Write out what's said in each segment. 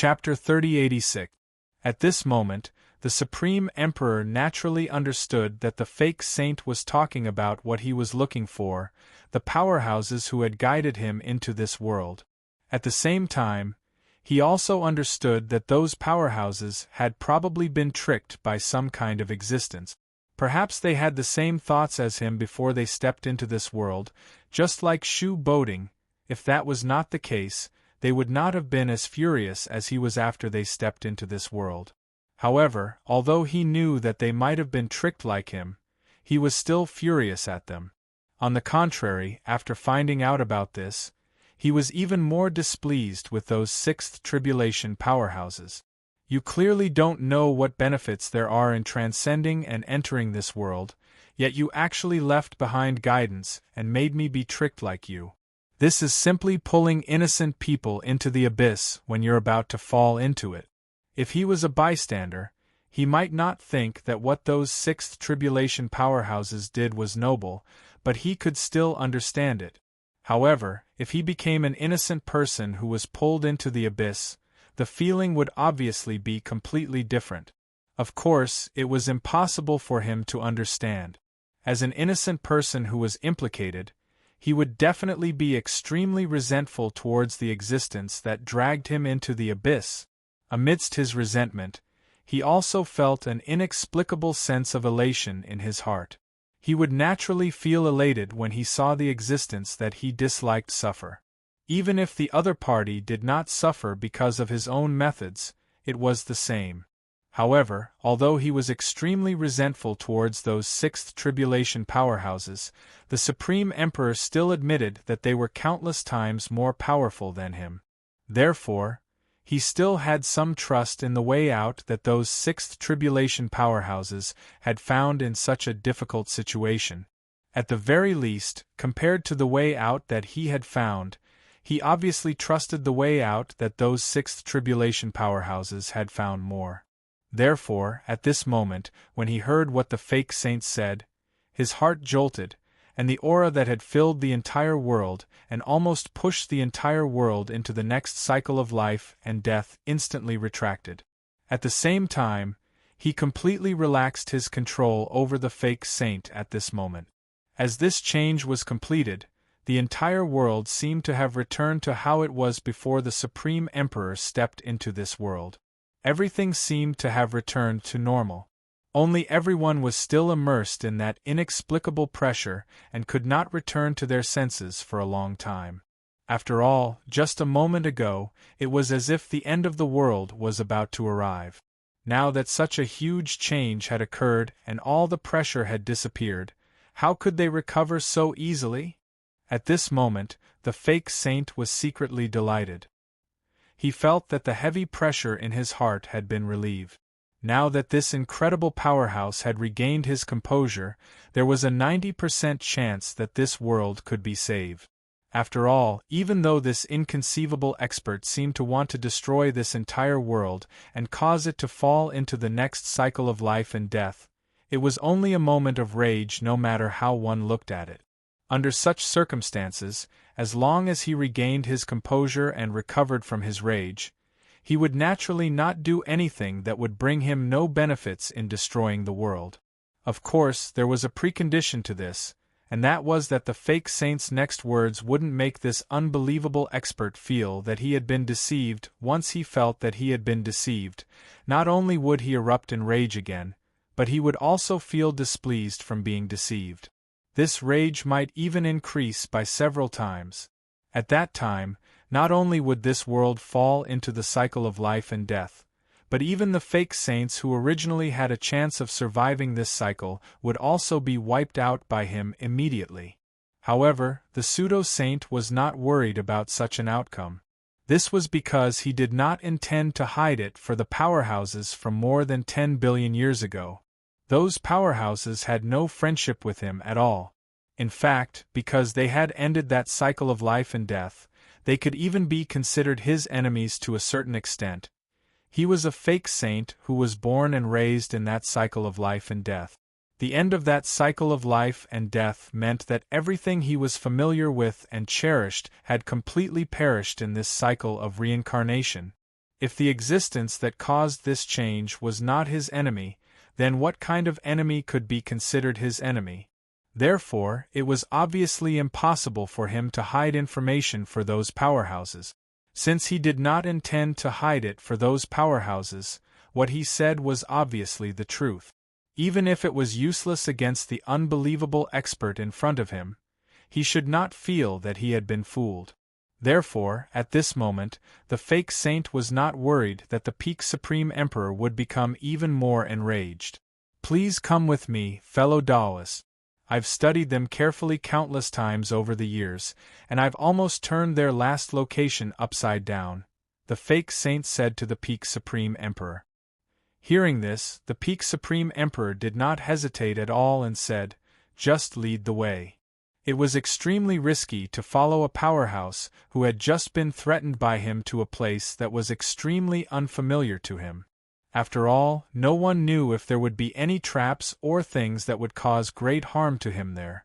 Chapter 3086. At this moment, the Supreme Emperor naturally understood that the fake saint was talking about what he was looking for, the powerhouses who had guided him into this world. At the same time, he also understood that those powerhouses had probably been tricked by some kind of existence. Perhaps they had the same thoughts as him before they stepped into this world, just like Shu Boding. If that was not the case, they would not have been as furious as he was after they stepped into this world. However, although he knew that they might have been tricked like him, he was still furious at them. On the contrary, after finding out about this, he was even more displeased with those sixth tribulation powerhouses. You clearly don't know what benefits there are in transcending and entering this world, yet you actually left behind guidance and made me be tricked like you. This is simply pulling innocent people into the abyss when you're about to fall into it. If he was a bystander, he might not think that what those sixth tribulation powerhouses did was noble, but he could still understand it. However, if he became an innocent person who was pulled into the abyss, the feeling would obviously be completely different. Of course, it was impossible for him to understand. As an innocent person who was implicated, he would definitely be extremely resentful towards the existence that dragged him into the abyss. Amidst his resentment, he also felt an inexplicable sense of elation in his heart. He would naturally feel elated when he saw the existence that he disliked suffer. Even if the other party did not suffer because of his own methods, it was the same. However, although he was extremely resentful towards those sixth tribulation powerhouses, the Supreme Emperor still admitted that they were countless times more powerful than him. Therefore, he still had some trust in the way out that those sixth tribulation powerhouses had found in such a difficult situation. At the very least, compared to the way out that he had found, he obviously trusted the way out that those sixth tribulation powerhouses had found more. Therefore, at this moment, when he heard what the fake saints said, his heart jolted, and the aura that had filled the entire world and almost pushed the entire world into the next cycle of life and death instantly retracted. At the same time, he completely relaxed his control over the fake saint at this moment. As this change was completed, the entire world seemed to have returned to how it was before the Supreme Emperor stepped into this world. Everything seemed to have returned to normal. Only everyone was still immersed in that inexplicable pressure and could not return to their senses for a long time. After all, just a moment ago, it was as if the end of the world was about to arrive. Now that such a huge change had occurred and all the pressure had disappeared, how could they recover so easily? At this moment, the fake saint was secretly delighted. He felt that the heavy pressure in his heart had been relieved. Now that this incredible powerhouse had regained his composure, there was a 90% chance that this world could be saved. After all, even though this inconceivable expert seemed to want to destroy this entire world and cause it to fall into the next cycle of life and death, it was only a moment of rage no matter how one looked at it. Under such circumstances, as long as he regained his composure and recovered from his rage, he would naturally not do anything that would bring him no benefits in destroying the world. Of course, there was a precondition to this, and that was that the fake saint's next words wouldn't make this unbelievable expert feel that he had been deceived. Once he felt that he had been deceived, not only would he erupt in rage again, but he would also feel displeased from being deceived. This rage might even increase by several times. At that time, not only would this world fall into the cycle of life and death, but even the fake saints who originally had a chance of surviving this cycle would also be wiped out by him immediately. However, the pseudo-saint was not worried about such an outcome. This was because he did not intend to hide it for the powerhouses from more than 10 billion years ago. Those powerhouses had no friendship with him at all. In fact, because they had ended that cycle of life and death, they could even be considered his enemies to a certain extent. He was a fake saint who was born and raised in that cycle of life and death. The end of that cycle of life and death meant that everything he was familiar with and cherished had completely perished in this cycle of reincarnation. If the existence that caused this change was not his enemy, then what kind of enemy could be considered his enemy? Therefore, it was obviously impossible for him to hide information for those powerhouses. Since he did not intend to hide it for those powerhouses, what he said was obviously the truth. Even if it was useless against the unbelievable expert in front of him, he should not feel that he had been fooled. Therefore, at this moment, the fake saint was not worried that the peak Supreme Emperor would become even more enraged. Please come with me, fellow Daoists. I've studied them carefully countless times over the years, and I've almost turned their last location upside down, the fake saint said to the peak Supreme Emperor. Hearing this, the peak Supreme Emperor did not hesitate at all and said, "Just lead the way." It was extremely risky to follow a powerhouse who had just been threatened by him to a place that was extremely unfamiliar to him. After all, no one knew if there would be any traps or things that would cause great harm to him there.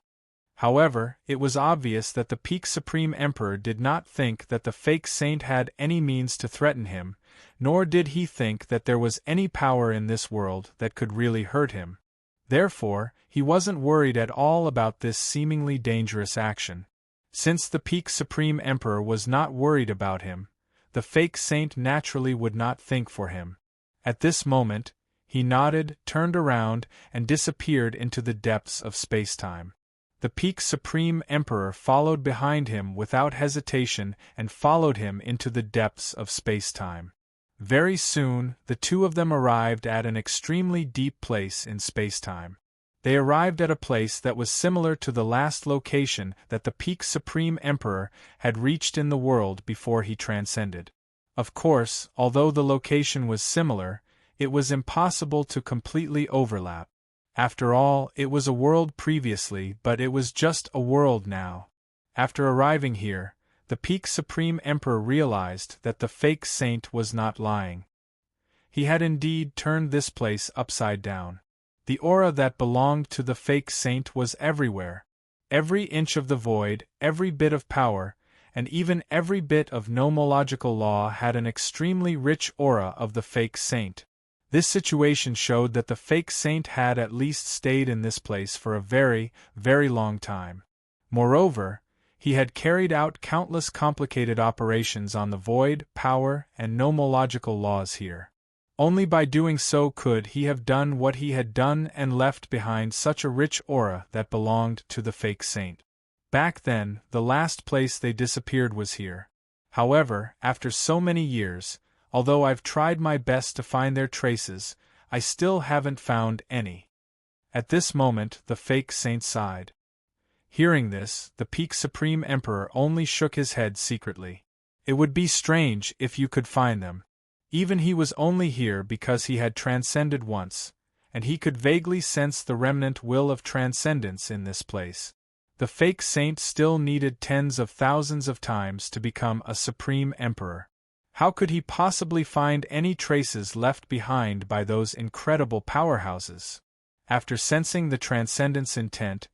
However, it was obvious that the peak Supreme Emperor did not think that the fake saint had any means to threaten him, nor did he think that there was any power in this world that could really hurt him. Therefore, he wasn't worried at all about this seemingly dangerous action. Since the peak Supreme Emperor was not worried about him, the fake saint naturally would not think for him. At this moment, he nodded, turned around, and disappeared into the depths of space-time. The peak Supreme Emperor followed behind him without hesitation and followed him into the depths of space-time. Very soon, the two of them arrived at an extremely deep place in space-time. They arrived at a place that was similar to the last location that the peak Supreme Emperor had reached in the world before he transcended. Of course, although the location was similar, it was impossible to completely overlap. After all, it was a world previously, but it was just a world now. After arriving here, the peak Supreme Emperor realized that the fake saint was not lying. He had indeed turned this place upside down. The aura that belonged to the fake saint was everywhere. Every inch of the void, every bit of power, and even every bit of nomological law had an extremely rich aura of the fake saint. This situation showed that the fake saint had at least stayed in this place for a very, very long time. Moreover, he had carried out countless complicated operations on the void, power, and nomological laws here. Only by doing so could he have done what he had done and left behind such a rich aura that belonged to the fake saint. Back then, the last place they disappeared was here. However, after so many years, although I've tried my best to find their traces, I still haven't found any. At this moment, the fake saint sighed. Hearing this, the peak Supreme Emperor only shook his head secretly. It would be strange if you could find them. Even he was only here because he had transcended once, and he could vaguely sense the remnant will of transcendence in this place. The fake saint still needed tens of thousands of times to become a Supreme Emperor. How could he possibly find any traces left behind by those incredible powerhouses? After sensing the transcendence intent,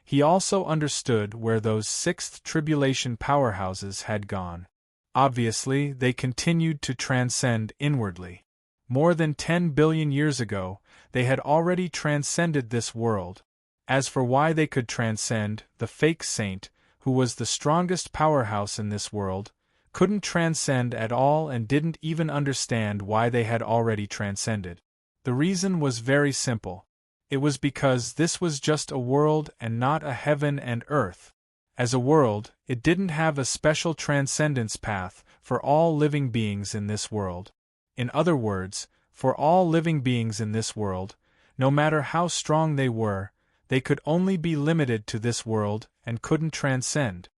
he also understood where those sixth tribulation powerhouses had gone. Obviously, they continued to transcend inwardly. More than 10 billion years ago, they had already transcended this world. As for why they could transcend, the fake saint, who was the strongest powerhouse in this world, couldn't transcend at all and didn't even understand why they had already transcended. The reason was very simple. It was because this was just a world and not a heaven and earth. As a world, it didn't have a special transcendence path for all living beings in this world. In other words, for all living beings in this world, no matter how strong they could only be limited to this world and couldn't transcend.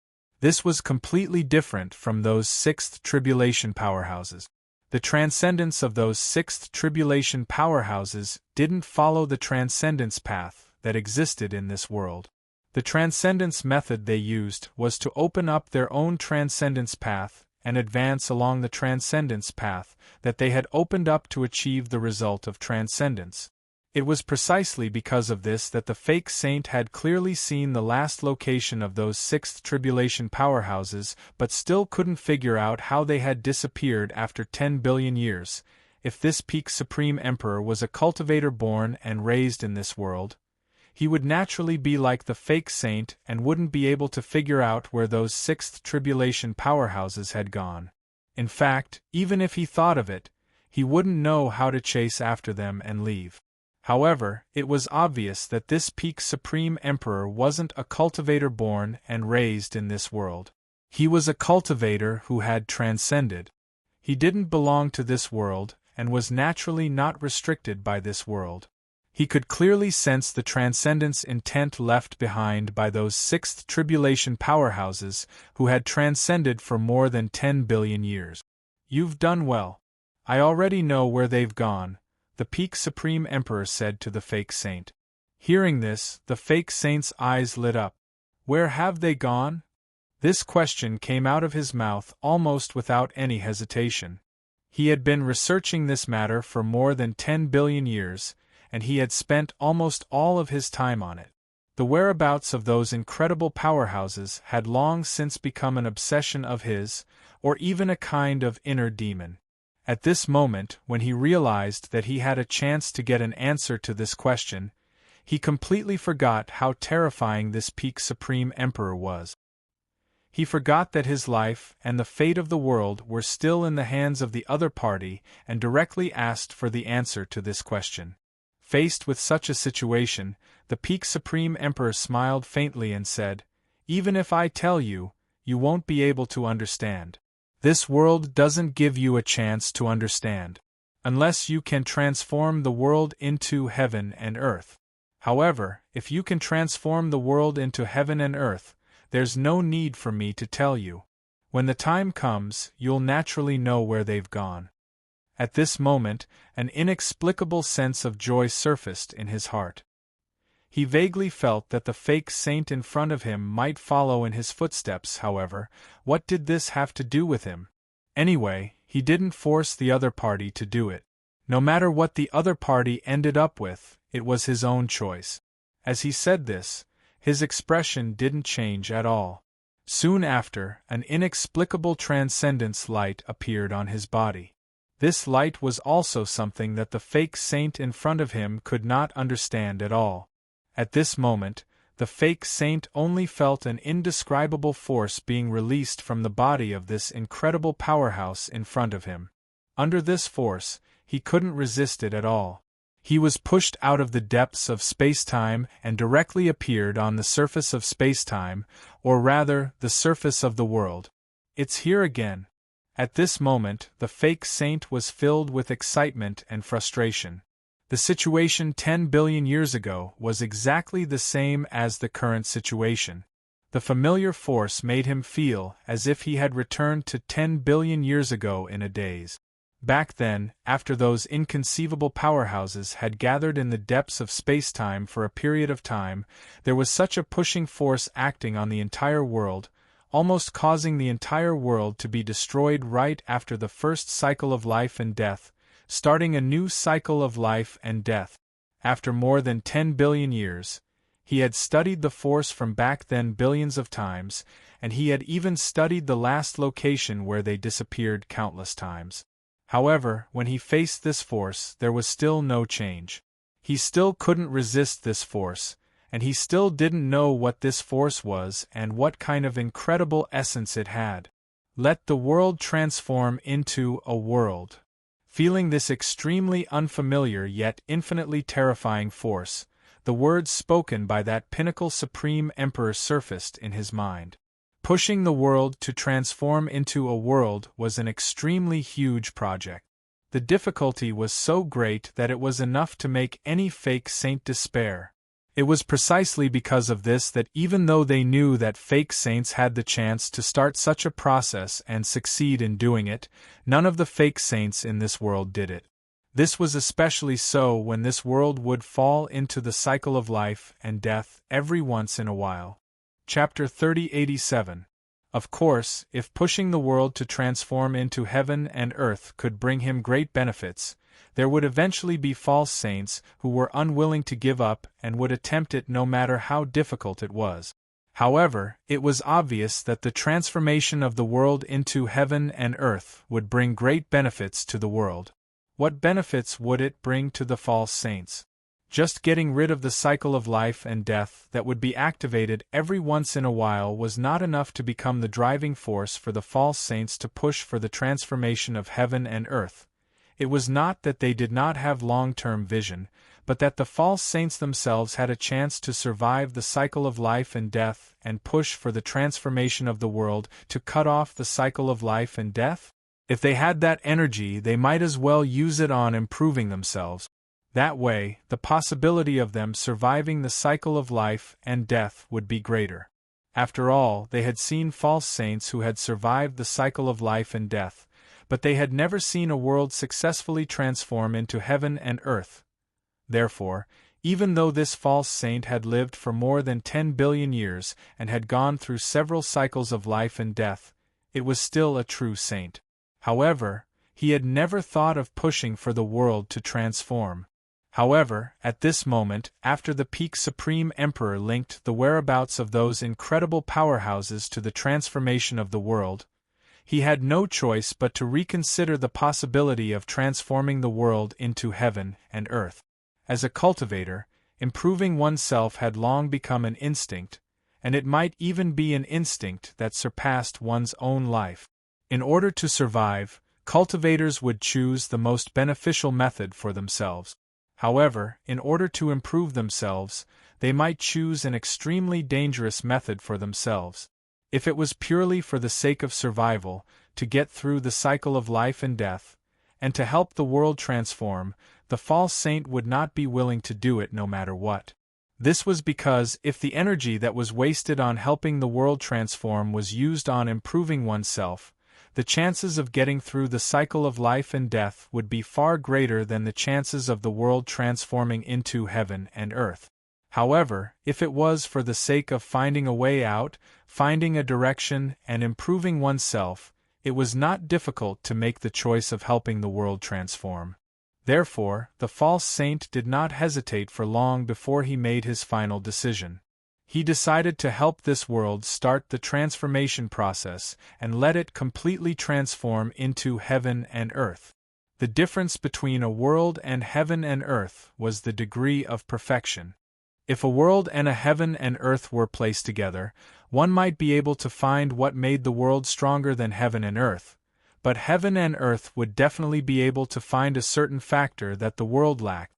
This was completely different from those sixth tribulation powerhouses. The transcendence of those sixth tribulation powerhouses didn't follow the transcendence path that existed in this world. The transcendence method they used was to open up their own transcendence path and advance along the transcendence path that they had opened up to achieve the result of transcendence. It was precisely because of this that the fake saint had clearly seen the last location of those sixth tribulation powerhouses but still couldn't figure out how they had disappeared after 10 billion years. If this peak supreme emperor was a cultivator born and raised in this world, he would naturally be like the fake saint and wouldn't be able to figure out where those sixth tribulation powerhouses had gone. In fact, even if he thought of it, he wouldn't know how to chase after them and leave. However, it was obvious that this peak supreme emperor wasn't a cultivator born and raised in this world. He was a cultivator who had transcended. He didn't belong to this world and was naturally not restricted by this world. He could clearly sense the transcendence intent left behind by those sixth tribulation powerhouses who had transcended for more than 10 billion years. "You've done well. I already know where they've gone," the peak supreme emperor said to the fake saint. Hearing this, the fake saint's eyes lit up. "Where have they gone?" This question came out of his mouth almost without any hesitation. He had been researching this matter for more than 10 billion years, and he had spent almost all of his time on it. The whereabouts of those incredible powerhouses had long since become an obsession of his, or even a kind of inner demon. At this moment, when he realized that he had a chance to get an answer to this question, he completely forgot how terrifying this peak supreme emperor was. He forgot that his life and the fate of the world were still in the hands of the other party and directly asked for the answer to this question. Faced with such a situation, the peak supreme emperor smiled faintly and said, "Even if I tell you, you won't be able to understand. This world doesn't give you a chance to understand, unless you can transform the world into heaven and earth. However, if you can transform the world into heaven and earth, there's no need for me to tell you. When the time comes, you'll naturally know where they've gone." At this moment, an inexplicable sense of joy surfaced in his heart. He vaguely felt that the fake saint in front of him might follow in his footsteps. However, what did this have to do with him? Anyway, he didn't force the other party to do it. No matter what the other party ended up with, it was his own choice. As he said this, his expression didn't change at all. Soon after, an inexplicable transcendence light appeared on his body. This light was also something that the fake saint in front of him could not understand at all. At this moment, the fake saint only felt an indescribable force being released from the body of this incredible powerhouse in front of him. Under this force, he couldn't resist it at all. He was pushed out of the depths of space-time and directly appeared on the surface of space-time, or rather, the surface of the world. "It's here again." At this moment, the fake saint was filled with excitement and frustration. The situation 10 billion years ago was exactly the same as the current situation. The familiar force made him feel as if he had returned to 10 billion years ago in a daze. Back then, after those inconceivable powerhouses had gathered in the depths of space-time for a period of time, there was such a pushing force acting on the entire world, almost causing the entire world to be destroyed right after the first cycle of life and death, starting a new cycle of life and death. After more than 10 billion years, he had studied the force from back then billions of times, and he had even studied the last location where they disappeared countless times. However, when he faced this force, there was still no change. He still couldn't resist this force, and he still didn't know what this force was and what kind of incredible essence it had. Let the world transform into a world. Feeling this extremely unfamiliar yet infinitely terrifying force, the words spoken by that pinnacle supreme emperor surfaced in his mind. Pushing the world to transform into a world was an extremely huge project. The difficulty was so great that it was enough to make any fake saint despair. It was precisely because of this that even though they knew that fake saints had the chance to start such a process and succeed in doing it, none of the fake saints in this world did it. This was especially so when this world would fall into the cycle of life and death every once in a while. Chapter 3087. Of course, if pushing the world to transform into heaven and earth could bring him great benefits, there would eventually be false saints who were unwilling to give up and would attempt it no matter how difficult it was. However, it was obvious that the transformation of the world into heaven and earth would bring great benefits to the world. What benefits would it bring to the false saints? Just getting rid of the cycle of life and death that would be activated every once in a while was not enough to become the driving force for the false saints to push for the transformation of heaven and earth. It was not that they did not have long-term vision, but that the false saints themselves had a chance to survive the cycle of life and death and push for the transformation of the world to cut off the cycle of life and death? If they had that energy, they might as well use it on improving themselves. That way, the possibility of them surviving the cycle of life and death would be greater. After all, they had seen false saints who had survived the cycle of life and death, but they had never seen a world successfully transform into heaven and earth. Therefore, even though this false saint had lived for more than 10 billion years and had gone through several cycles of life and death, it was still a true saint. However, he had never thought of pushing for the world to transform. However, at this moment, after the peak Supreme Emperor linked the whereabouts of those incredible powerhouses to the transformation of the world, he had no choice but to reconsider the possibility of transforming the world into heaven and earth. As a cultivator, improving oneself had long become an instinct, and it might even be an instinct that surpassed one's own life. In order to survive, cultivators would choose the most beneficial method for themselves. However, in order to improve themselves, they might choose an extremely dangerous method for themselves. If it was purely for the sake of survival, to get through the cycle of life and death, and to help the world transform, the false saint would not be willing to do it no matter what. This was because if the energy that was wasted on helping the world transform was used on improving oneself, the chances of getting through the cycle of life and death would be far greater than the chances of the world transforming into heaven and earth. However, if it was for the sake of finding a way out, finding a direction, and improving oneself, it was not difficult to make the choice of helping the world transform. Therefore, the false saint did not hesitate for long before he made his final decision. He decided to help this world start the transformation process and let it completely transform into heaven and earth. The difference between a world and heaven and earth was the degree of perfection. If a world and a heaven and earth were placed together, one might be able to find what made the world stronger than heaven and earth, but heaven and earth would definitely be able to find a certain factor that the world lacked.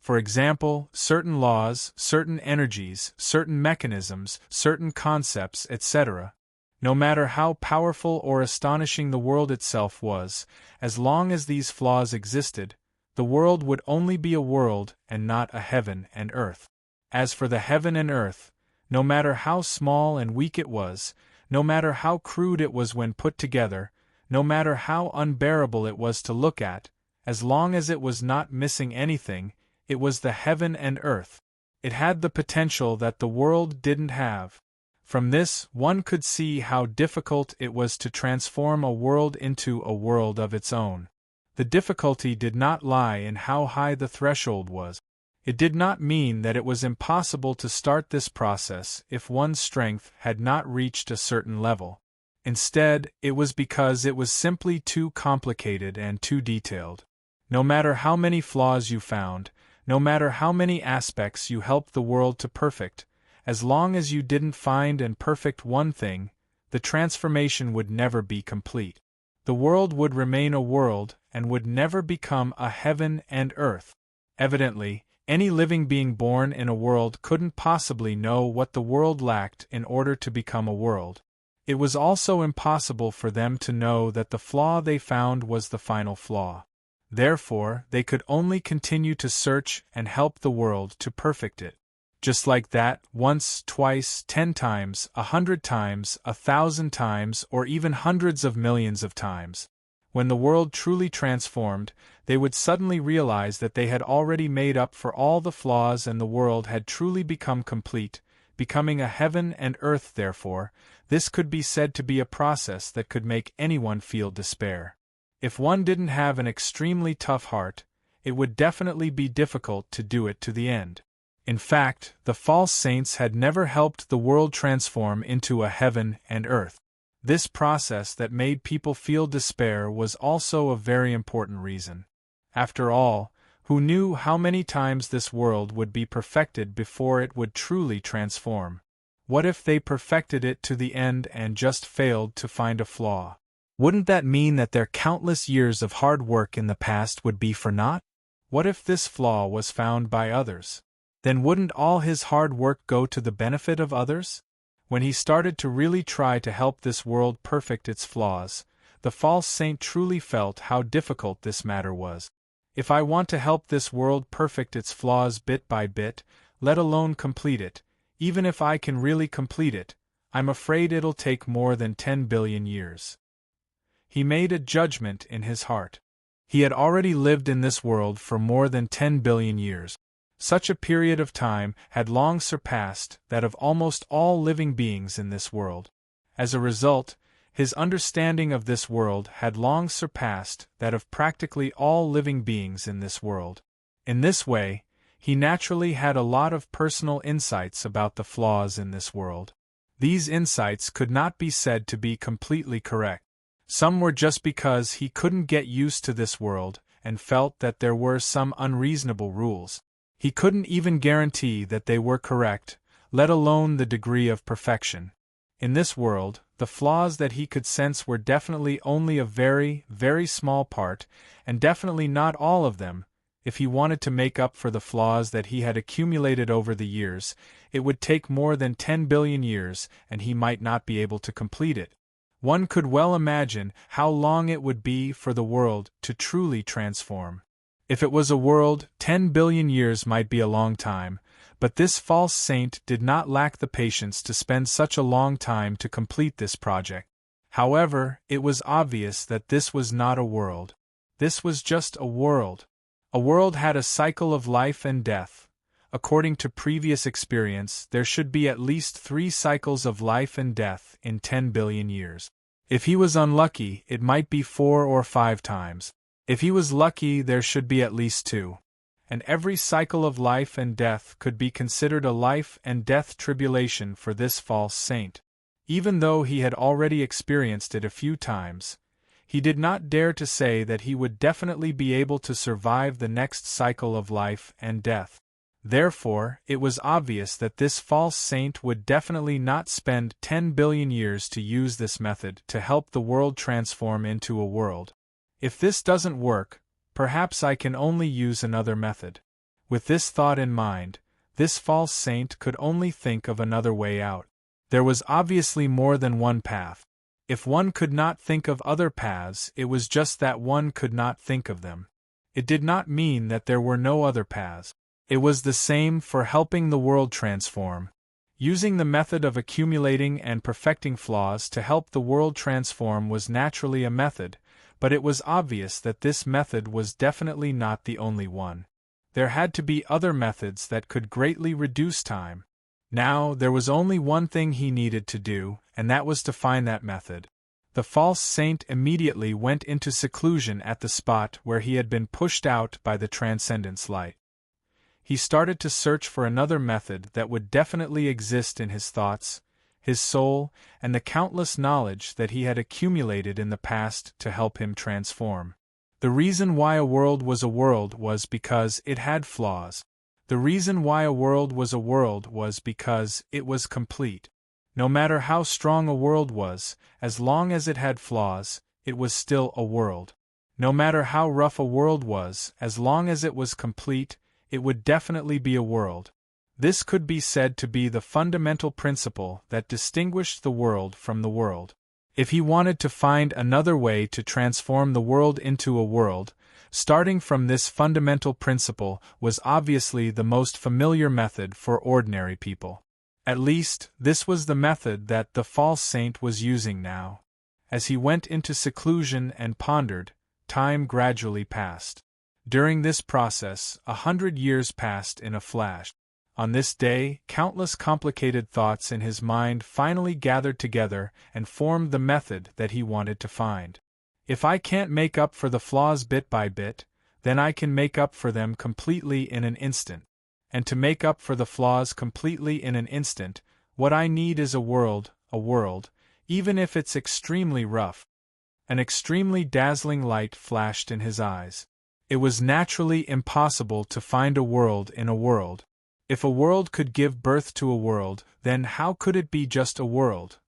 For example, certain laws, certain energies, certain mechanisms, certain concepts, etc. No matter how powerful or astonishing the world itself was, as long as these flaws existed, the world would only be a world and not a heaven and earth. As for the heaven and earth, no matter how small and weak it was, no matter how crude it was when put together, no matter how unbearable it was to look at, as long as it was not missing anything, it was the heaven and earth. It had the potential that the world didn't have. From this, one could see how difficult it was to transform a world into a world of its own. The difficulty did not lie in how high the threshold was. It did not mean that it was impossible to start this process if one's strength had not reached a certain level. Instead, it was because it was simply too complicated and too detailed. No matter how many flaws you found, no matter how many aspects you helped the world to perfect, as long as you didn't find and perfect one thing, the transformation would never be complete. The world would remain a world and would never become a heaven and earth. Evidently, any living being born in a world couldn't possibly know what the world lacked in order to become a world. It was also impossible for them to know that the flaw they found was the final flaw. Therefore, they could only continue to search and help the world to perfect it. Just like that, once, twice, 10 times, 100 times, 1,000 times, or even hundreds of millions of times. When the world truly transformed, they would suddenly realize that they had already made up for all the flaws and the world had truly become complete, becoming a heaven and earth. Therefore, this could be said to be a process that could make anyone feel despair. If one didn't have an extremely tough heart, it would definitely be difficult to do it to the end. In fact, the false saints had never helped the world transform into a heaven and earth. This process that made people feel despair was also a very important reason. After all, who knew how many times this world would be perfected before it would truly transform? What if they perfected it to the end and just failed to find a flaw? Wouldn't that mean that their countless years of hard work in the past would be for naught? What if this flaw was found by others? Then wouldn't all his hard work go to the benefit of others? When he started to really try to help this world perfect its flaws, the false saint truly felt how difficult this matter was. If I want to help this world perfect its flaws bit by bit, let alone complete it, even if I can really complete it, I'm afraid it'll take more than 10 billion years. He made a judgment in his heart. He had already lived in this world for more than 10 billion years. Such a period of time had long surpassed that of almost all living beings in this world. As a result, his understanding of this world had long surpassed that of practically all living beings in this world. In this way, he naturally had a lot of personal insights about the flaws in this world. These insights could not be said to be completely correct. Some were just because he couldn't get used to this world and felt that there were some unreasonable rules. He couldn't even guarantee that they were correct, let alone the degree of perfection. In this world, the flaws that he could sense were definitely only a very, very small part, and definitely not all of them. If he wanted to make up for the flaws that he had accumulated over the years, it would take more than 10 billion years, and he might not be able to complete it. One could well imagine how long it would be for the world to truly transform. If it was a world, 10 billion years might be a long time, but this false saint did not lack the patience to spend such a long time to complete this project. However, it was obvious that this was not a world. This was just a world. A world had a cycle of life and death. According to previous experience, there should be at least 3 cycles of life and death in 10 billion years. If he was unlucky, it might be 4 or 5 times. If he was lucky, there should be at least 2. And every cycle of life and death could be considered a life and death tribulation for this false saint. Even though he had already experienced it a few times, he did not dare to say that he would definitely be able to survive the next cycle of life and death. Therefore, it was obvious that this false saint would definitely not spend 10 billion years to use this method to help the world transform into a world. If this doesn't work, perhaps I can only use another method. With this thought in mind, this false saint could only think of another way out. There was obviously more than one path. If one could not think of other paths, it was just that one could not think of them. It did not mean that there were no other paths. It was the same for helping the world transform. Using the method of accumulating and perfecting flaws to help the world transform was naturally a method, but it was obvious that this method was definitely not the only one. There had to be other methods that could greatly reduce time. Now, there was only one thing he needed to do, and that was to find that method. The false saint immediately went into seclusion at the spot where he had been pushed out by the transcendence light. He started to search for another method that would definitely exist in his thoughts, his soul, and the countless knowledge that he had accumulated in the past to help him transform. The reason why a world was because it had flaws. The reason why a world was because it was complete. No matter how strong a world was, as long as it had flaws, it was still a world. No matter how rough a world was, as long as it was complete, it would definitely be a world. This could be said to be the fundamental principle that distinguished the world from the world. If he wanted to find another way to transform the world into a world, starting from this fundamental principle was obviously the most familiar method for ordinary people. At least, this was the method that the false saint was using now. As he went into seclusion and pondered, time gradually passed. During this process, 100 years passed in a flash. On this day, countless complicated thoughts in his mind finally gathered together and formed the method that he wanted to find. If I can't make up for the flaws bit by bit, then I can make up for them completely in an instant. And to make up for the flaws completely in an instant, what I need is a world, even if it's extremely rough. An extremely dazzling light flashed in his eyes. It was naturally impossible to find a world in a world. If a world could give birth to a world, then how could it be just a world?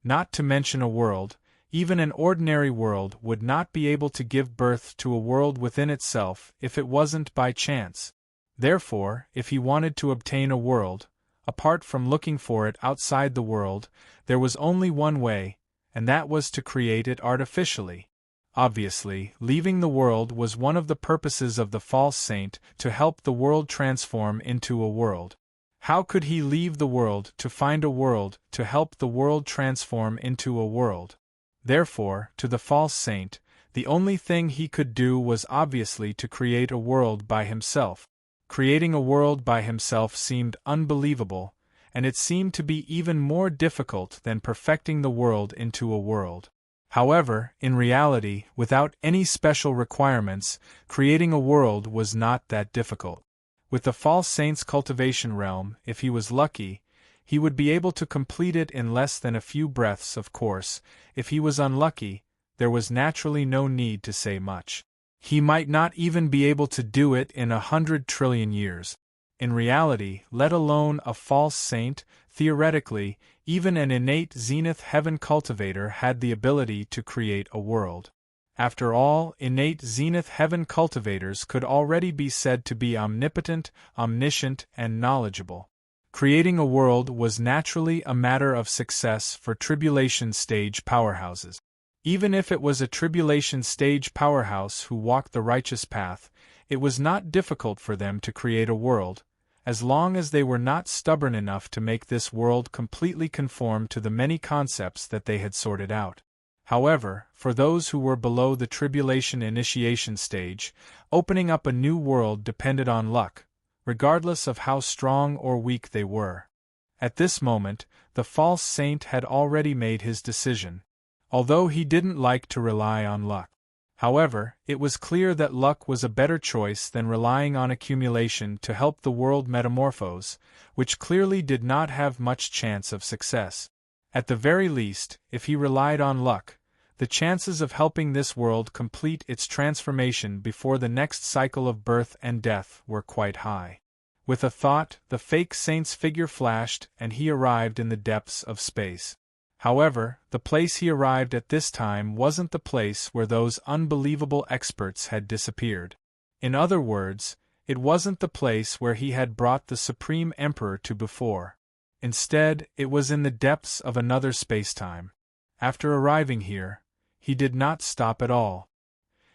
Not to mention a world, even an ordinary world would not be able to give birth to a world within itself if it wasn't by chance. Therefore, if he wanted to obtain a world, apart from looking for it outside the world, there was only one way, and that was to create it artificially. Obviously, leaving the world was one of the purposes of the false saint, to help the world transform into a world. How could he leave the world to find a world to help the world transform into a world? Therefore, to the false saint, the only thing he could do was obviously to create a world by himself. Creating a world by himself seemed unbelievable, and it seemed to be even more difficult than perfecting the world into a world. However, in reality, without any special requirements, creating a world was not that difficult. With the false saint's cultivation realm, if he was lucky, he would be able to complete it in less than a few breaths. Of course, if he was unlucky, there was naturally no need to say much. He might not even be able to do it in 100 trillion years. In reality, let alone a false saint, theoretically, even an innate zenith heaven cultivator had the ability to create a world. After all, innate zenith heaven cultivators could already be said to be omnipotent, omniscient, and knowledgeable. Creating a world was naturally a matter of success for tribulation stage powerhouses. Even if it was a tribulation stage powerhouse who walked the righteous path, it was not difficult for them to create a world, as long as they were not stubborn enough to make this world completely conform to the many concepts that they had sorted out. However, for those who were below the tribulation initiation stage, opening up a new world depended on luck, regardless of how strong or weak they were. At this moment, the false saint had already made his decision, although he didn't like to rely on luck. However, it was clear that luck was a better choice than relying on accumulation to help the world metamorphose, which clearly did not have much chance of success. At the very least, if he relied on luck, the chances of helping this world complete its transformation before the next cycle of birth and death were quite high. With a thought, the fake saint's figure flashed and he arrived in the depths of space. However, the place he arrived at this time wasn't the place where those unbelievable experts had disappeared. In other words, it wasn't the place where he had brought the Supreme Emperor to before. Instead, it was in the depths of another spacetime. After arriving here, he did not stop at all.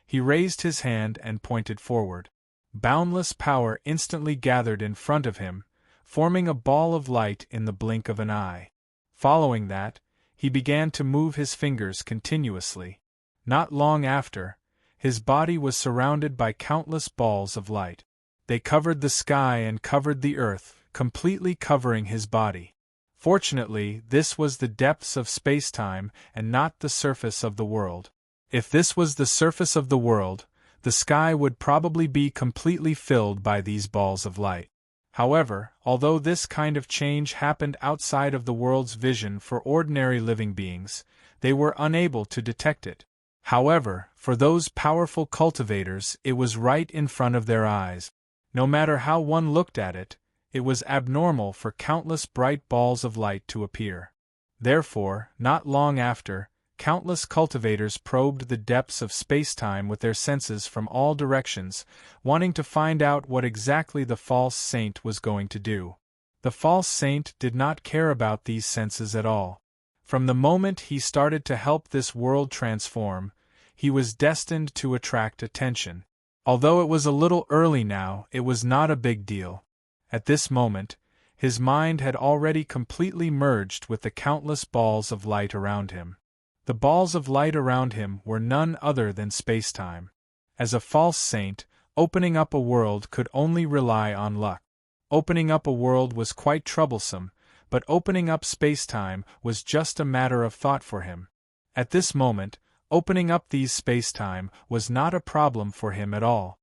He raised his hand and pointed forward. Boundless power instantly gathered in front of him, forming a ball of light in the blink of an eye. Following that, he began to move his fingers continuously. Not long after, his body was surrounded by countless balls of light. They covered the sky and covered the earth, completely covering his body. Fortunately, this was the depths of space-time and not the surface of the world. If this was the surface of the world, the sky would probably be completely filled by these balls of light. However, although this kind of change happened outside of the world's vision for ordinary living beings, they were unable to detect it. However, for those powerful cultivators, it was right in front of their eyes. No matter how one looked at it, it was abnormal for countless bright balls of light to appear. Therefore, not long after, countless cultivators probed the depths of space-time with their senses from all directions, wanting to find out what exactly the false saint was going to do. The false saint did not care about these senses at all. From the moment he started to help this world transform, he was destined to attract attention. Although it was a little early now, it was not a big deal. At this moment, his mind had already completely merged with the countless balls of light around him. The balls of light around him were none other than space-time. As a false saint, opening up a world could only rely on luck. Opening up a world was quite troublesome, but opening up space-time was just a matter of thought for him. At this moment, opening up these space-time was not a problem for him at all.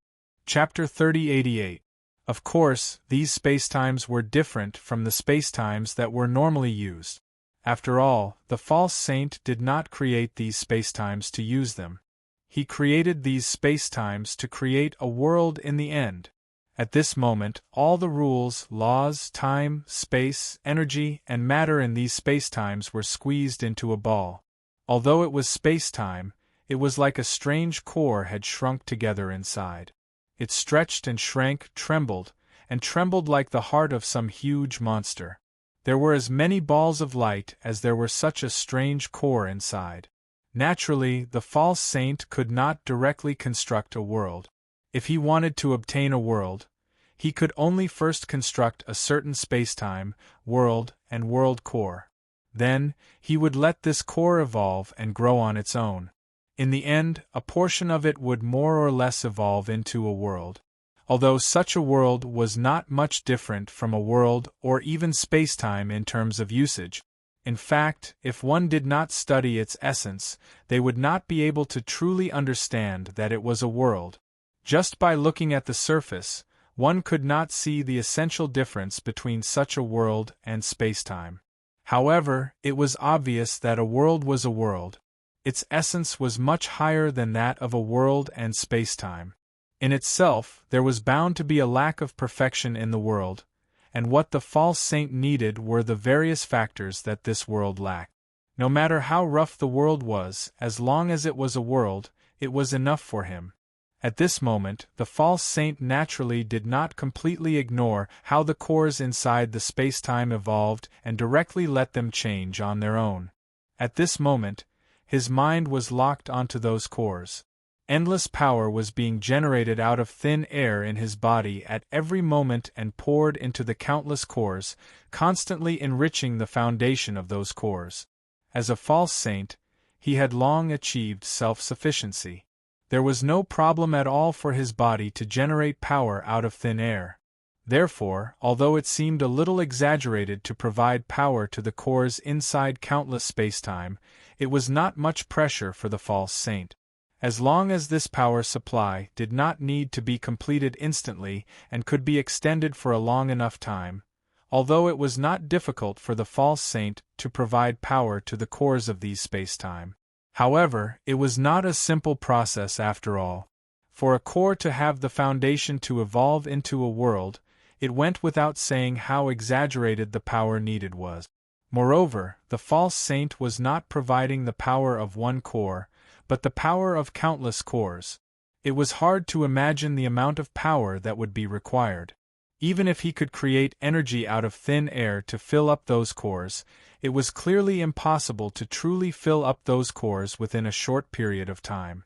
Chapter 3088. Of course, these spacetimes were different from the spacetimes that were normally used. After all, the false saint did not create these spacetimes to use them. He created these spacetimes to create a world in the end. At this moment, all the rules, laws, time, space, energy, and matter in these spacetimes were squeezed into a ball. Although it was spacetime, it was like a strange core had shrunk together inside. It stretched and shrank, trembled like the heart of some huge monster. There were as many balls of light as there were such a strange core inside. Naturally, the false saint could not directly construct a world. If he wanted to obtain a world, he could only first construct a certain spacetime, world, and world core. Then, he would let this core evolve and grow on its own. In the end, a portion of it would more or less evolve into a world. Although such a world was not much different from a world or even spacetime in terms of usage. In fact, if one did not study its essence, they would not be able to truly understand that it was a world. Just by looking at the surface, one could not see the essential difference between such a world and spacetime. However, it was obvious that a world was a world. Its essence was much higher than that of a world and spacetime. In itself, there was bound to be a lack of perfection in the world, and what the false saint needed were the various factors that this world lacked. No matter how rough the world was, as long as it was a world, it was enough for him. At this moment, the false saint naturally did not completely ignore how the cores inside the spacetime evolved and directly let them change on their own. At this moment, his mind was locked onto those cores. Endless power was being generated out of thin air in his body at every moment and poured into the countless cores, constantly enriching the foundation of those cores. As a false saint, he had long achieved self-sufficiency. There was no problem at all for his body to generate power out of thin air. Therefore, although it seemed a little exaggerated to provide power to the cores inside countless spacetime, it was not much pressure for the false saint. As long as this power supply did not need to be completed instantly and could be extended for a long enough time, although it was not difficult for the false saint to provide power to the cores of these spacetime. However, it was not a simple process after all. For a core to have the foundation to evolve into a world, it went without saying how exaggerated the power needed was. Moreover, the false saint was not providing the power of one core, but the power of countless cores. It was hard to imagine the amount of power that would be required. Even if he could create energy out of thin air to fill up those cores, it was clearly impossible to truly fill up those cores within a short period of time.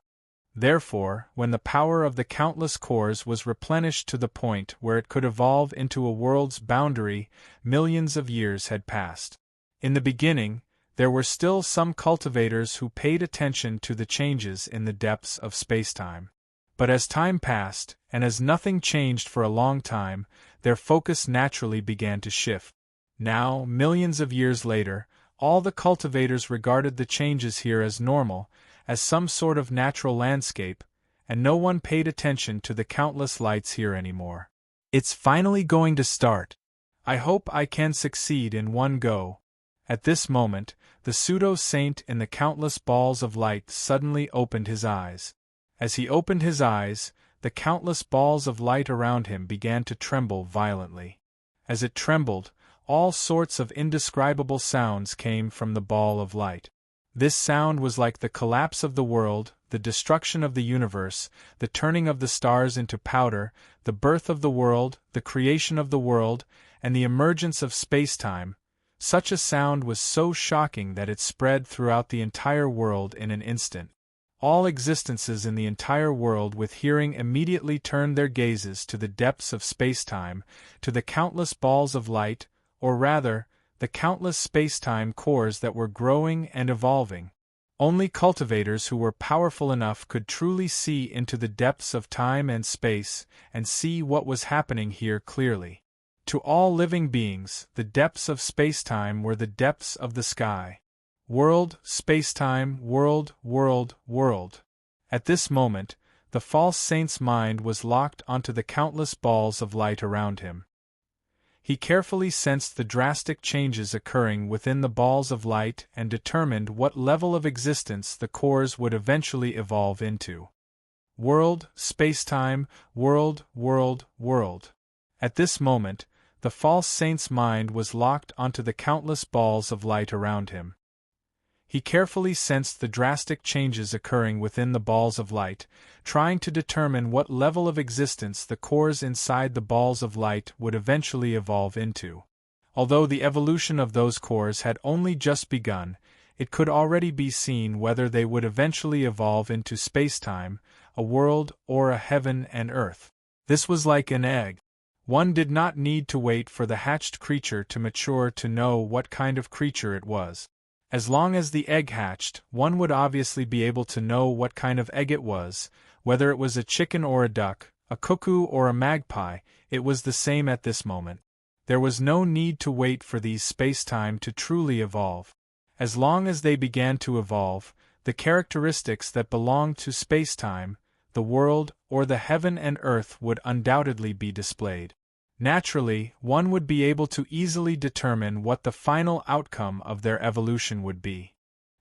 Therefore, when the power of the countless cores was replenished to the point where it could evolve into a world's boundary, millions of years had passed. In the beginning, there were still some cultivators who paid attention to the changes in the depths of spacetime. But as time passed, and as nothing changed for a long time, their focus naturally began to shift. Now, millions of years later, all the cultivators regarded the changes here as normal, as some sort of natural landscape, and no one paid attention to the countless lights here anymore. It's finally going to start. I hope I can succeed in one go. At this moment, the pseudo-saint in the countless balls of light suddenly opened his eyes. As he opened his eyes, the countless balls of light around him began to tremble violently. As it trembled, all sorts of indescribable sounds came from the ball of light. This sound was like the collapse of the world, the destruction of the universe, the turning of the stars into powder, the birth of the world, the creation of the world, and the emergence of spacetime. Such a sound was so shocking that it spread throughout the entire world in an instant. All existences in the entire world with hearing immediately turned their gazes to the depths of spacetime, to the countless balls of light, or rather, the countless spacetime cores that were growing and evolving. Only cultivators who were powerful enough could truly see into the depths of time and space and see what was happening here clearly. To all living beings, the depths of spacetime were the depths of the sky. World, spacetime, world, world, world. At this moment, the false saint's mind was locked onto the countless balls of light around him. He carefully sensed the drastic changes occurring within the balls of light and determined what level of existence the cores would eventually evolve into. World, spacetime, world, world, world. At this moment, the false saint's mind was locked onto the countless balls of light around him. He carefully sensed the drastic changes occurring within the balls of light, trying to determine what level of existence the cores inside the balls of light would eventually evolve into. Although the evolution of those cores had only just begun, it could already be seen whether they would eventually evolve into spacetime, a world, or a heaven and earth. This was like an egg. One did not need to wait for the hatched creature to mature to know what kind of creature it was. As long as the egg hatched, one would obviously be able to know what kind of egg it was, whether it was a chicken or a duck, a cuckoo or a magpie. It was the same at this moment. There was no need to wait for these spacetime to truly evolve. As long as they began to evolve, the characteristics that belonged to spacetime, the world, or the heaven and earth would undoubtedly be displayed. Naturally, one would be able to easily determine what the final outcome of their evolution would be.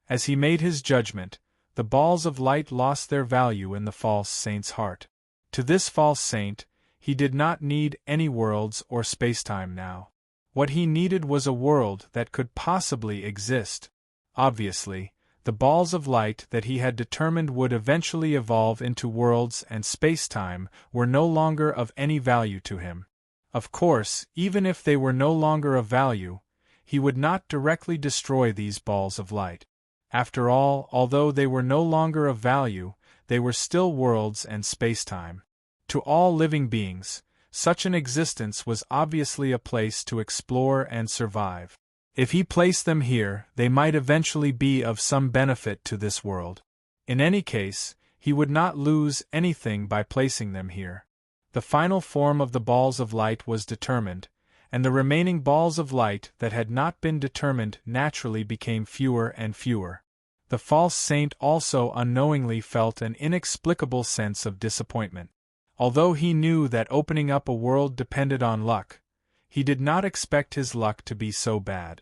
As he made his judgment, the balls of light lost their value in the false saint's heart. To this false saint, he did not need any worlds or spacetime now. What he needed was a world that could possibly exist. Obviously, the balls of light that he had determined would eventually evolve into worlds and spacetime were no longer of any value to him. Of course, even if they were no longer of value, he would not directly destroy these balls of light. After all, although they were no longer of value, they were still worlds and spacetime. To all living beings, such an existence was obviously a place to explore and survive. If he placed them here, they might eventually be of some benefit to this world. In any case, he would not lose anything by placing them here. The final form of the balls of light was determined, and the remaining balls of light that had not been determined naturally became fewer and fewer. The false saint also unknowingly felt an inexplicable sense of disappointment. Although he knew that opening up a world depended on luck, he did not expect his luck to be so bad.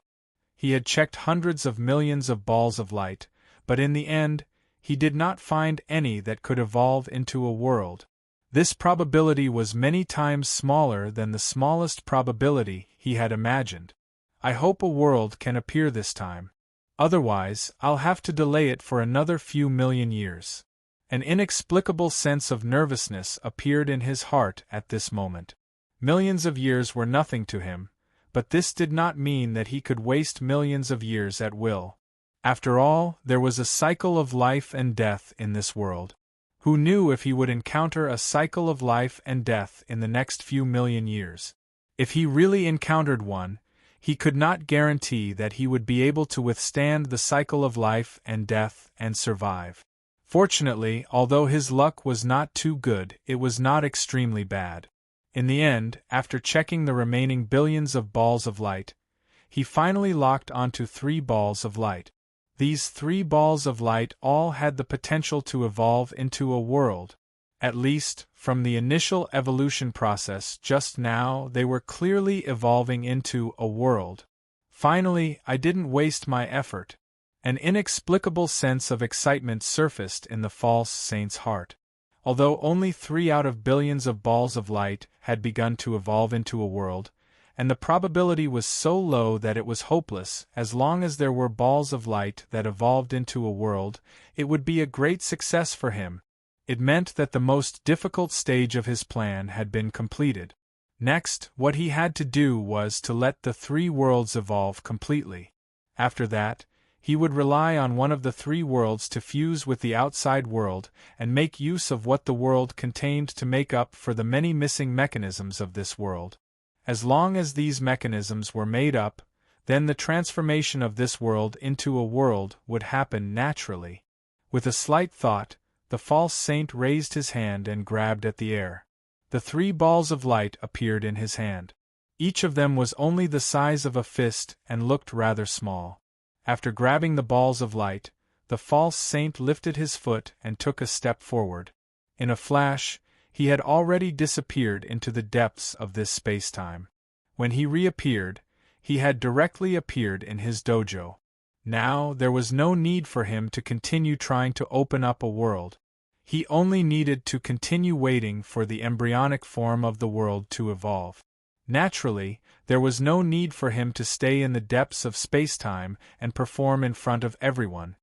He had checked hundreds of millions of balls of light, but in the end, he did not find any that could evolve into a world. This probability was many times smaller than the smallest probability he had imagined. I hope a world can appear this time. Otherwise, I'll have to delay it for another few million years. An inexplicable sense of nervousness appeared in his heart at this moment. Millions of years were nothing to him, but this did not mean that he could waste millions of years at will. After all, there was a cycle of life and death in this world. Who knew if he would encounter a cycle of life and death in the next few million years? If he really encountered one, he could not guarantee that he would be able to withstand the cycle of life and death and survive. Fortunately, although his luck was not too good, it was not extremely bad. In the end, after checking the remaining billions of balls of light, he finally locked onto 3 balls of light. These 3 balls of light all had the potential to evolve into a world. At least, from the initial evolution process just now, they were clearly evolving into a world. Finally, I didn't waste my effort. An inexplicable sense of excitement surfaced in the false saint's heart. Although only 3 out of billions of balls of light had begun to evolve into a world, and the probability was so low that it was hopeless, as long as there were balls of light that evolved into a world, it would be a great success for him. It meant that the most difficult stage of his plan had been completed. Next, what he had to do was to let the 3 worlds evolve completely. After that, he would rely on one of the 3 worlds to fuse with the outside world and make use of what the world contained to make up for the many missing mechanisms of this world. As long as these mechanisms were made up, then the transformation of this world into a world would happen naturally. With a slight thought, the false saint raised his hand and grabbed at the air. The 3 balls of light appeared in his hand. Each of them was only the size of a fist and looked rather small. After grabbing the balls of light, the false saint lifted his foot and took a step forward. In a flash, he had already disappeared into the depths of this space-time. When he reappeared, he had directly appeared in his dojo. Now there was no need for him to continue trying to open up a world. He only needed to continue waiting for the embryonic form of the world to evolve. Naturally, there was no need for him to stay in the depths of space-time and perform in front of everyone.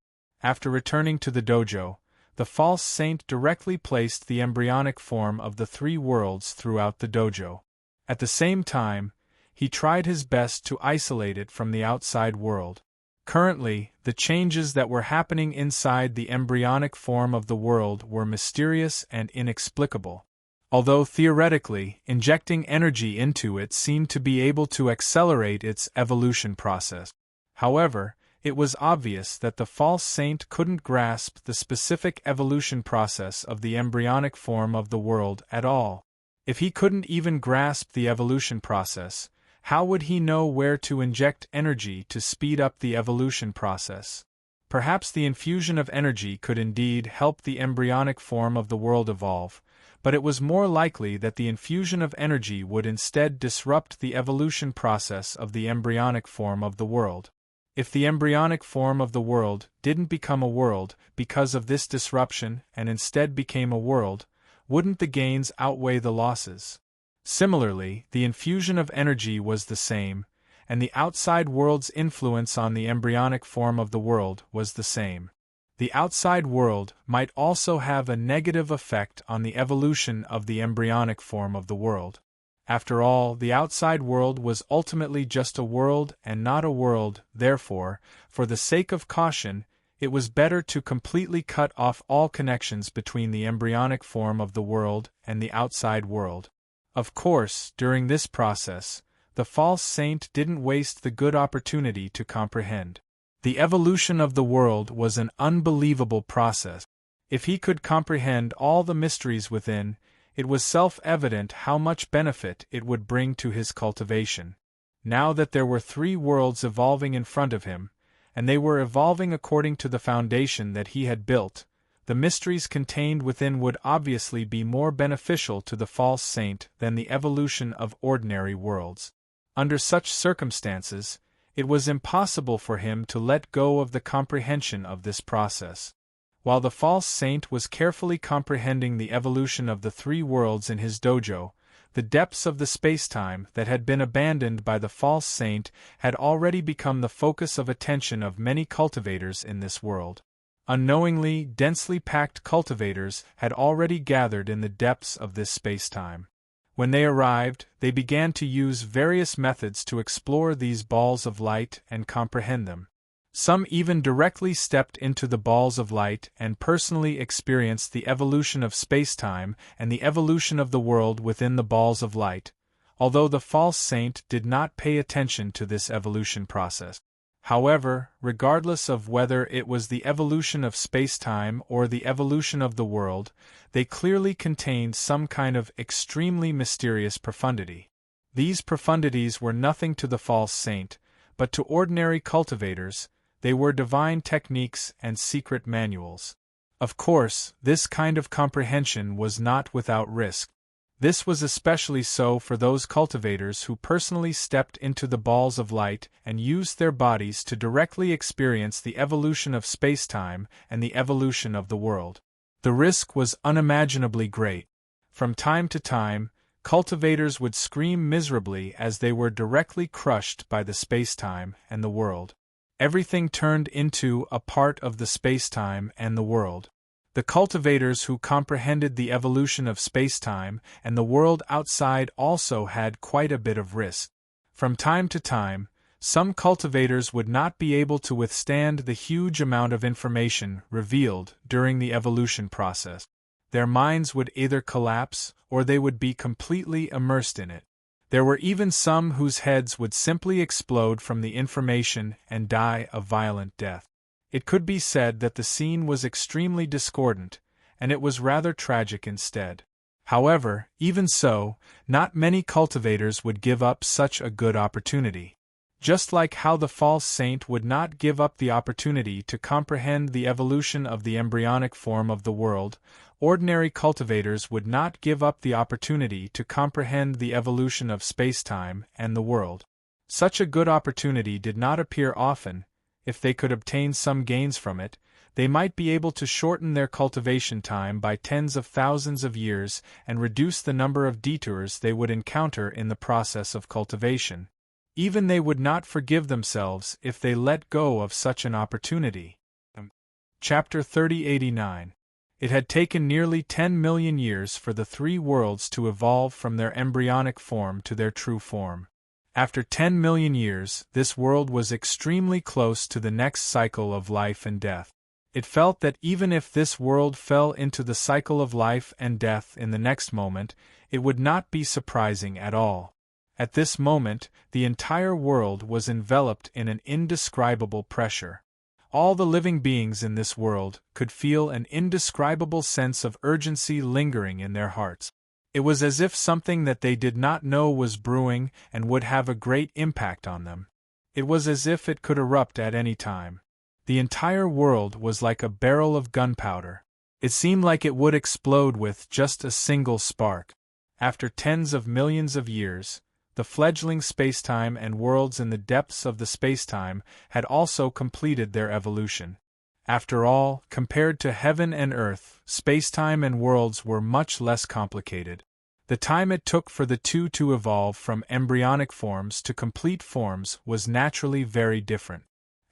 After returning to the dojo, the false saint directly placed the embryonic form of the three worlds throughout the dojo. At the same time, he tried his best to isolate it from the outside world. Currently, the changes that were happening inside the embryonic form of the world were mysterious and inexplicable. Although theoretically, injecting energy into it seemed to be able to accelerate its evolution process. However, it was obvious that the false saint couldn't grasp the specific evolution process of the embryonic form of the world at all. If he couldn't even grasp the evolution process, how would he know where to inject energy to speed up the evolution process? Perhaps the infusion of energy could indeed help the embryonic form of the world evolve, but it was more likely that the infusion of energy would instead disrupt the evolution process of the embryonic form of the world. If the embryonic form of the world didn't become a world because of this disruption and instead became a world, wouldn't the gains outweigh the losses? Similarly, the infusion of energy was the same, and the outside world's influence on the embryonic form of the world was the same. The outside world might also have a negative effect on the evolution of the embryonic form of the world. After all, the outside world was ultimately just a world and not a world, therefore, for the sake of caution, it was better to completely cut off all connections between the embryonic form of the world and the outside world. Of course, during this process, the false saint didn't waste the good opportunity to comprehend. The evolution of the world was an unbelievable process. If he could comprehend all the mysteries within, it was self-evident how much benefit it would bring to his cultivation. Now that there were three worlds evolving in front of him, and they were evolving according to the foundation that he had built, the mysteries contained within would obviously be more beneficial to the false saint than the evolution of ordinary worlds. Under such circumstances, it was impossible for him to let go of the comprehension of this process. While the false saint was carefully comprehending the evolution of the three worlds in his dojo, the depths of the space-time that had been abandoned by the false saint had already become the focus of attention of many cultivators in this world. Unknowingly, densely packed cultivators had already gathered in the depths of this space-time. When they arrived, they began to use various methods to explore these balls of light and comprehend them. Some even directly stepped into the balls of light and personally experienced the evolution of space-time and the evolution of the world within the balls of light, although the false saint did not pay attention to this evolution process. However, regardless of whether it was the evolution of space-time or the evolution of the world, they clearly contained some kind of extremely mysterious profundity. These profundities were nothing to the false saint, but to ordinary cultivators, they were divine techniques and secret manuals. Of course, this kind of comprehension was not without risk. This was especially so for those cultivators who personally stepped into the balls of light and used their bodies to directly experience the evolution of space-time and the evolution of the world. The risk was unimaginably great. From time to time, cultivators would scream miserably as they were directly crushed by the space-time and the world. Everything turned into a part of the space-time and the world. The cultivators who comprehended the evolution of space-time and the world outside also had quite a bit of risk. From time to time, some cultivators would not be able to withstand the huge amount of information revealed during the evolution process. Their minds would either collapse or they would be completely immersed in it. There were even some whose heads would simply explode from the information and die a violent death. It could be said that the scene was extremely discordant, and it was rather tragic instead. However, even so, not many cultivators would give up such a good opportunity. Just like how the false saint would not give up the opportunity to comprehend the evolution of the embryonic form of the world, ordinary cultivators would not give up the opportunity to comprehend the evolution of space-time and the world. Such a good opportunity did not appear often. If they could obtain some gains from it, they might be able to shorten their cultivation time by tens of thousands of years and reduce the number of detours they would encounter in the process of cultivation. Even they would not forgive themselves if they let go of such an opportunity. Chapter 3089. It had taken nearly 10 million years for the three worlds to evolve from their embryonic form to their true form. After 10 million years, this world was extremely close to the next cycle of life and death. It felt that even if this world fell into the cycle of life and death in the next moment, it would not be surprising at all. At this moment, the entire world was enveloped in an indescribable pressure. All the living beings in this world could feel an indescribable sense of urgency lingering in their hearts. It was as if something that they did not know was brewing and would have a great impact on them. It was as if it could erupt at any time. The entire world was like a barrel of gunpowder. It seemed like it would explode with just a single spark. After tens of millions of years, the fledgling spacetime and worlds in the depths of the spacetime had also completed their evolution. After all, compared to heaven and earth, spacetime and worlds were much less complicated. The time it took for the two to evolve from embryonic forms to complete forms was naturally very different.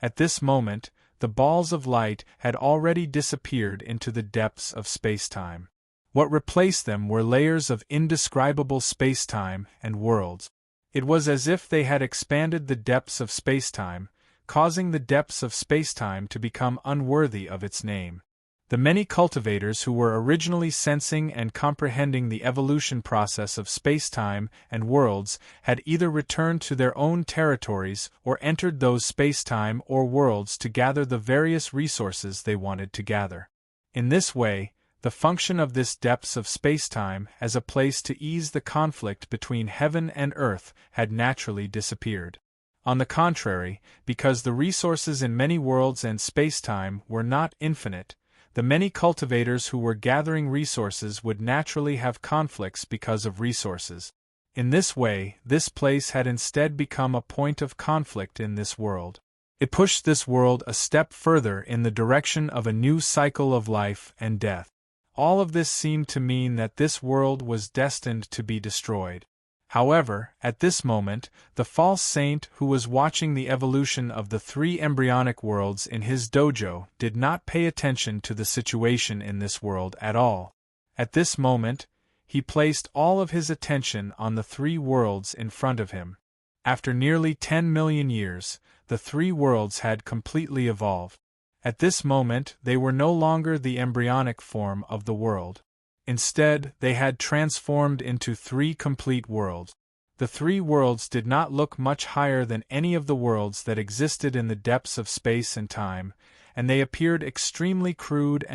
At this moment, the balls of light had already disappeared into the depths of spacetime. What replaced them were layers of indescribable spacetime and worlds. It was as if they had expanded the depths of spacetime, causing the depths of spacetime to become unworthy of its name. The many cultivators who were originally sensing and comprehending the evolution process of spacetime and worlds had either returned to their own territories or entered those spacetime or worlds to gather the various resources they wanted to gather. In this way, the function of this depths of spacetime as a place to ease the conflict between heaven and earth had naturally disappeared. On the contrary, because the resources in many worlds and spacetime were not infinite, the many cultivators who were gathering resources would naturally have conflicts because of resources. In this way, this place had instead become a point of conflict in this world. It pushed this world a step further in the direction of a new cycle of life and death. All of this seemed to mean that this world was destined to be destroyed. However, at this moment, the false saint who was watching the evolution of the three embryonic worlds in his dojo did not pay attention to the situation in this world at all. At this moment, he placed all of his attention on the three worlds in front of him. After nearly 10 million years, the three worlds had completely evolved. At this moment, they were no longer the embryonic form of the world. Instead, they had transformed into three complete worlds. The three worlds did not look much higher than any of the worlds that existed in the depths of space and time, and they appeared extremely crude.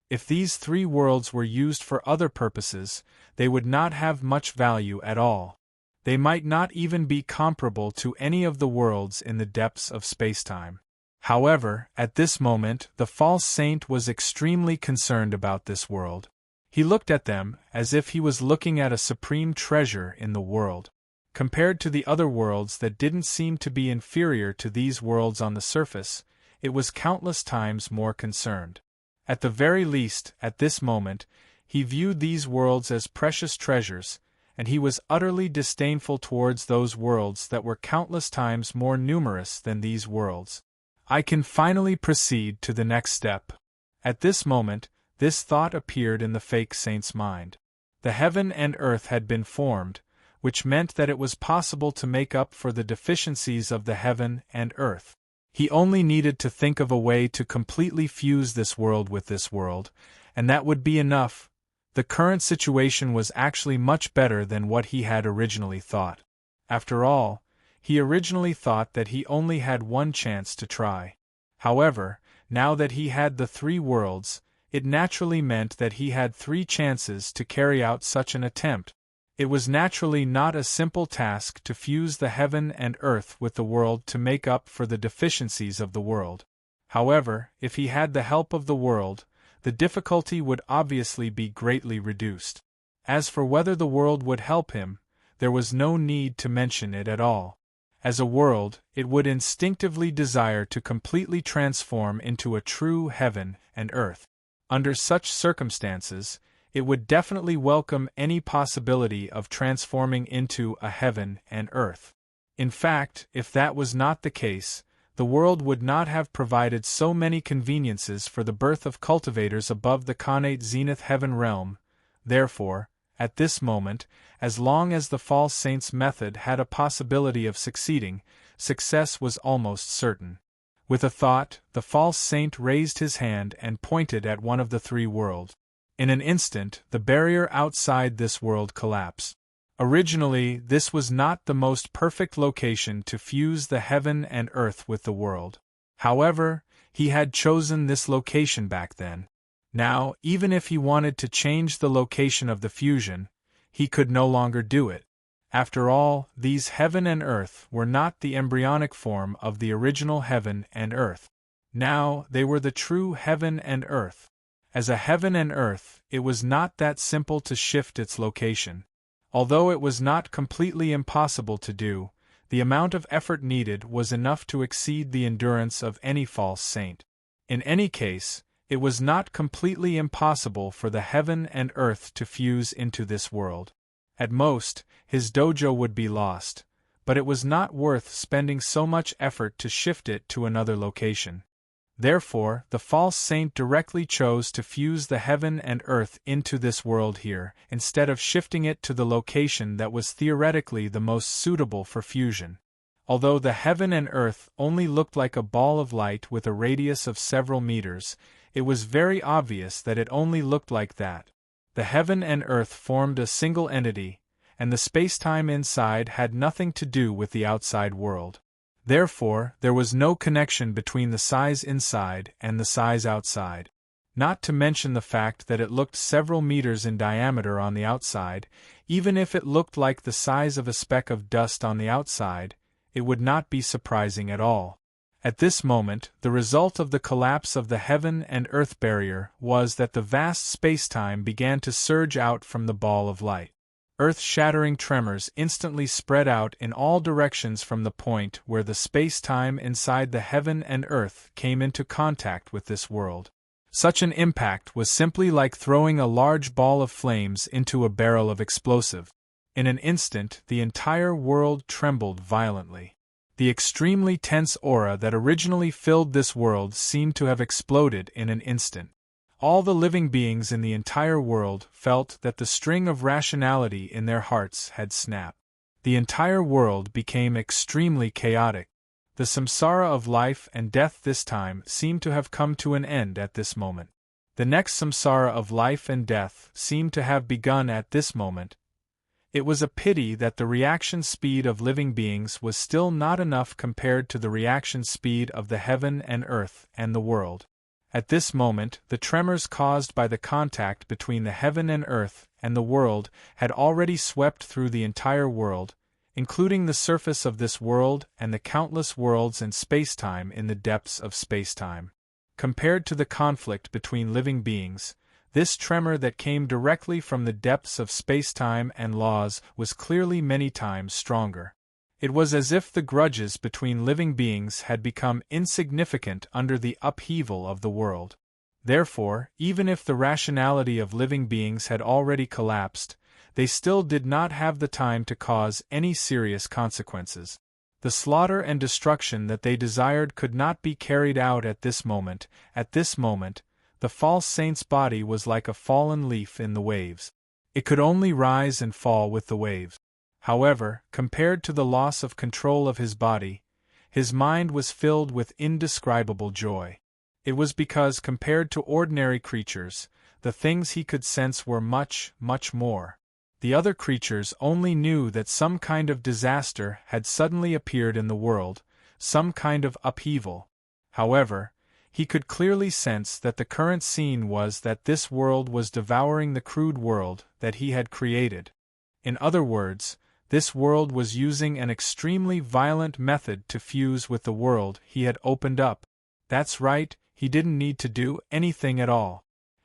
If these three worlds were used for other purposes, they would not have much value at all. They might not even be comparable to any of the worlds in the depths of spacetime. However, at this moment, the false saint was extremely concerned about this world. He looked at them as if he was looking at a supreme treasure in the world. Compared to the other worlds that didn't seem to be inferior to these worlds on the surface, it was countless times more concerned. At the very least, at this moment, he viewed these worlds as precious treasures, and he was utterly disdainful towards those worlds that were countless times more numerous than these worlds. I can finally proceed to the next step. At this moment, this thought appeared in the fake saint's mind. The heaven and earth had been formed, which meant that it was possible to make up for the deficiencies of the heaven and earth. He only needed to think of a way to completely fuse this world with this world, and that would be enough. The current situation was actually much better than what he had originally thought. After all, he originally thought that he only had one chance to try. However, now that he had the three worlds, it naturally meant that he had three chances to carry out such an attempt. It was naturally not a simple task to fuse the heaven and earth with the world to make up for the deficiencies of the world. However, if he had the help of the world, the difficulty would obviously be greatly reduced. As for whether the world would help him, there was no need to mention it at all. As a world, it would instinctively desire to completely transform into a true heaven and earth. Under such circumstances, it would definitely welcome any possibility of transforming into a heaven and earth. In fact, if that was not the case, the world would not have provided so many conveniences for the birth of cultivators above the connate zenith heaven realm. Therefore, at this moment, as long as the false saint's method had a possibility of succeeding, success was almost certain. With a thought, the false saint raised his hand and pointed at one of the three worlds. In an instant, the barrier outside this world collapsed. Originally, this was not the most perfect location to fuse the heaven and earth with the world. However, he had chosen this location back then. Now, even if he wanted to change the location of the fusion, he could no longer do it. After all, these heaven and earth were not the embryonic form of the original heaven and earth. Now, they were the true heaven and earth. As a heaven and earth, it was not that simple to shift its location. Although it was not completely impossible to do, the amount of effort needed was enough to exceed the endurance of any false saint. In any case, it was not completely impossible for the heaven and earth to fuse into this world. At most, his dojo would be lost, but it was not worth spending so much effort to shift it to another location. Therefore, the false saint directly chose to fuse the heaven and earth into this world here, instead of shifting it to the location that was theoretically the most suitable for fusion. Although the heaven and earth only looked like a ball of light with a radius of several meters, it was very obvious that it only looked like that. The heaven and earth formed a single entity, and the space-time inside had nothing to do with the outside world. Therefore, there was no connection between the size inside and the size outside. Not to mention the fact that it looked several meters in diameter on the outside. Even if it looked like the size of a speck of dust on the outside, it would not be surprising at all. At this moment, the result of the collapse of the heaven and earth barrier was that the vast space-time began to surge out from the ball of light. Earth-shattering tremors instantly spread out in all directions from the point where the space-time inside the heaven and earth came into contact with this world. Such an impact was simply like throwing a large ball of flames into a barrel of explosive. In an instant, the entire world trembled violently. The extremely tense aura that originally filled this world seemed to have exploded in an instant. All the living beings in the entire world felt that the string of rationality in their hearts had snapped. The entire world became extremely chaotic. The samsara of life and death this time seemed to have come to an end at this moment. The next samsara of life and death seemed to have begun at this moment. It was a pity that the reaction speed of living beings was still not enough compared to the reaction speed of the heaven and earth and the world. At this moment, the tremors caused by the contact between the heaven and earth and the world had already swept through the entire world, including the surface of this world and the countless worlds and spacetime in the depths of spacetime. Compared to the conflict between living beings, this tremor that came directly from the depths of spacetime and laws was clearly many times stronger. It was as if the grudges between living beings had become insignificant under the upheaval of the world. Therefore, even if the rationality of living beings had already collapsed, they still did not have the time to cause any serious consequences. The slaughter and destruction that they desired could not be carried out at this moment. At this moment, the false saint's body was like a fallen leaf in the waves. It could only rise and fall with the waves. However, compared to the loss of control of his body, his mind was filled with indescribable joy. It was because, compared to ordinary creatures, the things he could sense were much, much more. The other creatures only knew that some kind of disaster had suddenly appeared in the world, some kind of upheaval. However, he could clearly sense that the current scene was that this world was devouring the crude world that he had created. In other words, this world was using an extremely violent method to fuse with the world he had opened up. That's right, he didn't need to do anything at all.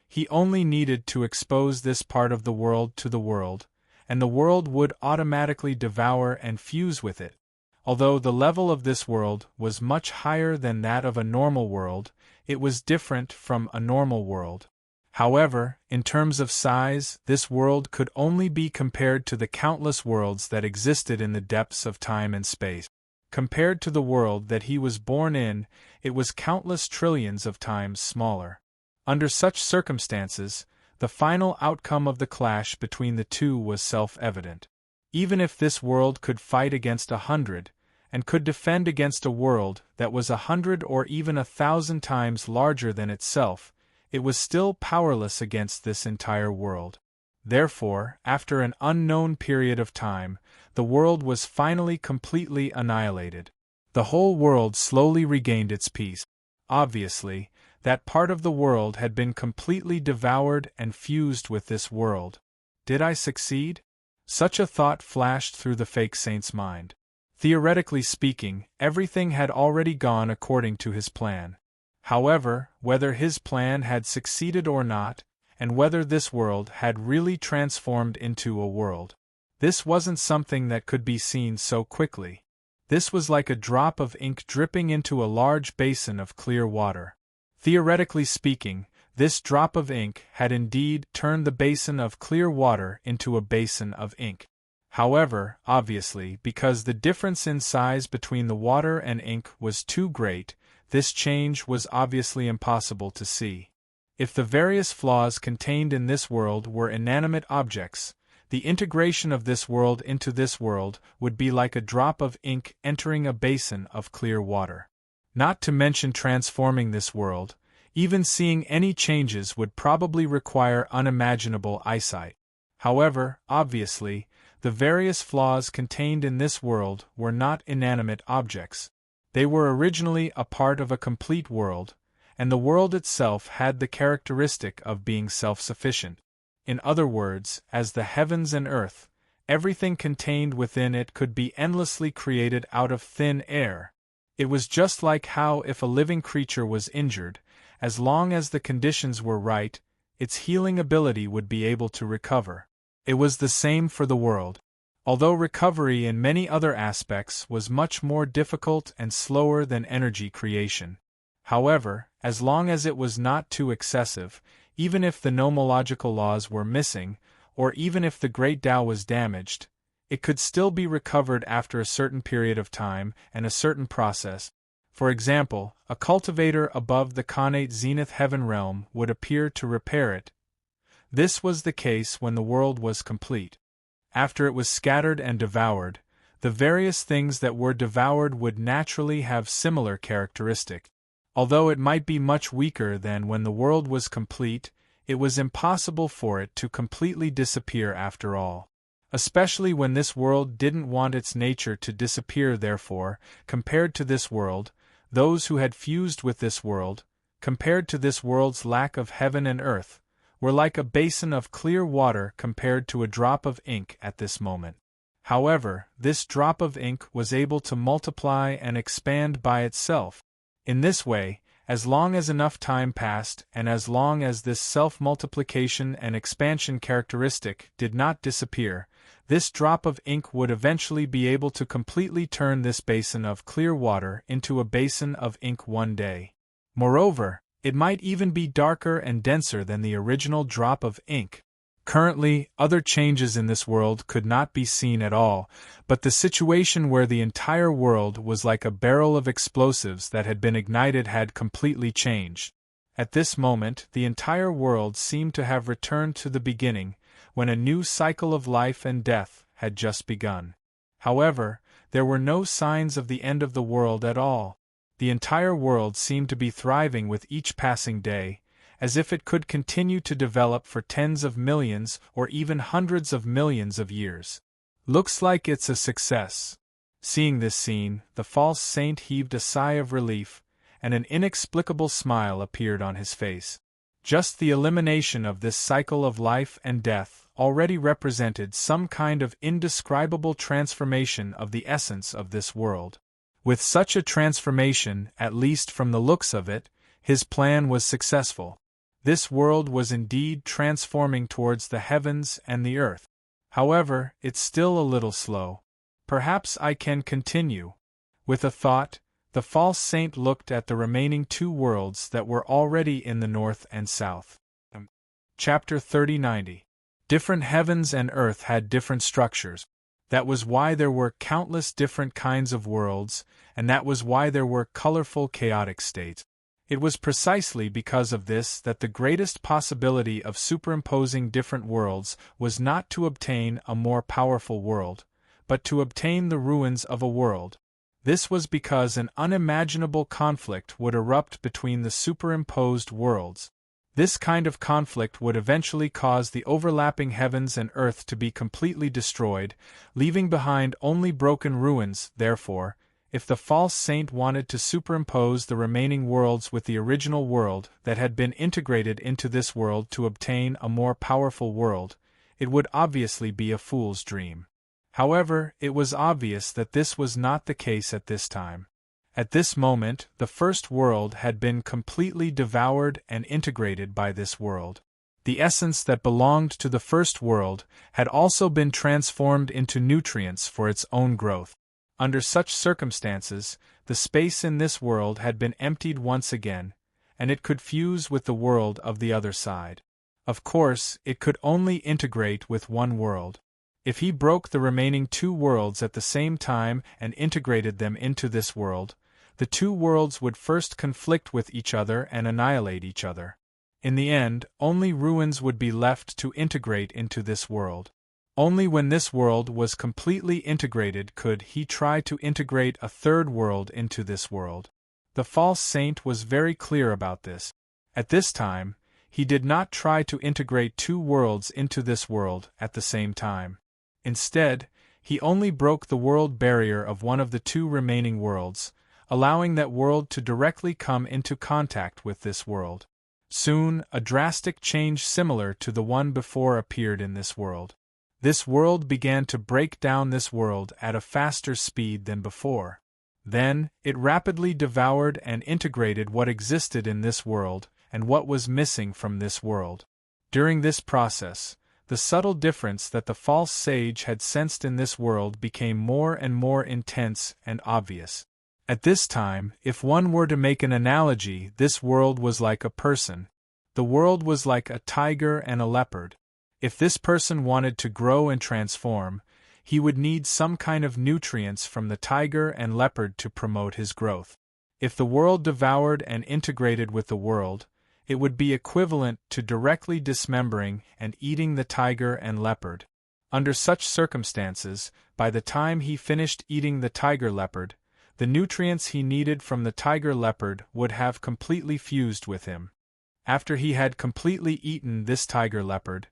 He only needed to expose this part of the world to the world, and the world would automatically devour and fuse with it. Although the level of this world was much higher than that of a normal world, it was different from a normal world. However, in terms of size, this world could only be compared to the countless worlds that existed in the depths of time and space. Compared to the world that he was born in, it was countless trillions of times smaller. Under such circumstances, the final outcome of the clash between the two was self-evident. Even if this world could fight against 100, and could defend against a world that was 100 or even 1,000 times larger than itself, it was still powerless against this entire world. Therefore, after an unknown period of time, the world was finally completely annihilated. The whole world slowly regained its peace. Obviously, that part of the world had been completely devoured and fused with this world. Did I succeed? Such a thought flashed through the fake saint's mind. Theoretically speaking, everything had already gone according to his plan. However, whether his plan had succeeded or not, and whether this world had really transformed into a world, this wasn't something that could be seen so quickly. This was like a drop of ink dripping into a large basin of clear water. Theoretically speaking, this drop of ink had indeed turned the basin of clear water into a basin of ink. However, obviously, because the difference in size between the water and ink was too great, this change was obviously impossible to see. If the various flaws contained in this world were inanimate objects, the integration of this world into this world would be like a drop of ink entering a basin of clear water. Not to mention transforming this world, even seeing any changes would probably require unimaginable eyesight. However, obviously, the various flaws contained in this world were not inanimate objects. They were originally a part of a complete world, and the world itself had the characteristic of being self-sufficient. In other words, as the heavens and earth, everything contained within it could be endlessly created out of thin air. It was just like how if a living creature was injured, as long as the conditions were right, its healing ability would be able to recover. It was the same for the world. Although recovery in many other aspects was much more difficult and slower than energy creation. However, as long as it was not too excessive, even if the nomological laws were missing, or even if the Great Tao was damaged, it could still be recovered after a certain period of time and a certain process. For example, a cultivator above the connate zenith heaven realm would appear to repair it. This was the case when the world was complete. After it was scattered and devoured, the various things that were devoured would naturally have similar characteristics. Although it might be much weaker than when the world was complete, it was impossible for it to completely disappear after all. Especially when this world didn't want its nature to disappear. Therefore, compared to this world, those who had fused with this world, compared to this world's lack of heaven and earth, were like a basin of clear water compared to a drop of ink at this moment. However, this drop of ink was able to multiply and expand by itself. In this way, as long as enough time passed and as long as this self-multiplication and expansion characteristic did not disappear, this drop of ink would eventually be able to completely turn this basin of clear water into a basin of ink one day. Moreover, it might even be darker and denser than the original drop of ink. Currently, other changes in this world could not be seen at all, but the situation where the entire world was like a barrel of explosives that had been ignited had completely changed. At this moment, the entire world seemed to have returned to the beginning, when a new cycle of life and death had just begun. However, there were no signs of the end of the world at all. The entire world seemed to be thriving with each passing day, as if it could continue to develop for tens of millions or even hundreds of millions of years. Looks like it's a success. Seeing this scene, the false saint heaved a sigh of relief, and an inexplicable smile appeared on his face. Just the elimination of this cycle of life and death already represented some kind of indescribable transformation of the essence of this world. With such a transformation, at least from the looks of it, his plan was successful. This world was indeed transforming towards the heavens and the earth. However, it's still a little slow. Perhaps I can continue. With a thought, the false saint looked at the remaining two worlds that were already in the north and south. Chapter 3090. Different heavens and earth had different structures. That was why there were countless different kinds of worlds, and that was why there were colorful chaotic states. It was precisely because of this that the greatest possibility of superimposing different worlds was not to obtain a more powerful world, but to obtain the ruins of a world. This was because an unimaginable conflict would erupt between the superimposed worlds. This kind of conflict would eventually cause the overlapping heavens and earth to be completely destroyed, leaving behind only broken ruins. Therefore, if the false saint wanted to superimpose the remaining worlds with the original world that had been integrated into this world to obtain a more powerful world, it would obviously be a fool's dream. However, it was obvious that this was not the case at this time. At this moment, the first world had been completely devoured and integrated by this world. The essence that belonged to the first world had also been transformed into nutrients for its own growth. Under such circumstances, the space in this world had been emptied once again, and it could fuse with the world of the other side. Of course, it could only integrate with one world. If he broke the remaining two worlds at the same time and integrated them into this world, the two worlds would first conflict with each other and annihilate each other. In the end, only ruins would be left to integrate into this world. Only when this world was completely integrated could he try to integrate a third world into this world. The false saint was very clear about this. At this time, he did not try to integrate two worlds into this world at the same time. Instead, he only broke the world barrier of one of the two remaining worlds, allowing that world to directly come into contact with this world. Soon, a drastic change similar to the one before appeared in this world. This world began to break down this world at a faster speed than before. Then, it rapidly devoured and integrated what existed in this world and what was missing from this world. During this process, the subtle difference that the false sage had sensed in this world became more and more intense and obvious. At this time, if one were to make an analogy, this world was like a person. The world was like a tiger and a leopard. If this person wanted to grow and transform, he would need some kind of nutrients from the tiger and leopard to promote his growth. If the world devoured and integrated with the world, it would be equivalent to directly dismembering and eating the tiger and leopard. Under such circumstances, by the time he finished eating the tiger-leopard, the nutrients he needed from the tiger-leopard would have completely fused with him. After he had completely eaten this tiger-leopard,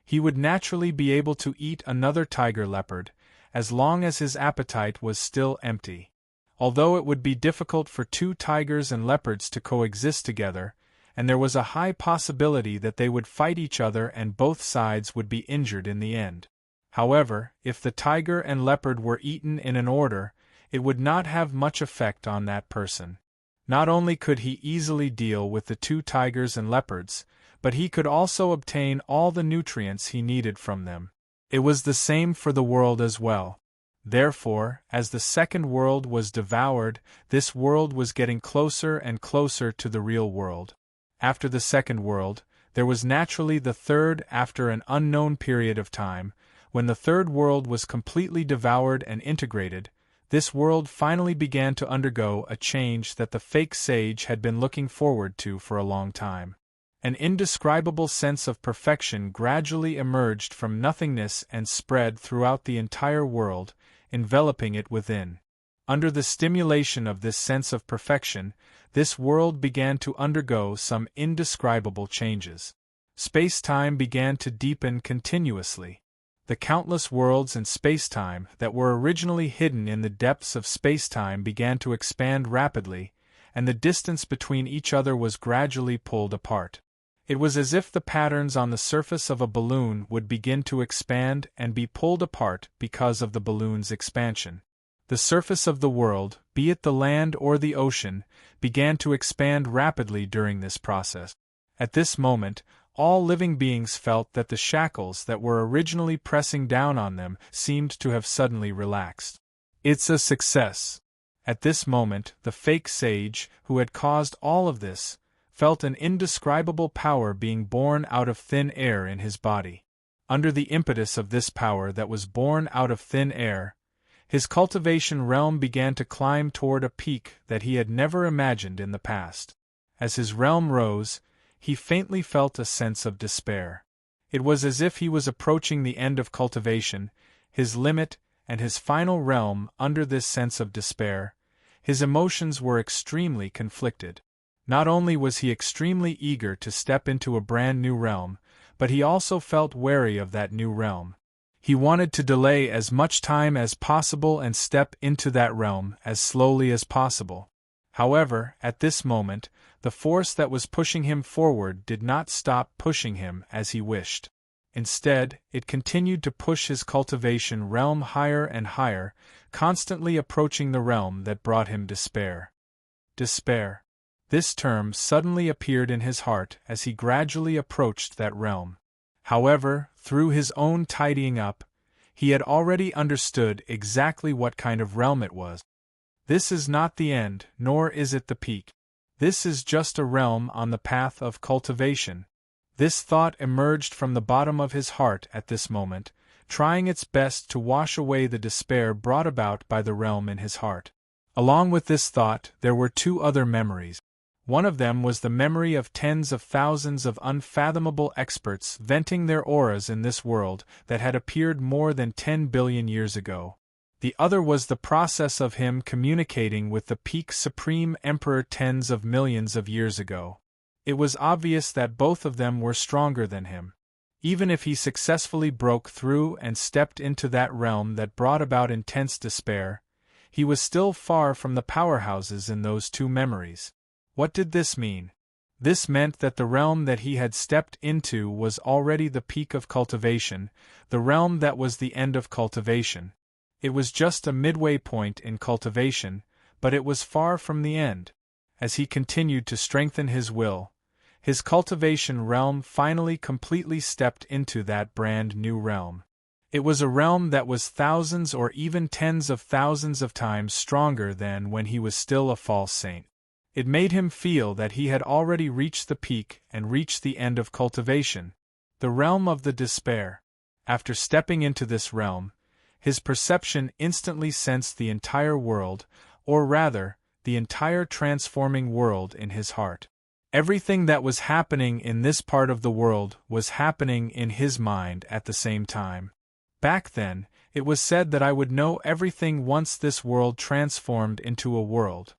he would naturally be able to eat another tiger-leopard, as long as his appetite was still empty. Although it would be difficult for two tigers and leopards to coexist together, and there was a high possibility that they would fight each other and both sides would be injured in the end. However, if the tiger and leopard were eaten in an order, it would not have much effect on that person. Not only could he easily deal with the two tigers and leopards, but he could also obtain all the nutrients he needed from them. It was the same for the world as well. Therefore, as the second world was devoured, this world was getting closer and closer to the real world. After the second world, there was naturally the third after an unknown period of time. When the third world was completely devoured and integrated, this world finally began to undergo a change that the fake sage had been looking forward to for a long time. An indescribable sense of perfection gradually emerged from nothingness and spread throughout the entire world, enveloping it within. Under the stimulation of this sense of perfection, this world began to undergo some indescribable changes. Space-time began to deepen continuously. The countless worlds in space-time that were originally hidden in the depths of space-time began to expand rapidly, and the distance between each other was gradually pulled apart. It was as if the patterns on the surface of a balloon would begin to expand and be pulled apart because of the balloon's expansion. The surface of the world, be it the land or the ocean, began to expand rapidly during this process. At this moment, all living beings felt that the shackles that were originally pressing down on them seemed to have suddenly relaxed. It's a success. At this moment, the fake sage, who had caused all of this, felt an indescribable power being born out of thin air in his body. Under the impetus of this power that was born out of thin air, his cultivation realm began to climb toward a peak that he had never imagined in the past. As his realm rose, he faintly felt a sense of despair. It was as if he was approaching the end of cultivation, his limit, and his final realm. Under this sense of despair, his emotions were extremely conflicted. Not only was he extremely eager to step into a brand new realm, but he also felt wary of that new realm. He wanted to delay as much time as possible and step into that realm as slowly as possible. However, at this moment, the force that was pushing him forward did not stop pushing him as he wished. Instead, it continued to push his cultivation realm higher and higher, constantly approaching the realm that brought him despair. Despair. This term suddenly appeared in his heart as he gradually approached that realm. However, through his own tidying up, he had already understood exactly what kind of realm it was. This is not the end, nor is it the peak. This is just a realm on the path of cultivation. This thought emerged from the bottom of his heart at this moment, trying its best to wash away the despair brought about by the realm in his heart. Along with this thought, there were two other memories. One of them was the memory of tens of thousands of unfathomable experts venting their auras in this world that had appeared more than 10 billion years ago. The other was the process of him communicating with the peak supreme emperor tens of millions of years ago. It was obvious that both of them were stronger than him. Even if he successfully broke through and stepped into that realm that brought about intense despair, he was still far from the powerhouses in those two memories. What did this mean? This meant that the realm that he had stepped into was already the peak of cultivation, the realm that was the end of cultivation. It was just a midway point in cultivation, but it was far from the end. As he continued to strengthen his will, his cultivation realm finally completely stepped into that brand new realm. It was a realm that was thousands or even tens of thousands of times stronger than when he was still a false saint. It made him feel that he had already reached the peak and reached the end of cultivation, the realm of the despair. After stepping into this realm, his perception instantly sensed the entire world, or rather, the entire transforming world in his heart. Everything that was happening in this part of the world was happening in his mind at the same time. Back then, it was said that I would know everything once this world transformed into a world.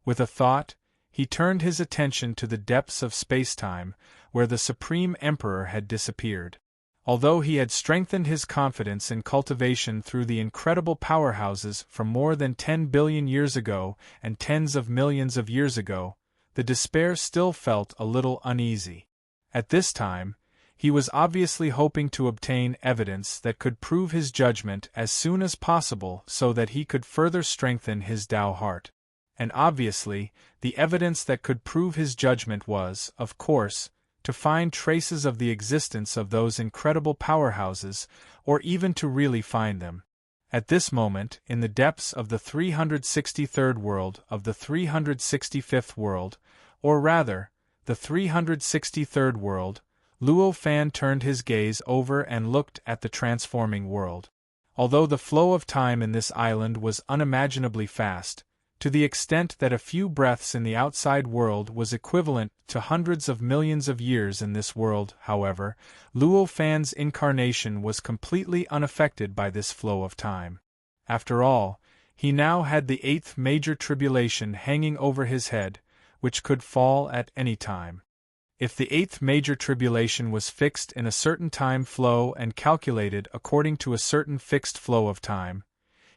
With a thought, he turned his attention to the depths of space-time, where the Supreme Emperor had disappeared. Although he had strengthened his confidence in cultivation through the incredible powerhouses from more than 10 billion years ago and tens of millions of years ago, the despair still felt a little uneasy. At this time, he was obviously hoping to obtain evidence that could prove his judgment as soon as possible so that he could further strengthen his Tao heart. And obviously, the evidence that could prove his judgment was, of course, to find traces of the existence of those incredible powerhouses, or even to really find them. At this moment, in the depths of the 363rd world of the 365th world, or rather, the 363rd world, Luo Fan turned his gaze over and looked at the transforming world. Although the flow of time in this island was unimaginably fast, to the extent that a few breaths in the outside world was equivalent to hundreds of millions of years in this world, however, Luo Fan's incarnation was completely unaffected by this flow of time. After all, he now had the 8th major tribulation hanging over his head, which could fall at any time. If the 8th major tribulation was fixed in a certain time flow and calculated according to a certain fixed flow of time,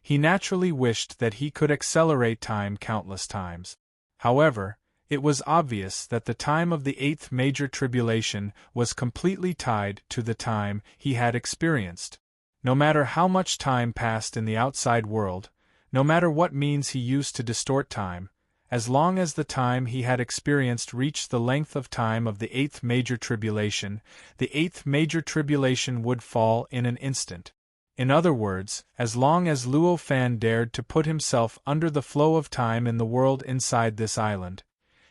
he naturally wished that he could accelerate time countless times. However, It was obvious that the time of the eighth major tribulation was completely tied to the time he had experienced. No matter how much time passed in the outside world, no matter what means he used to distort time, as long as the time he had experienced reached the length of time of the eighth major tribulation, the eighth major tribulation would fall in an instant. In other words, as long as Luo Fan dared to put himself under the flow of time in the world inside this island,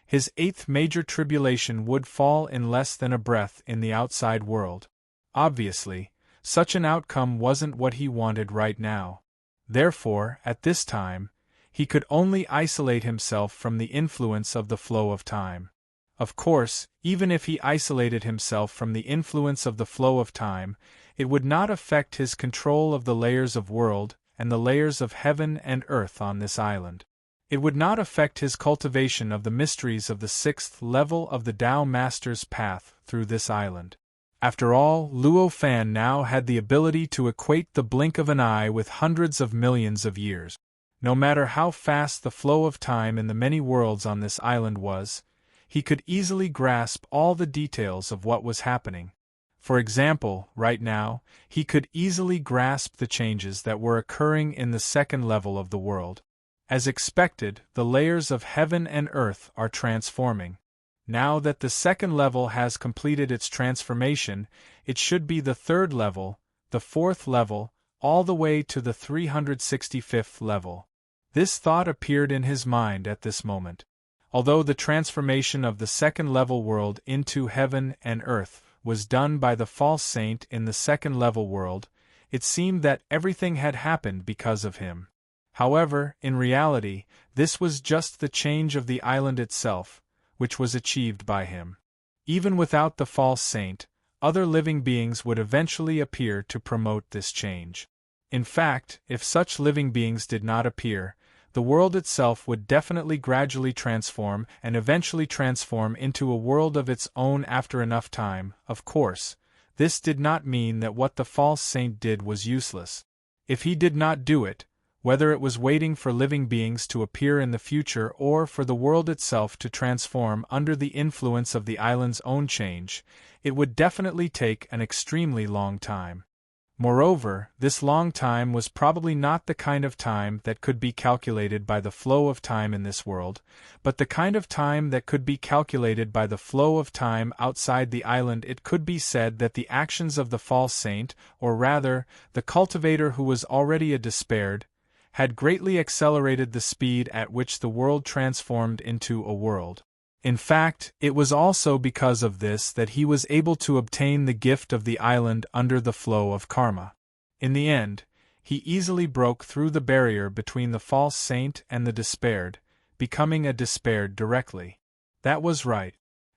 his eighth major tribulation would fall in less than a breath in the outside world. Obviously, such an outcome wasn't what he wanted right now. Therefore, at this time, he could only isolate himself from the influence of the flow of time. Of course, even if he isolated himself from the influence of the flow of time, it would not affect his control of the layers of world and the layers of heaven and earth on this island. It would not affect his cultivation of the mysteries of the sixth level of the Tao Master's path through this island. After all, Luo Fan now had the ability to equate the blink of an eye with hundreds of millions of years. No matter how fast the flow of time in the many worlds on this island was, he could easily grasp all the details of what was happening. For example, right now, he could easily grasp the changes that were occurring in the second level of the world. As expected, the layers of heaven and earth are transforming. Now that the second level has completed its transformation, it should be the third level, the fourth level, all the way to the 365th level. This thought appeared in his mind at this moment. Although the transformation of the second level world into heaven and earth was done by the false saint in the second level world, it seemed that everything had happened because of him. However, in reality, this was just the change of the island itself, which was achieved by him. Even without the false saint, other living beings would eventually appear to promote this change. In fact, if such living beings did not appear, the world itself would definitely gradually transform and eventually transform into a world of its own after enough time. Of course, this did not mean that what the false saint did was useless. If he did not do it, whether it was waiting for living beings to appear in the future or for the world itself to transform under the influence of the island's own change, it would definitely take an extremely long time. Moreover, this long time was probably not the kind of time that could be calculated by the flow of time in this world, but the kind of time that could be calculated by the flow of time outside the island. It could be said that the actions of the false saint, or rather, the cultivator who was already a despaired, had greatly accelerated the speed at which the world transformed into a world. In fact, it was also because of this that he was able to obtain the gift of the island under the flow of karma. In the end, he easily broke through the barrier between the false saint and the despaired, becoming a despaired directly. That was right.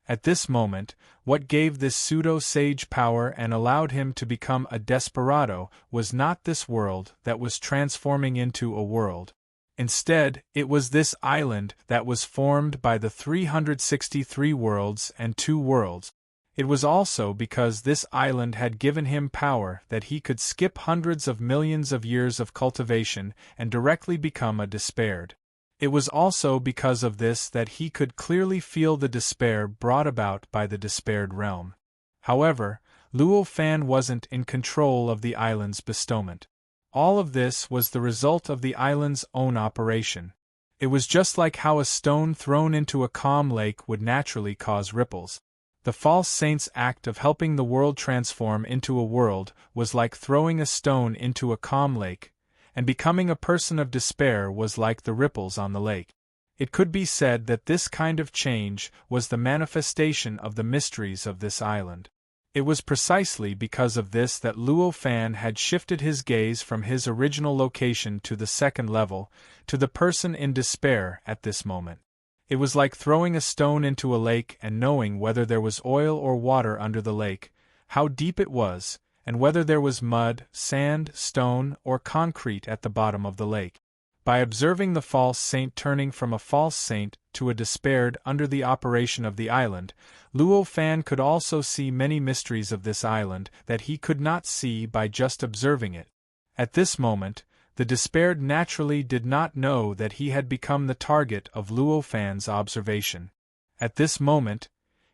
At this moment, what gave this pseudo-sage power and allowed him to become a desperado was not this world that was transforming into a world. Instead, it was this island that was formed by the 363 worlds and 2 worlds. It was also because this island had given him power that he could skip hundreds of millions of years of cultivation and directly become a despaired. It was also because of this that he could clearly feel the despair brought about by the despaired realm. However, Luo Fan wasn't in control of the island's bestowment. All of this was the result of the island's own operation. It was just like how a stone thrown into a calm lake would naturally cause ripples. The false saint's act of helping the world transform into a world was like throwing a stone into a calm lake, and becoming a person of despair was like the ripples on the lake. It could be said that this kind of change was the manifestation of the mysteries of this island. It was precisely because of this that Luo Fan had shifted his gaze from his original location to the second level, to the person in despair at this moment. It was like throwing a stone into a lake and knowing whether there was oil or water under the lake, how deep it was, and whether there was mud, sand, stone, or concrete at the bottom of the lake. By observing the false saint turning from a false saint to a despaired under the operation of the island, Luo Fan could also see many mysteries of this island that he could not see by just observing it. At this moment, the despaired naturally did not know that he had become the target of Luo Fan's observation. At this moment,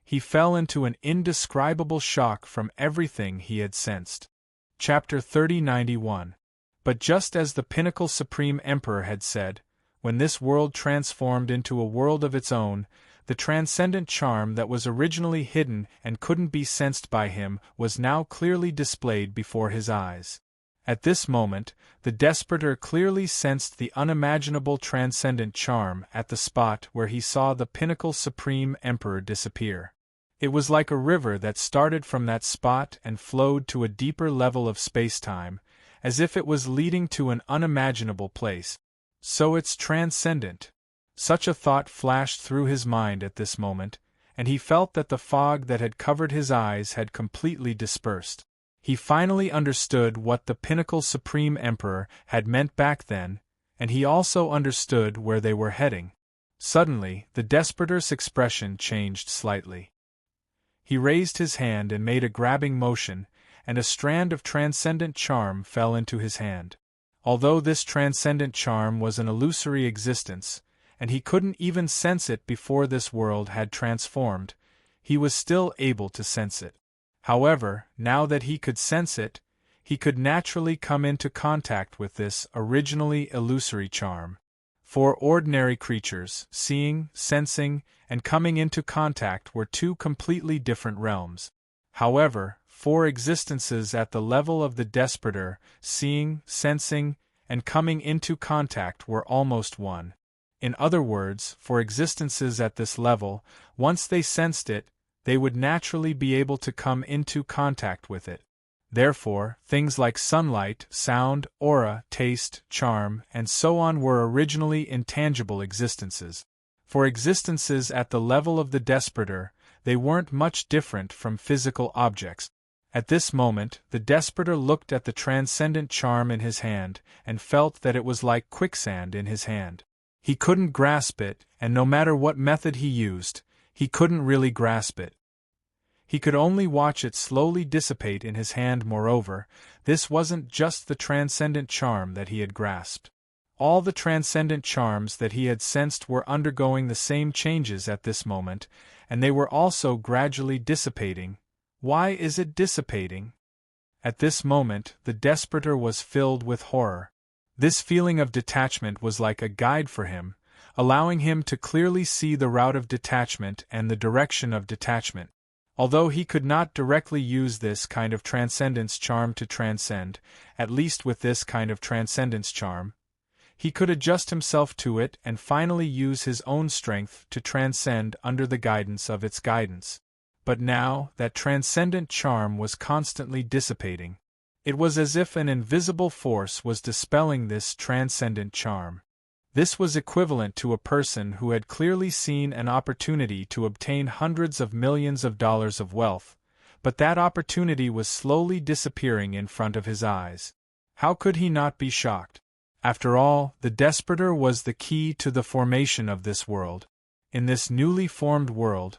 he fell into an indescribable shock from everything he had sensed. Chapter 3091. But just as the pinnacle Supreme Emperor had said, when this world transformed into a world of its own, the transcendent charm that was originally hidden and couldn't be sensed by him was now clearly displayed before his eyes. At this moment, the Despertor clearly sensed the unimaginable transcendent charm at the spot where he saw the pinnacle Supreme Emperor disappear. It was like a river that started from that spot and flowed to a deeper level of space-time, as if it was leading to an unimaginable place. So it's transcendent. Such a thought flashed through his mind at this moment, and he felt that the fog that had covered his eyes had completely dispersed. He finally understood what the pinnacle Supreme Emperor had meant back then, and he also understood where they were heading. Suddenly, the Despertor's expression changed slightly. He raised his hand and made a grabbing motion, and a strand of transcendent charm fell into his hand. Although this transcendent charm was an illusory existence, and he couldn't even sense it before this world had transformed, he was still able to sense it. However, now that he could sense it, he could naturally come into contact with this originally illusory charm. For ordinary creatures, seeing, sensing, and coming into contact were two completely different realms. However, for existences at the level of the Despertor, seeing, sensing, and coming into contact were almost one. In other words, for existences at this level, once they sensed it, they would naturally be able to come into contact with it. Therefore, things like sunlight, sound, aura, taste, charm, and so on were originally intangible existences. For existences at the level of the Despertor, they weren't much different from physical objects. At this moment, the Despertor looked at the transcendent charm in his hand, and felt that it was like quicksand in his hand. He couldn't grasp it, and no matter what method he used, he couldn't really grasp it. He could only watch it slowly dissipate in his hand. Moreover, this wasn't just the transcendent charm that he had grasped. All the transcendent charms that he had sensed were undergoing the same changes at this moment, and they were also gradually dissipating. Why is it dissipating? At this moment, the Despertor was filled with horror. This feeling of detachment was like a guide for him, allowing him to clearly see the route of detachment and the direction of detachment. Although he could not directly use this kind of transcendence charm to transcend, at least with this kind of transcendence charm, he could adjust himself to it and finally use his own strength to transcend under the guidance of its guidance. But now, that transcendent charm was constantly dissipating. It was as if an invisible force was dispelling this transcendent charm. This was equivalent to a person who had clearly seen an opportunity to obtain hundreds of millions of dollars of wealth, but that opportunity was slowly disappearing in front of his eyes. How could he not be shocked? After all, the Despertor was the key to the formation of this world. In this newly formed world,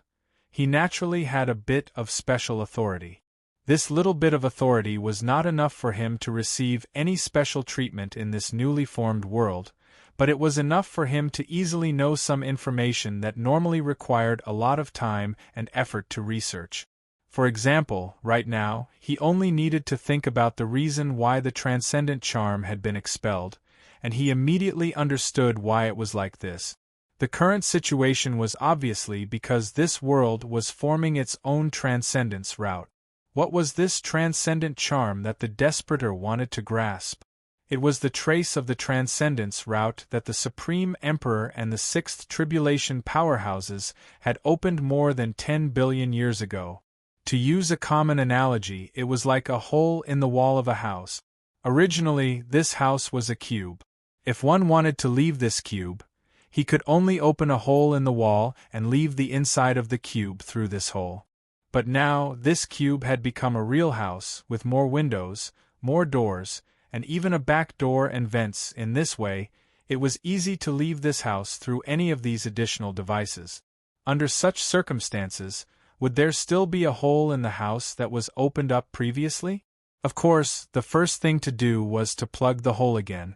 he naturally had a bit of special authority. This little bit of authority was not enough for him to receive any special treatment in this newly formed world, but it was enough for him to easily know some information that normally required a lot of time and effort to research. For example, right now, he only needed to think about the reason why the transcendent charm had been expelled, and he immediately understood why it was like this. The current situation was obviously because this world was forming its own transcendence route. What was this transcendent charm that the Despertor wanted to grasp? It was the trace of the transcendence route that the Supreme Emperor and the Sixth Tribulation powerhouses had opened more than 10 billion years ago. To use a common analogy, it was like a hole in the wall of a house. Originally, this house was a cube. If one wanted to leave this cube, he could only open a hole in the wall and leave the inside of the cube through this hole. But now, this cube had become a real house, with more windows, more doors, and even a back door and vents. In this way, it was easy to leave this house through any of these additional devices. Under such circumstances, would there still be a hole in the house that was opened up previously? Of course, the first thing to do was to plug the hole again.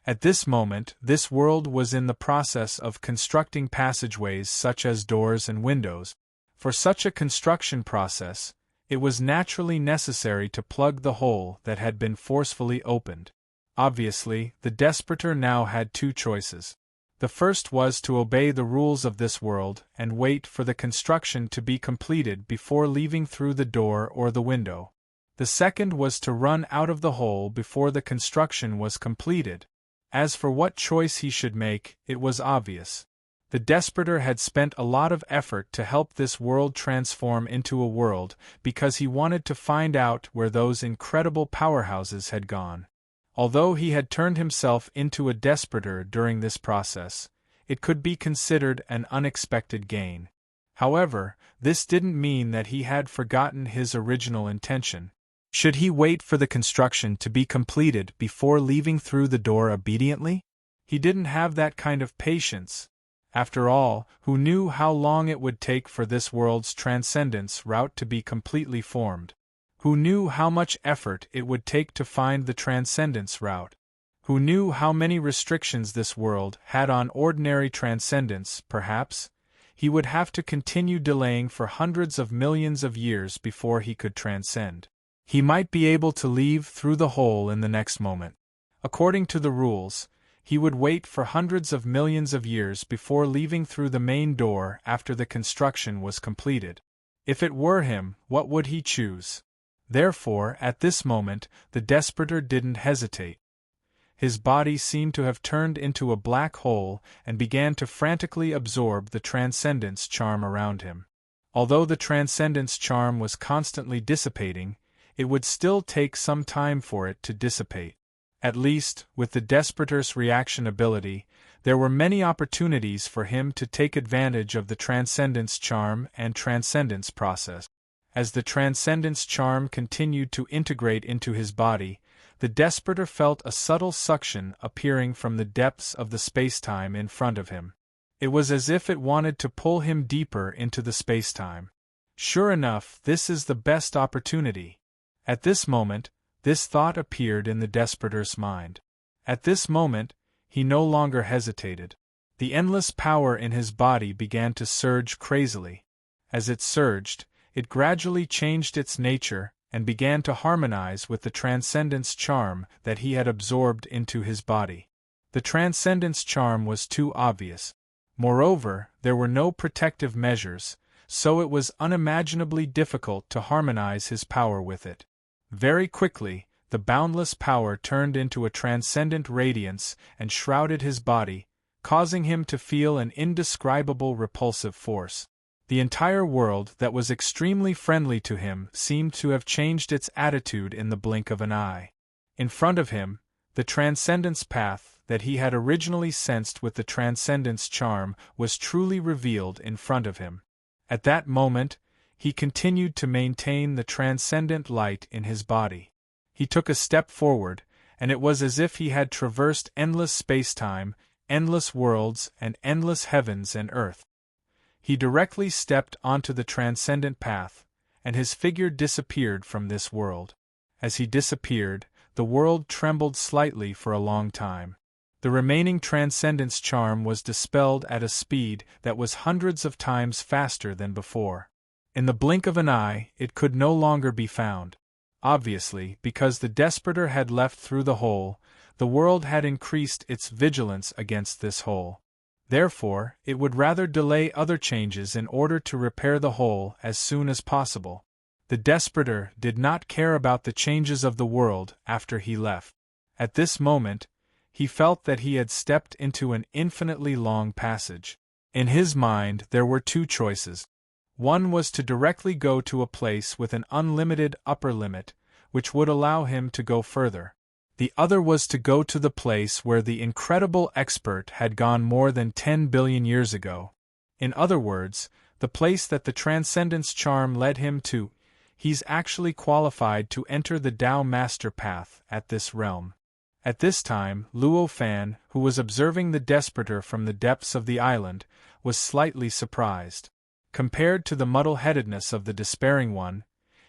At this moment, this world was in the process of constructing passageways such as doors and windows. For such a construction process, it was naturally necessary to plug the hole that had been forcefully opened. Obviously, the Desperator now had two choices. The first was to obey the rules of this world and wait for the construction to be completed before leaving through the door or the window. The second was to run out of the hole before the construction was completed. As for what choice he should make, it was obvious. The Desperator had spent a lot of effort to help this world transform into a world because he wanted to find out where those incredible powerhouses had gone. Although he had turned himself into a Desperator during this process, it could be considered an unexpected gain. However, this didn't mean that he had forgotten his original intention. Should he wait for the construction to be completed before leaving through the door obediently? He didn't have that kind of patience. After all, who knew how long it would take for this world's transcendence route to be completely formed? Who knew how much effort it would take to find the transcendence route? Who knew how many restrictions this world had on ordinary transcendence? Perhaps he would have to continue delaying for hundreds of millions of years before he could transcend. He might be able to leave through the hole in the next moment. According to the rules, he would wait for hundreds of millions of years before leaving through the main door after the construction was completed. If it were him, what would he choose? Therefore, at this moment, the Desperator didn't hesitate. His body seemed to have turned into a black hole and began to frantically absorb the transcendence charm around him. Although the transcendence charm was constantly dissipating, it would still take some time for it to dissipate. At least, with the Desperator's reaction ability, there were many opportunities for him to take advantage of the transcendence charm and transcendence process. As the transcendence charm continued to integrate into his body, the Desperator felt a subtle suction appearing from the depths of the spacetime in front of him. It was as if it wanted to pull him deeper into the spacetime. Sure enough, this is the best opportunity. At this moment, this thought appeared in the Desperator's mind. At this moment, he no longer hesitated. The endless power in his body began to surge crazily. As it surged, it gradually changed its nature and began to harmonize with the transcendence charm that he had absorbed into his body. The transcendence charm was too obvious. Moreover, there were no protective measures, so it was unimaginably difficult to harmonize his power with it. Very quickly, the boundless power turned into a transcendent radiance and shrouded his body, causing him to feel an indescribable repulsive force. The entire world that was extremely friendly to him seemed to have changed its attitude in the blink of an eye. In front of him, the transcendence path that he had originally sensed with the transcendence charm was truly revealed in front of him. At that moment, he continued to maintain the transcendent light in his body. He took a step forward, and it was as if he had traversed endless spacetime, endless worlds, and endless heavens and earth. He directly stepped onto the transcendent path, and his figure disappeared from this world. As he disappeared, the world trembled slightly for a long time. The remaining transcendence charm was dispelled at a speed that was hundreds of times faster than before. In the blink of an eye, it could no longer be found. Obviously, because the Desperator had left through the hole, the world had increased its vigilance against this hole. Therefore, it would rather delay other changes in order to repair the hole as soon as possible. The Desperator did not care about the changes of the world after he left. At this moment, he felt that he had stepped into an infinitely long passage. In his mind there were two choices. One was to directly go to a place with an unlimited upper limit, which would allow him to go further. The other was to go to the place where the incredible expert had gone more than 10 billion years ago. In other words, the place that the transcendence charm led him to. He's actually qualified to enter the Tao Master Path at this realm. At this time, Luo Fan, who was observing the Desperator from the depths of the island, was slightly surprised. Compared to the muddle-headedness of the despairing one,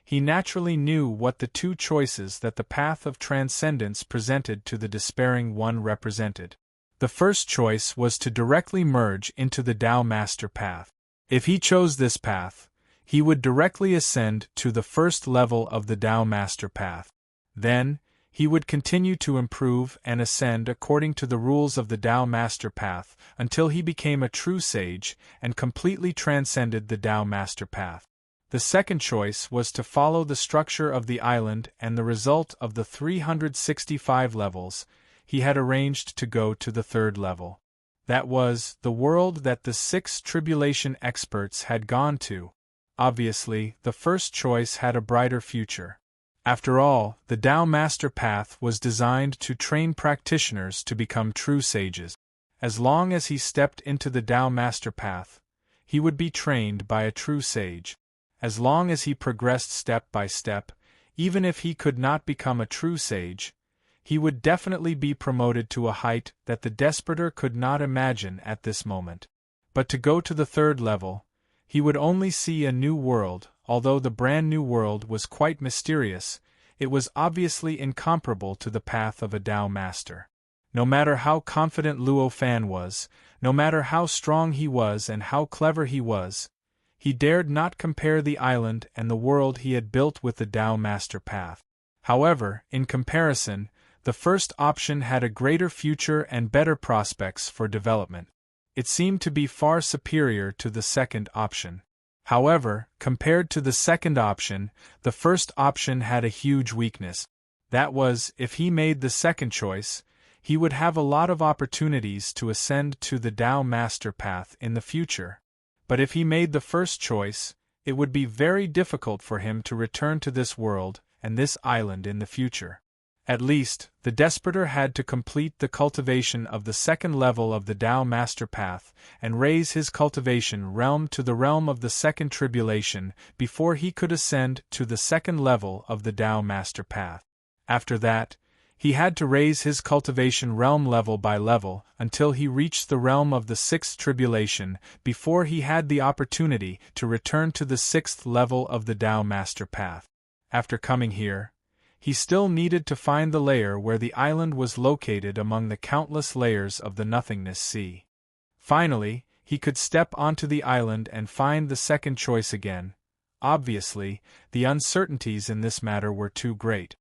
he naturally knew what the two choices that the path of transcendence presented to the despairing one represented. The first choice was to directly merge into the Tao Master path. If he chose this path, he would directly ascend to the first level of the Tao Master path. Then, he would continue to improve and ascend according to the rules of the Tao Master path until he became a true sage and completely transcended the Tao Master path. The second choice was to follow the structure of the island and the result of the 365 levels. He had arranged to go to the third level. That was the world that the 6 tribulation experts had gone to. Obviously, the first choice had a brighter future. After all, the Tao Master path was designed to train practitioners to become true sages. As long as he stepped into the Tao Master path, he would be trained by a true sage. As long as he progressed step by step, even if he could not become a true sage, he would definitely be promoted to a height that the Desperter could not imagine at this moment. But to go to the third level, he would only see a new world. Although the brand new world was quite mysterious, it was obviously incomparable to the path of a Tao Master. No matter how confident Luo Fan was, no matter how strong he was and how clever he was, he dared not compare the island and the world he had built with the Tao Master path. However, in comparison, the first option had a greater future and better prospects for development. It seemed to be far superior to the second option. However, compared to the second option, the first option had a huge weakness. That was, if he made the second choice, he would have a lot of opportunities to ascend to the Tao Master path in the future. But if he made the first choice, it would be very difficult for him to return to this world and this island in the future. At least, the Desperter had to complete the cultivation of the second level of the Tao Master path and raise his cultivation realm to the realm of the second tribulation before he could ascend to the second level of the Tao Master path. After that, he had to raise his cultivation realm level by level until he reached the realm of the sixth tribulation before he had the opportunity to return to the sixth level of the Tao Master path. After coming here, he still needed to find the layer where the island was located among the countless layers of the nothingness sea. Finally, he could step onto the island and find the second choice again. Obviously, the uncertainties in this matter were too great.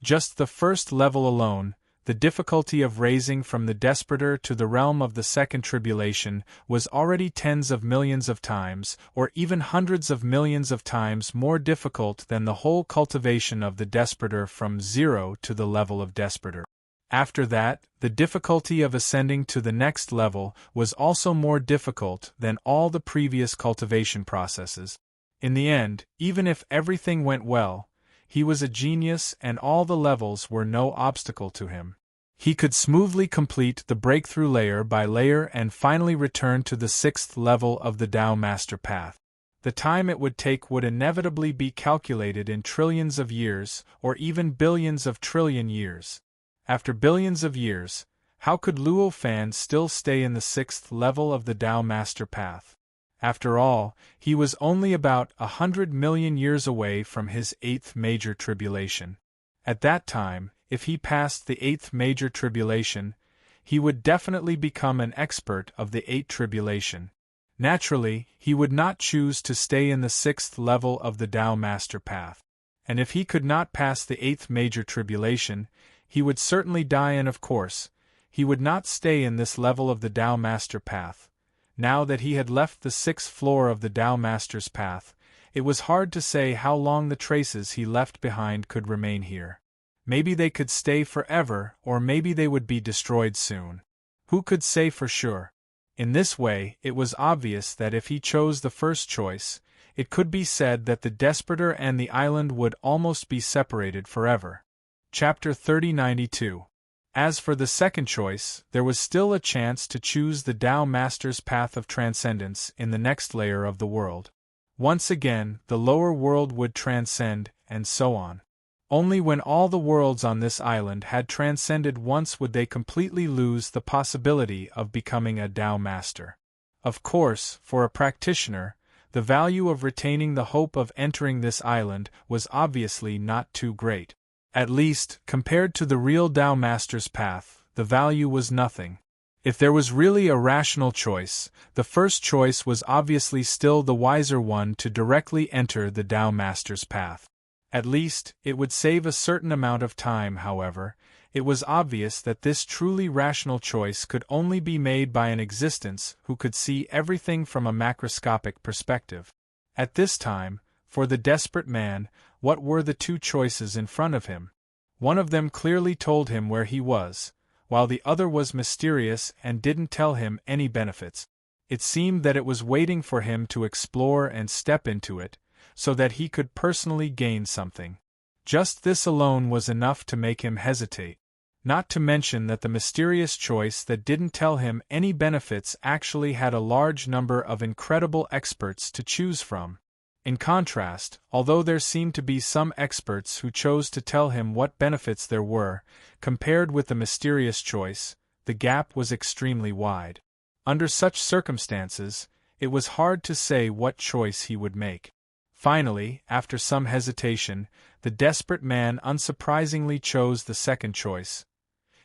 Just the first level alone, the difficulty of raising from the Desperter to the realm of the second tribulation was already tens of millions of times, or even hundreds of millions of times more difficult than the whole cultivation of the Desperter from 0 to the level of Desperter. After that, the difficulty of ascending to the next level was also more difficult than all the previous cultivation processes. In the end, even if everything went well, he was a genius and all the levels were no obstacle to him. He could smoothly complete the breakthrough layer by layer and finally return to the sixth level of the Tao Master path. The time it would take would inevitably be calculated in trillions of years or even billions of trillion years. After billions of years, how could Luo Fan still stay in the sixth level of the Tao Master path? After all, he was only about 100 million years away from his 8th major tribulation. At that time, if he passed the 8th major tribulation, he would definitely become an expert of the 8th tribulation. Naturally, he would not choose to stay in the 6th level of the Tao Master path. And if he could not pass the 8th major tribulation, he would certainly die, and of course, he would not stay in this level of the Tao Master path. Now that he had left the 6th floor of the Tao Master's path, it was hard to say how long the traces he left behind could remain here. Maybe they could stay forever, or maybe they would be destroyed soon. Who could say for sure? In this way, it was obvious that if he chose the first choice, it could be said that the Desperter and the island would almost be separated forever. Chapter 3092. As for the second choice, there was still a chance to choose the Tao Master's path of transcendence in the next layer of the world. Once again, the lower world would transcend, and so on. Only when all the worlds on this island had transcended once would they completely lose the possibility of becoming a Tao Master. Of course, for a practitioner, the value of retaining the hope of entering this island was obviously not too great. At least, compared to the real Tao Master's path, the value was nothing. If there was really a rational choice, the first choice was obviously still the wiser one to directly enter the Tao Master's path. At least, it would save a certain amount of time. However, it was obvious that this truly rational choice could only be made by an existence who could see everything from a macroscopic perspective. At this time, for the desperate man, what were the two choices in front of him? One of them clearly told him where he was, while the other was mysterious and didn't tell him any benefits. It seemed that it was waiting for him to explore and step into it, so that he could personally gain something. Just this alone was enough to make him hesitate. Not to mention that the mysterious choice that didn't tell him any benefits actually had a large number of incredible experts to choose from. In contrast, although there seemed to be some experts who chose to tell him what benefits there were, compared with the mysterious choice, the gap was extremely wide. Under such circumstances, it was hard to say what choice he would make. Finally, after some hesitation, the desperate man unsurprisingly chose the second choice.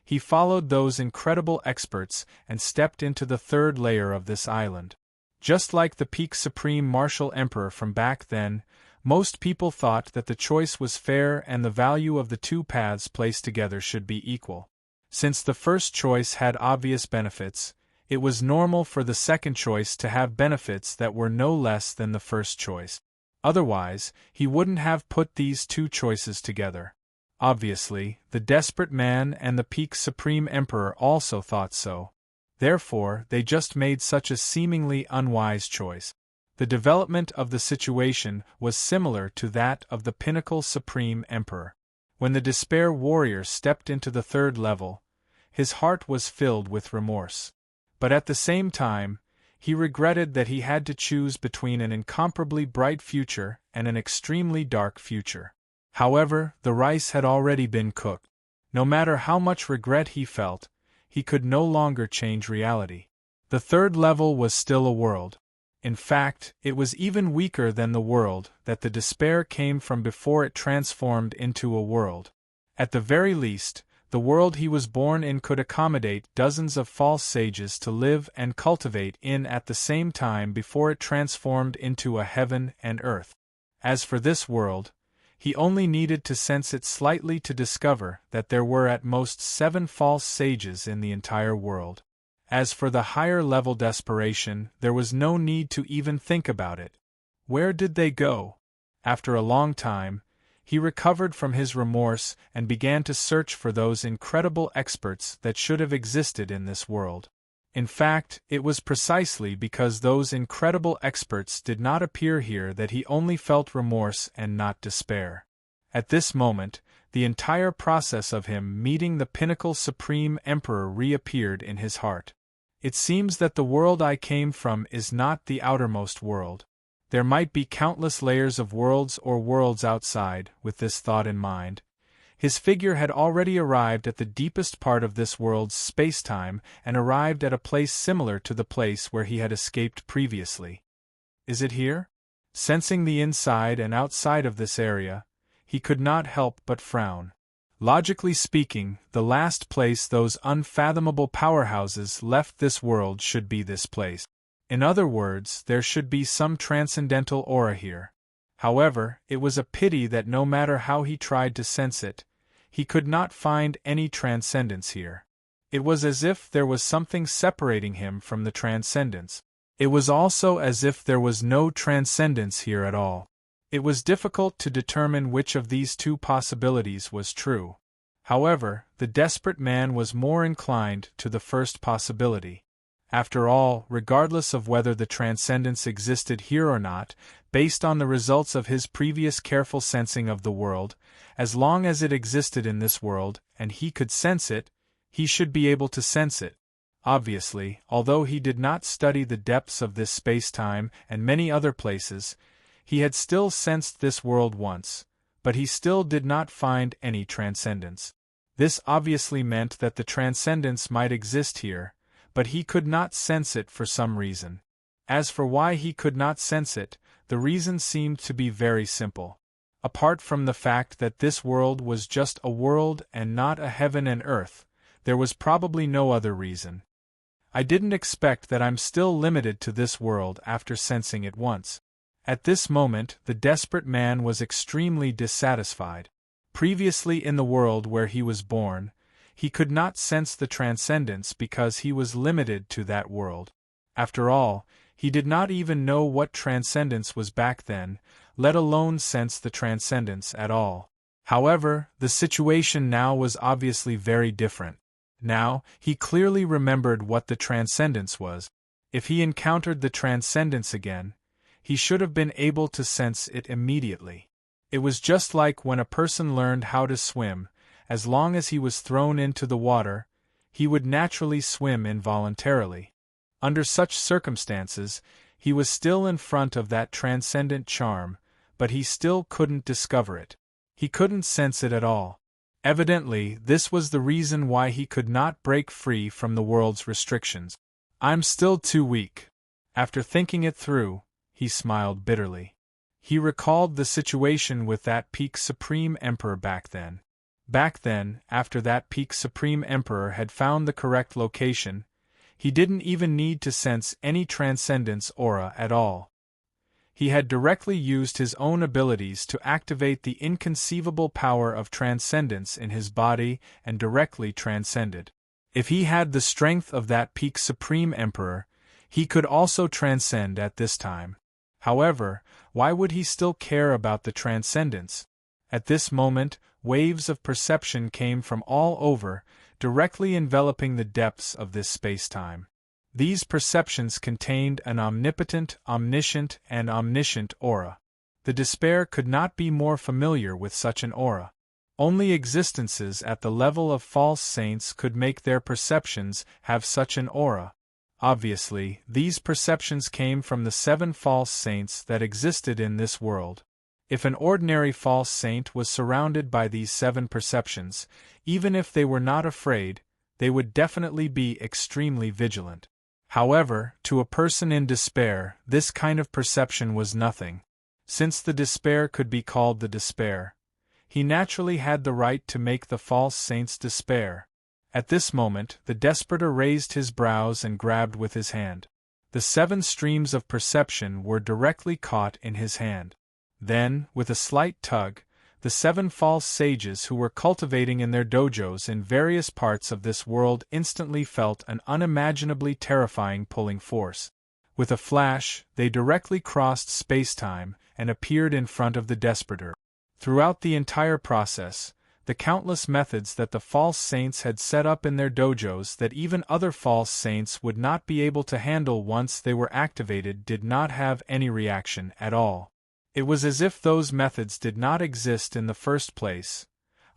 He followed those incredible experts and stepped into the third layer of this island. Just like the peak supreme martial emperor from back then, most people thought that the choice was fair and the value of the two paths placed together should be equal. Since the first choice had obvious benefits, it was normal for the second choice to have benefits that were no less than the first choice. Otherwise, he wouldn't have put these two choices together. Obviously, the desperate man and the peak supreme emperor also thought so. Therefore, they just made such a seemingly unwise choice. The development of the situation was similar to that of the pinnacle supreme emperor. When the despair warrior stepped into the third level, his heart was filled with remorse. But at the same time, he regretted that he had to choose between an incomparably bright future and an extremely dark future. However, the rice had already been cooked. No matter how much regret he felt, he could no longer change reality. The third level was still a world. In fact, it was even weaker than the world that the despair came from before it transformed into a world. At the very least, the world he was born in could accommodate dozens of false sages to live and cultivate in at the same time before it transformed into a heaven and earth. As for this world, he only needed to sense it slightly to discover that there were at most 7 false sages in the entire world. As for the higher-level desperation, there was no need to even think about it. Where did they go? After a long time, he recovered from his remorse and began to search for those incredible experts that should have existed in this world. In fact, it was precisely because those incredible experts did not appear here that he only felt remorse and not despair. At this moment, the entire process of him meeting the pinnacle supreme emperor reappeared in his heart. It seems that the world I came from is not the outermost world. There might be countless layers of worlds or worlds outside. With this thought in mind, his figure had already arrived at the deepest part of this world's space-time and arrived at a place similar to the place where he had escaped previously. Is it here? Sensing the inside and outside of this area, he could not help but frown. Logically speaking, the last place those unfathomable powerhouses left this world should be this place. In other words, there should be some transcendental aura here. However, it was a pity that no matter how he tried to sense it, he could not find any transcendence here. It was as if there was something separating him from the transcendence. It was also as if there was no transcendence here at all. It was difficult to determine which of these two possibilities was true. However, the desperate man was more inclined to the first possibility. After all, regardless of whether the transcendence existed here or not, based on the results of his previous careful sensing of the world, as long as it existed in this world, and he could sense it, he should be able to sense it. Obviously, although he did not study the depths of this space-time and many other places, he had still sensed this world once, but he still did not find any transcendence. This obviously meant that the transcendence might exist here, but he could not sense it for some reason. As for why he could not sense it, the reason seemed to be very simple. Apart from the fact that this world was just a world and not a heaven and earth, there was probably no other reason. I didn't expect that I'm still limited to this world after sensing it once. At this moment, the desperate man was extremely dissatisfied. Previously in the world where he was born, he could not sense the transcendence because he was limited to that world. After all, he did not even know what transcendence was back then, let alone sense the transcendence at all. However, the situation now was obviously very different. Now, he clearly remembered what the transcendence was. If he encountered the transcendence again, he should have been able to sense it immediately. It was just like when a person learned how to swim. As long as he was thrown into the water, he would naturally swim involuntarily. Under such circumstances, he was still in front of that transcendent charm, but he still couldn't discover it. He couldn't sense it at all. Evidently, this was the reason why he could not break free from the world's restrictions. I'm still too weak. After thinking it through, he smiled bitterly. He recalled the situation with that peak Supreme Emperor back then. Back then, after that peak Supreme Emperor had found the correct location, he didn't even need to sense any transcendence aura at all. He had directly used his own abilities to activate the inconceivable power of transcendence in his body and directly transcended. If he had the strength of that peak Supreme Emperor, he could also transcend at this time. However, why would he still care about the transcendence? At this moment, waves of perception came from all over, directly enveloping the depths of this space-time. These perceptions contained an omnipotent, omniscient, and omniscient aura. The despair could not be more familiar with such an aura. Only existences at the level of false saints could make their perceptions have such an aura. Obviously, these perceptions came from the 7 false saints that existed in this world. If an ordinary false saint was surrounded by these 7 perceptions, even if they were not afraid, they would definitely be extremely vigilant. However, to a person in despair, this kind of perception was nothing. Since the despair could be called the despair, he naturally had the right to make the false saints despair. At this moment, the desperator raised his brows and grabbed with his hand. The 7 streams of perception were directly caught in his hand. Then, with a slight tug, the 7 false sages who were cultivating in their dojos in various parts of this world instantly felt an unimaginably terrifying pulling force. With a flash, they directly crossed space-time and appeared in front of the desperator. Throughout the entire process, the countless methods that the false saints had set up in their dojos that even other false saints would not be able to handle once they were activated did not have any reaction at all. It was as if those methods did not exist in the first place.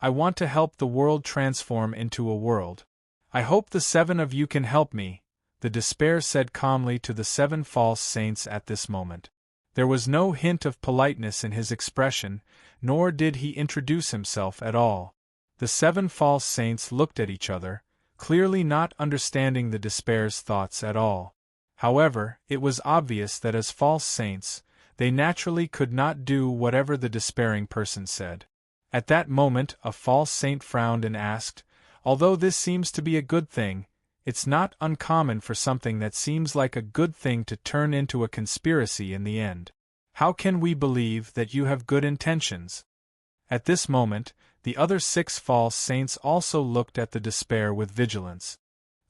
I want to help the world transform into a world. I hope the 7 of you can help me, the despair said calmly to the 7 false saints at this moment. There was no hint of politeness in his expression, nor did he introduce himself at all. The 7 false saints looked at each other, clearly not understanding the despair's thoughts at all. However, it was obvious that as false saints, they naturally could not do whatever the despairing person said. At that moment, a false saint frowned and asked, "Although this seems to be a good thing, it's not uncommon for something that seems like a good thing to turn into a conspiracy in the end. How can we believe that you have good intentions?" At this moment, the other 6 false saints also looked at the despair with vigilance.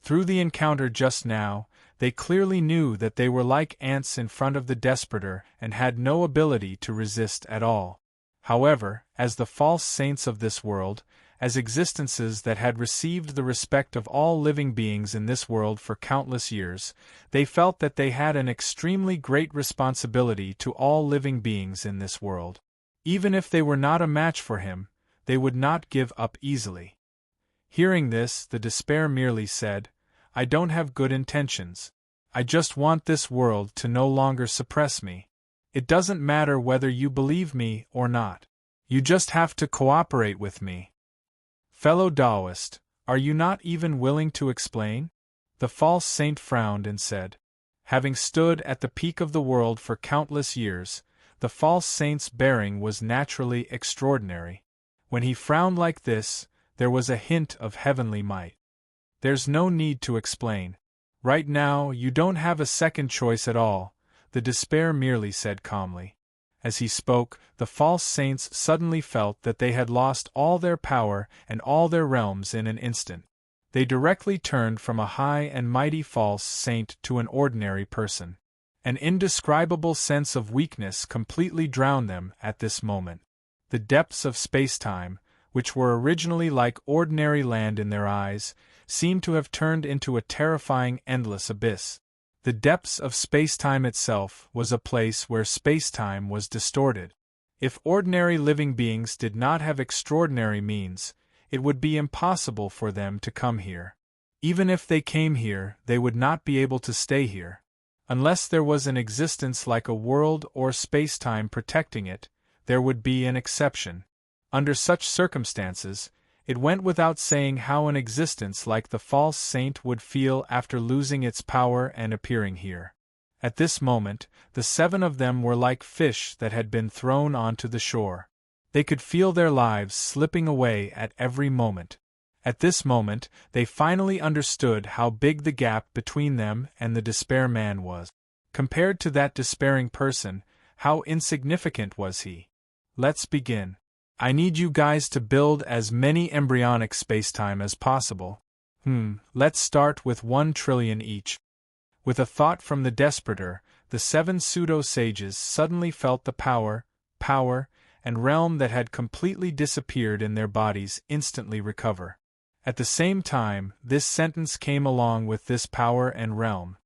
Through the encounter just now, they clearly knew that they were like ants in front of the desperator and had no ability to resist at all. However, as the false saints of this world, as existences that had received the respect of all living beings in this world for countless years, they felt that they had an extremely great responsibility to all living beings in this world. Even if they were not a match for him, they would not give up easily. Hearing this, the despair merely said, "I don't have good intentions. I just want this world to no longer suppress me. It doesn't matter whether you believe me or not. You just have to cooperate with me." "Fellow Taoist, are you not even willing to explain?" The false saint frowned and said. Having stood at the peak of the world for countless years, the false saint's bearing was naturally extraordinary. When he frowned like this, there was a hint of heavenly might. There's no need to explain. Right now, you don't have a second choice at all, the despair merely said calmly. As he spoke, the false saints suddenly felt that they had lost all their power and all their realms in an instant. They directly turned from a high and mighty false saint to an ordinary person. An indescribable sense of weakness completely drowned them at this moment. The depths of space-time, which were originally like ordinary land in their eyes, seemed to have turned into a terrifying endless abyss. The depths of space-time itself was a place where space-time was distorted. If ordinary living beings did not have extraordinary means, it would be impossible for them to come here. Even if they came here, they would not be able to stay here. Unless there was an existence like a world or space-time protecting it, there would be an exception. Under such circumstances, it went without saying how an existence like the false saint would feel after losing its power and appearing here. At this moment, the 7 of them were like fish that had been thrown onto the shore. They could feel their lives slipping away at every moment. At this moment, they finally understood how big the gap between them and the despair man was. Compared to that despairing person, how insignificant was he? Let's begin. I need you guys to build as many embryonic spacetime as possible. Let's start with 1 trillion each. With a thought from the Desperator, the 7 pseudo-sages suddenly felt the power, and realm that had completely disappeared in their bodies instantly recover. At the same time, this sentence came along with this power and realm.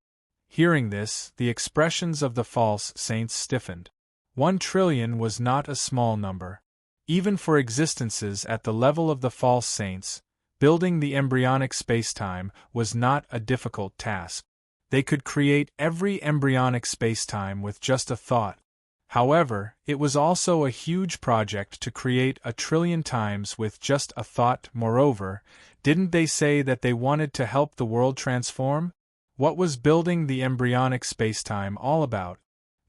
Hearing this, the expressions of the false saints stiffened. 1 trillion was not a small number. Even for existences at the level of the false saints, building the embryonic spacetime was not a difficult task. They could create every embryonic spacetime with just a thought. However, it was also a huge project to create 1 trillion times with just a thought. Moreover, didn't they say that they wanted to help the world transform? What was building the embryonic spacetime all about?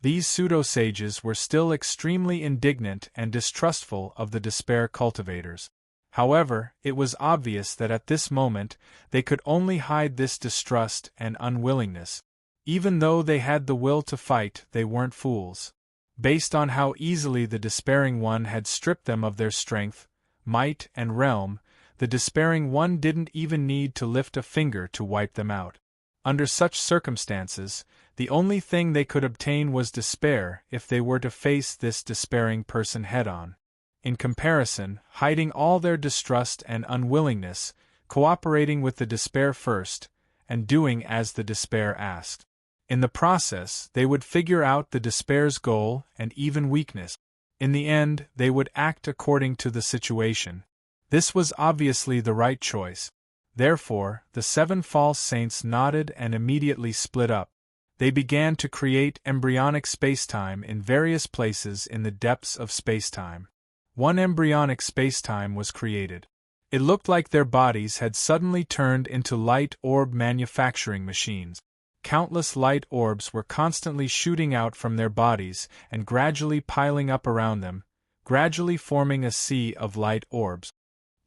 These pseudo-sages were still extremely indignant and distrustful of the despair cultivators. However, it was obvious that at this moment, they could only hide this distrust and unwillingness. Even though they had the will to fight, they weren't fools. Based on how easily the despairing one had stripped them of their strength, might, and realm, the despairing one didn't even need to lift a finger to wipe them out. Under such circumstances, the only thing they could obtain was despair if they were to face this despairing person head-on. In comparison, hiding all their distrust and unwillingness, cooperating with the despair first, and doing as the despair asked. In the process, they would figure out the despair's goal and even weakness. In the end, they would act according to the situation. This was obviously the right choice. Therefore, the 7 false saints nodded and immediately split up. They began to create embryonic spacetime in various places in the depths of spacetime. 1 embryonic spacetime was created. It looked like their bodies had suddenly turned into light orb manufacturing machines. Countless light orbs were constantly shooting out from their bodies and gradually piling up around them, gradually forming a sea of light orbs.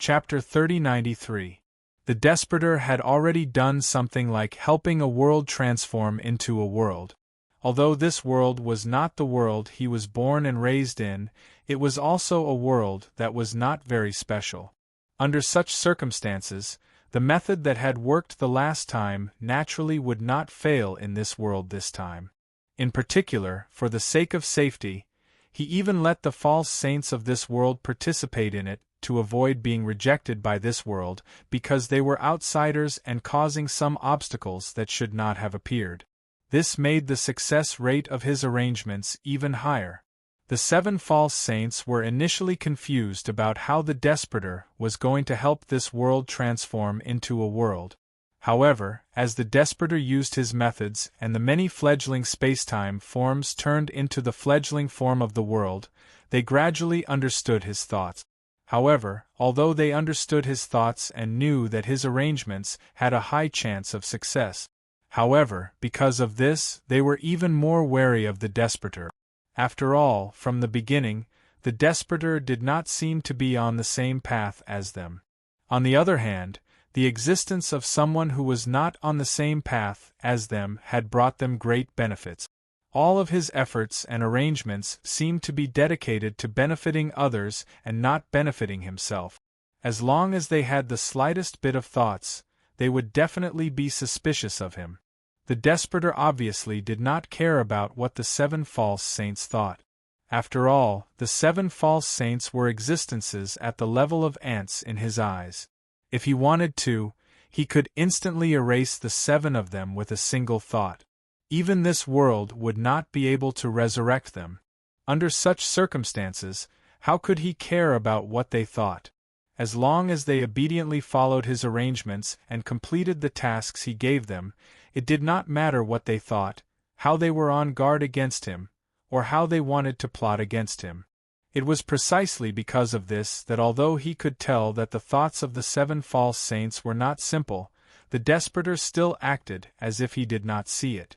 Chapter 3093. The Desperator had already done something like helping a world transform into a world. Although this world was not the world he was born and raised in, it was also a world that was not very special. Under such circumstances, the method that had worked the last time naturally would not fail in this world this time. In particular, for the sake of safety, he even let the false saints of this world participate in it to avoid being rejected by this world because they were outsiders and causing some obstacles that should not have appeared. This made the success rate of his arrangements even higher. The 7 false saints were initially confused about how the Desperator was going to help this world transform into a world. However, as the Desperator used his methods and the many fledgling spacetime forms turned into the fledgling form of the world, they gradually understood his thoughts. However, although they understood his thoughts and knew that his arrangements had a high chance of success, However, because of this, they were even more wary of the Despertor. After all, from the beginning, the Despertor did not seem to be on the same path as them. On the other hand, the existence of someone who was not on the same path as them had brought them great benefits. All of his efforts and arrangements seemed to be dedicated to benefiting others and not benefiting himself. As long as they had the slightest bit of thoughts, they would definitely be suspicious of him. The Despertor obviously did not care about what the 7 false saints thought. After all, the 7 false saints were existences at the level of ants in his eyes. If he wanted to, he could instantly erase the 7 of them with a single thought. Even this world would not be able to resurrect them. Under such circumstances, how could he care about what they thought? As long as they obediently followed his arrangements and completed the tasks he gave them, it did not matter what they thought, how they were on guard against him, or how they wanted to plot against him. It was precisely because of this that although he could tell that the thoughts of the 7 false saints were not simple, the Despertor still acted as if he did not see it.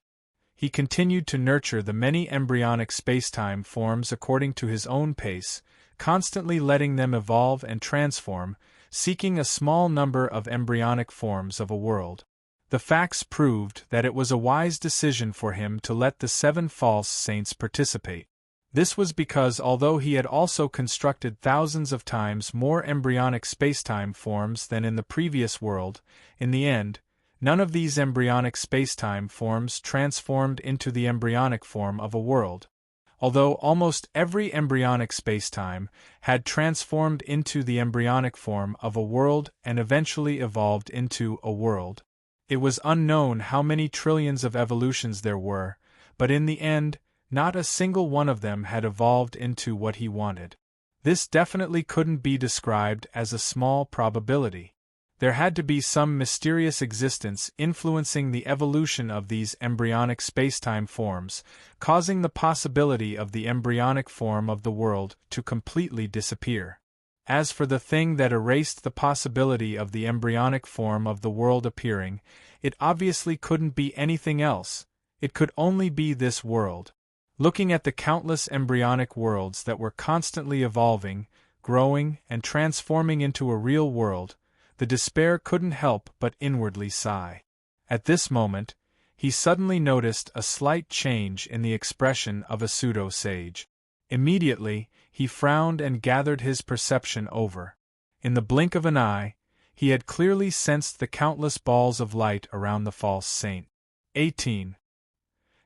He continued to nurture the many embryonic spacetime forms according to his own pace, constantly letting them evolve and transform, seeking a small number of embryonic forms of a world. The facts proved that it was a wise decision for him to let the 7 false saints participate. This was because although he had also constructed thousands of times more embryonic spacetime forms than in the previous world, in the end, none of these embryonic spacetime forms transformed into the embryonic form of a world. Although almost every embryonic spacetime had transformed into the embryonic form of a world and eventually evolved into a world. It was unknown how many trillions of evolutions there were, but in the end, not a single one of them had evolved into what he wanted. This definitely couldn't be described as a small probability. There had to be some mysterious existence influencing the evolution of these embryonic spacetime forms, causing the possibility of the embryonic form of the world to completely disappear. As for the thing that erased the possibility of the embryonic form of the world appearing, it obviously couldn't be anything else. It could only be this world. Looking at the countless embryonic worlds that were constantly evolving, growing, and transforming into a real world, the despair couldn't help but inwardly sigh. At this moment, he suddenly noticed a slight change in the expression of a pseudo-sage. Immediately, he frowned and gathered his perception over. In the blink of an eye, he had clearly sensed the countless balls of light around the false saint. 18.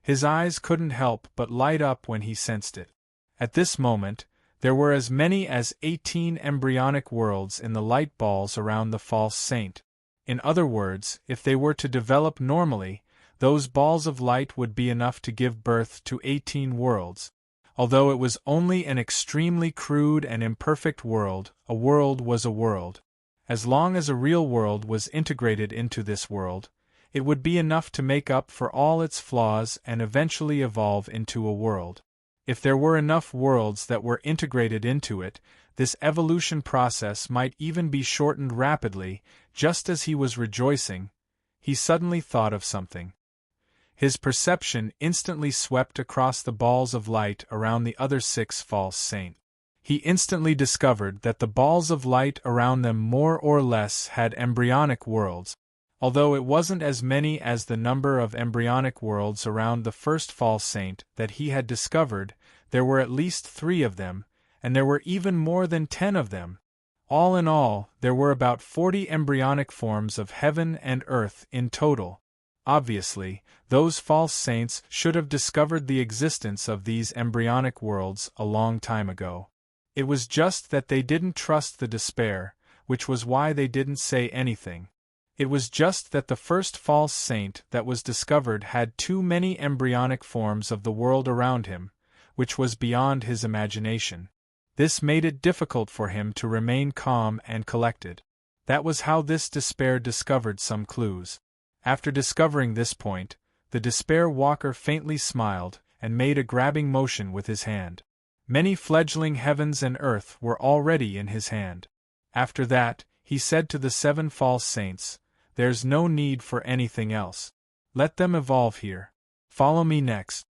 His eyes couldn't help but light up when he sensed it. At this moment, there were as many as 18 embryonic worlds in the light balls around the false saint. In other words, if they were to develop normally, those balls of light would be enough to give birth to 18 worlds. Although it was only an extremely crude and imperfect world, a world was a world. As long as a real world was integrated into this world, it would be enough to make up for all its flaws and eventually evolve into a world. If there were enough worlds that were integrated into it, this evolution process might even be shortened rapidly. Just as he was rejoicing, he suddenly thought of something. His perception instantly swept across the balls of light around the other 6 false saints. He instantly discovered that the balls of light around them more or less had embryonic worlds. Although it wasn't as many as the number of embryonic worlds around the first false saint that he had discovered, there were at least 3 of them, and there were even more than 10 of them. All in all, there were about 40 embryonic forms of heaven and earth in total. Obviously, those false saints should have discovered the existence of these embryonic worlds a long time ago. It was just that they didn't trust the despair, which was why they didn't say anything. It was just that the first false saint that was discovered had too many embryonic forms of the world around him, which was beyond his imagination. This made it difficult for him to remain calm and collected. That was how this despair discovered some clues. After discovering this point, the despair walker faintly smiled and made a grabbing motion with his hand. Many fledgling heavens and earth were already in his hand. After that, he said to the 7 false saints, "There's no need for anything else. Let them evolve here. Follow me next.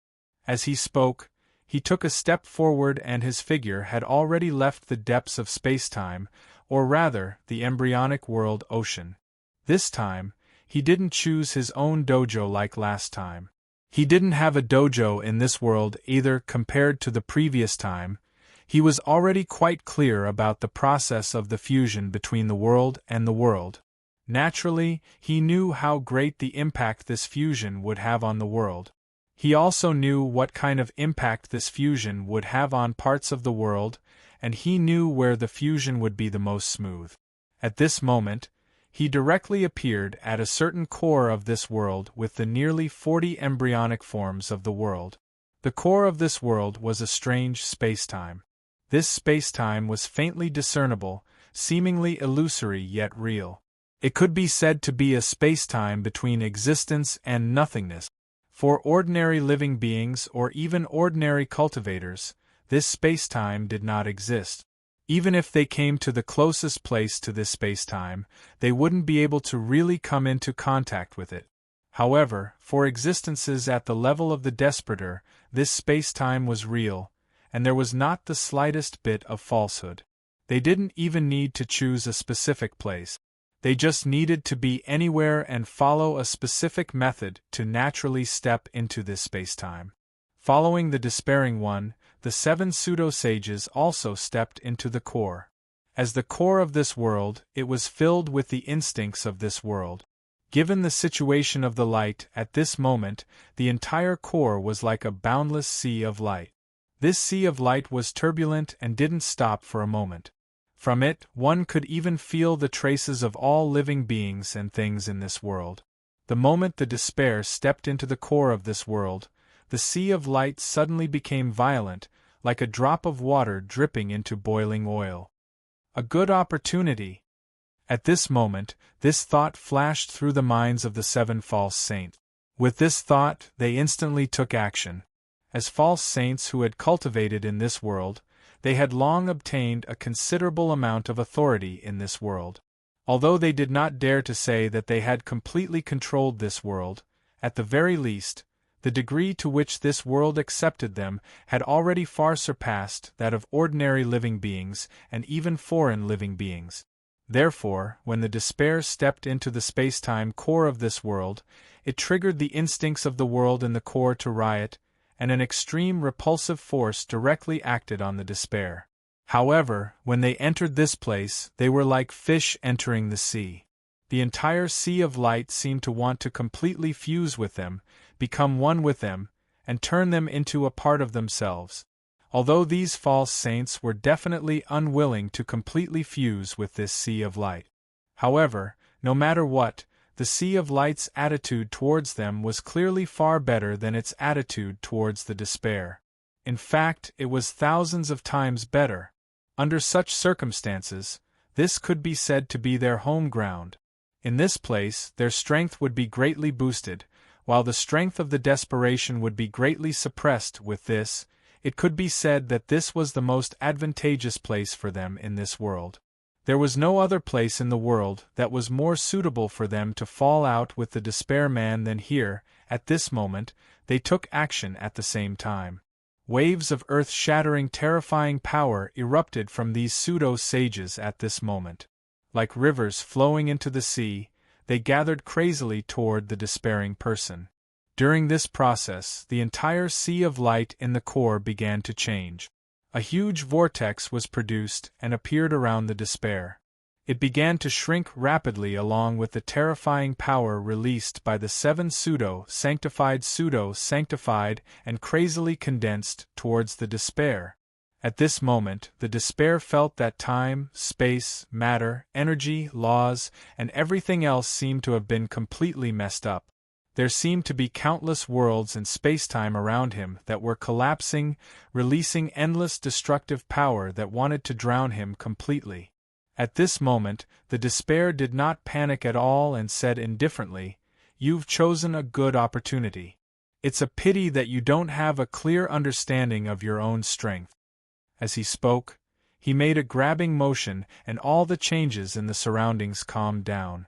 As he spoke, he took a step forward and his figure had already left the depths of spacetime, or rather, the embryonic world ocean. This time, he didn't choose his own dojo like last time. He didn't have a dojo in this world either compared to the previous time. He was already quite clear about the process of the fusion between the world and the world. Naturally, he knew how great the impact this fusion would have on the world. He also knew what kind of impact this fusion would have on parts of the world, and he knew where the fusion would be the most smooth. At this moment, he directly appeared at a certain core of this world with the nearly 40 embryonic forms of the world. The core of this world was a strange spacetime. This spacetime was faintly discernible, seemingly illusory yet real. It could be said to be a spacetime between existence and nothingness. For ordinary living beings or even ordinary cultivators, this spacetime did not exist. Even if they came to the closest place to this spacetime, they wouldn't be able to really come into contact with it. However, for existences at the level of the Desperator, this spacetime was real, and there was not the slightest bit of falsehood. They didn't even need to choose a specific place. They just needed to be anywhere and follow a specific method to naturally step into this spacetime. Following the Despairing One, the 7 pseudo-sages also stepped into the core. As the core of this world, it was filled with the instincts of this world. Given the situation of the light at this moment, the entire core was like a boundless sea of light. This sea of light was turbulent and didn't stop for a moment. From it, one could even feel the traces of all living beings and things in this world. The moment the Despair stepped into the core of this world, the sea of light suddenly became violent, like a drop of water dripping into boiling oil. A good opportunity. At this moment, this thought flashed through the minds of the 7 false saints. With this thought, they instantly took action. As false saints who had cultivated in this world, they had long obtained a considerable amount of authority in this world. Although they did not dare to say that they had completely controlled this world, at the very least, the degree to which this world accepted them had already far surpassed that of ordinary living beings and even foreign living beings. Therefore, when the Despair stepped into the spacetime core of this world, it triggered the instincts of the world in the core to riot, and an extreme repulsive force directly acted on the Despair. However, when they entered this place, they were like fish entering the sea. The entire sea of light seemed to want to completely fuse with them, become one with them, and turn them into a part of themselves. Although these false saints were definitely unwilling to completely fuse with this sea of light. However, no matter what, the sea of light's attitude towards them was clearly far better than its attitude towards the Despair. In fact, it was thousands of times better. Under such circumstances, this could be said to be their home ground. In this place, their strength would be greatly boosted, while the strength of the Desperation would be greatly suppressed. With this, it could be said that this was the most advantageous place for them in this world. There was no other place in the world that was more suitable for them to fall out with the Despair Man than here. At this moment, they took action at the same time. Waves of earth-shattering terrifying power erupted from these pseudo-sages at this moment. Like rivers flowing into the sea, they gathered crazily toward the despairing person. During this process, the entire sea of light in the core began to change. A huge vortex was produced and appeared around the Despair. It began to shrink rapidly along with the terrifying power released by the 7 pseudo-sanctified, and crazily condensed towards the Despair. At this moment, the Despair felt that time, space, matter, energy, laws, and everything else seemed to have been completely messed up. There seemed to be countless worlds and spacetime around him that were collapsing, releasing endless destructive power that wanted to drown him completely. At this moment, the Despair did not panic at all and said indifferently, "You've chosen a good opportunity. It's a pity that you don't have a clear understanding of your own strength." As he spoke, he made a grabbing motion and all the changes in the surroundings calmed down.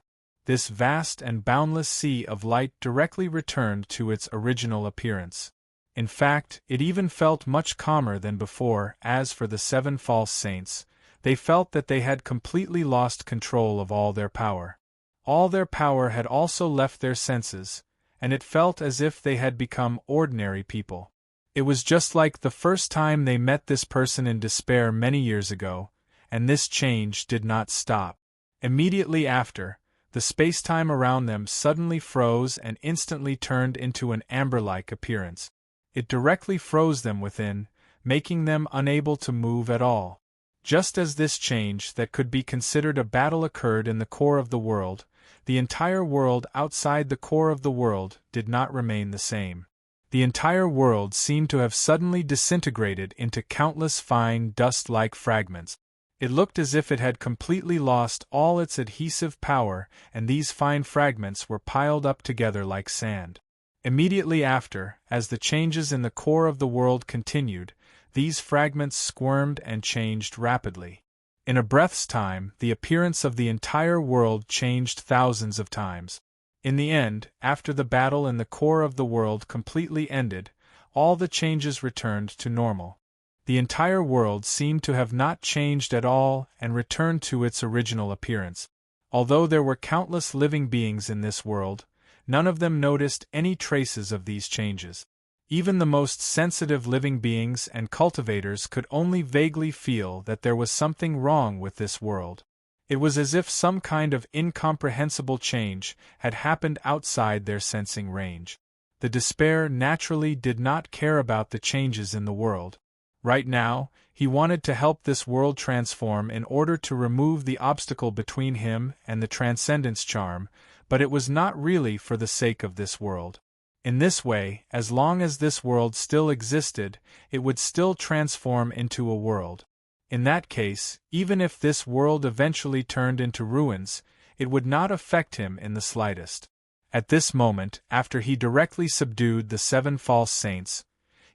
this vast and boundless sea of light directly returned to its original appearance. In fact, it even felt much calmer than before. As for the 7 false saints, they felt that they had completely lost control of all their power. All their power had also left their senses, and it felt as if they had become ordinary people. It was just like the first time they met this person in despair many years ago, and this change did not stop. Immediately after, the space-time around them suddenly froze and instantly turned into an amber-like appearance. It directly froze them within, making them unable to move at all. Just as this change that could be considered a battle occurred in the core of the world, the entire world outside the core of the world did not remain the same. The entire world seemed to have suddenly disintegrated into countless fine dust-like fragments. It looked as if it had completely lost all its adhesive power, and these fine fragments were piled up together like sand. Immediately after, as the changes in the core of the world continued, these fragments squirmed and changed rapidly. In a breath's time, the appearance of the entire world changed thousands of times. In the end, after the battle in the core of the world completely ended, all the changes returned to normal. The entire world seemed to have not changed at all and returned to its original appearance. Although there were countless living beings in this world, none of them noticed any traces of these changes. Even the most sensitive living beings and cultivators could only vaguely feel that there was something wrong with this world. It was as if some kind of incomprehensible change had happened outside their sensing range. The despair naturally did not care about the changes in the world. Right now, he wanted to help this world transform in order to remove the obstacle between him and the transcendence charm, but it was not really for the sake of this world. In this way, as long as this world still existed, it would still transform into a world. In that case, even if this world eventually turned into ruins, it would not affect him in the slightest. At this moment, after he directly subdued the 7 false saints,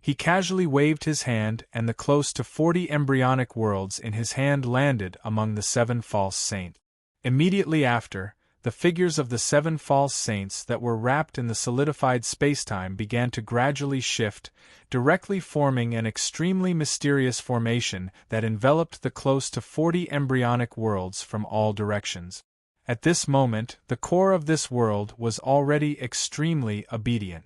he casually waved his hand and the close to 40 embryonic worlds in his hand landed among the 7 false saints. Immediately after, the figures of the 7 false saints that were wrapped in the solidified spacetime began to gradually shift, directly forming an extremely mysterious formation that enveloped the close to 40 embryonic worlds from all directions. At this moment, the core of this world was already extremely obedient.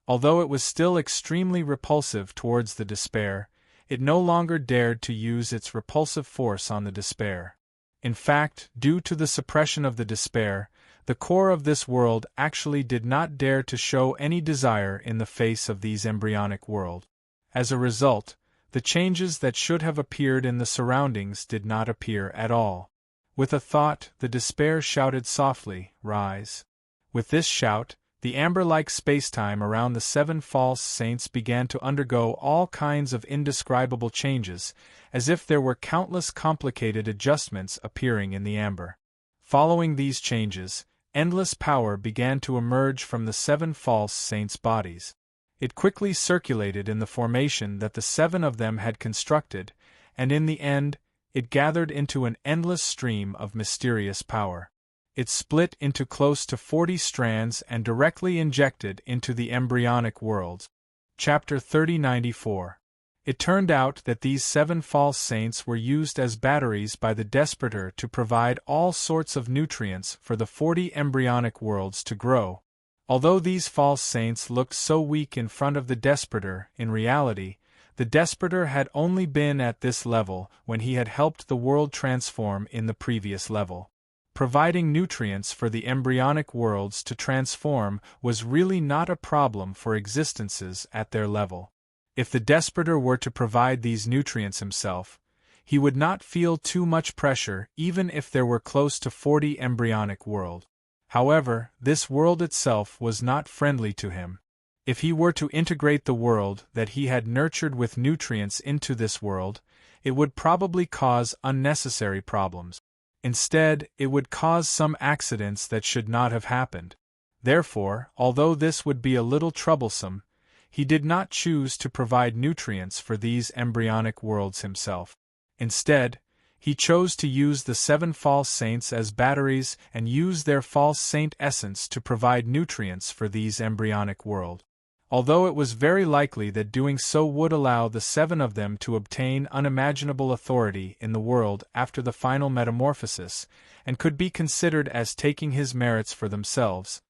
Although it was still extremely repulsive towards the despair, it no longer dared to use its repulsive force on the despair. In fact, due to the suppression of the despair, the core of this world actually did not dare to show any desire in the face of these embryonic worlds. As a result, the changes that should have appeared in the surroundings did not appear at all. With a thought, the despair shouted softly, "Rise." With this shout, the amber-like spacetime around the 7 false saints began to undergo all kinds of indescribable changes, as if there were countless complicated adjustments appearing in the amber. Following these changes, endless power began to emerge from the 7 false saints' bodies. It quickly circulated in the formation that the 7 of them had constructed, and in the end, it gathered into an endless stream of mysterious power. It split into close to 40 strands and directly injected into the embryonic worlds. Chapter 3094. It turned out that these 7 false saints were used as batteries by the Desperator to provide all sorts of nutrients for the 40 embryonic worlds to grow. Although these false saints looked so weak in front of the Desperator, in reality, the Desperator had only been at this level when he had helped the world transform in the previous level. Providing nutrients for the embryonic worlds to transform was really not a problem for existences at their level. If the Desperator were to provide these nutrients himself, he would not feel too much pressure even if there were close to 40 embryonic worlds. However, this world itself was not friendly to him. If he were to integrate the world that he had nurtured with nutrients into this world, it would probably cause unnecessary problems. Instead, it would cause some accidents that should not have happened. Therefore, although this would be a little troublesome, he did not choose to provide nutrients for these embryonic worlds himself. Instead, He chose to use the 7 false saints as batteries and use their false saint essence to provide nutrients for these embryonic world. Although it was very likely that doing so would allow the 7 of them to obtain unimaginable authority in the world after the final metamorphosis, and could be considered as taking his merits for themselves,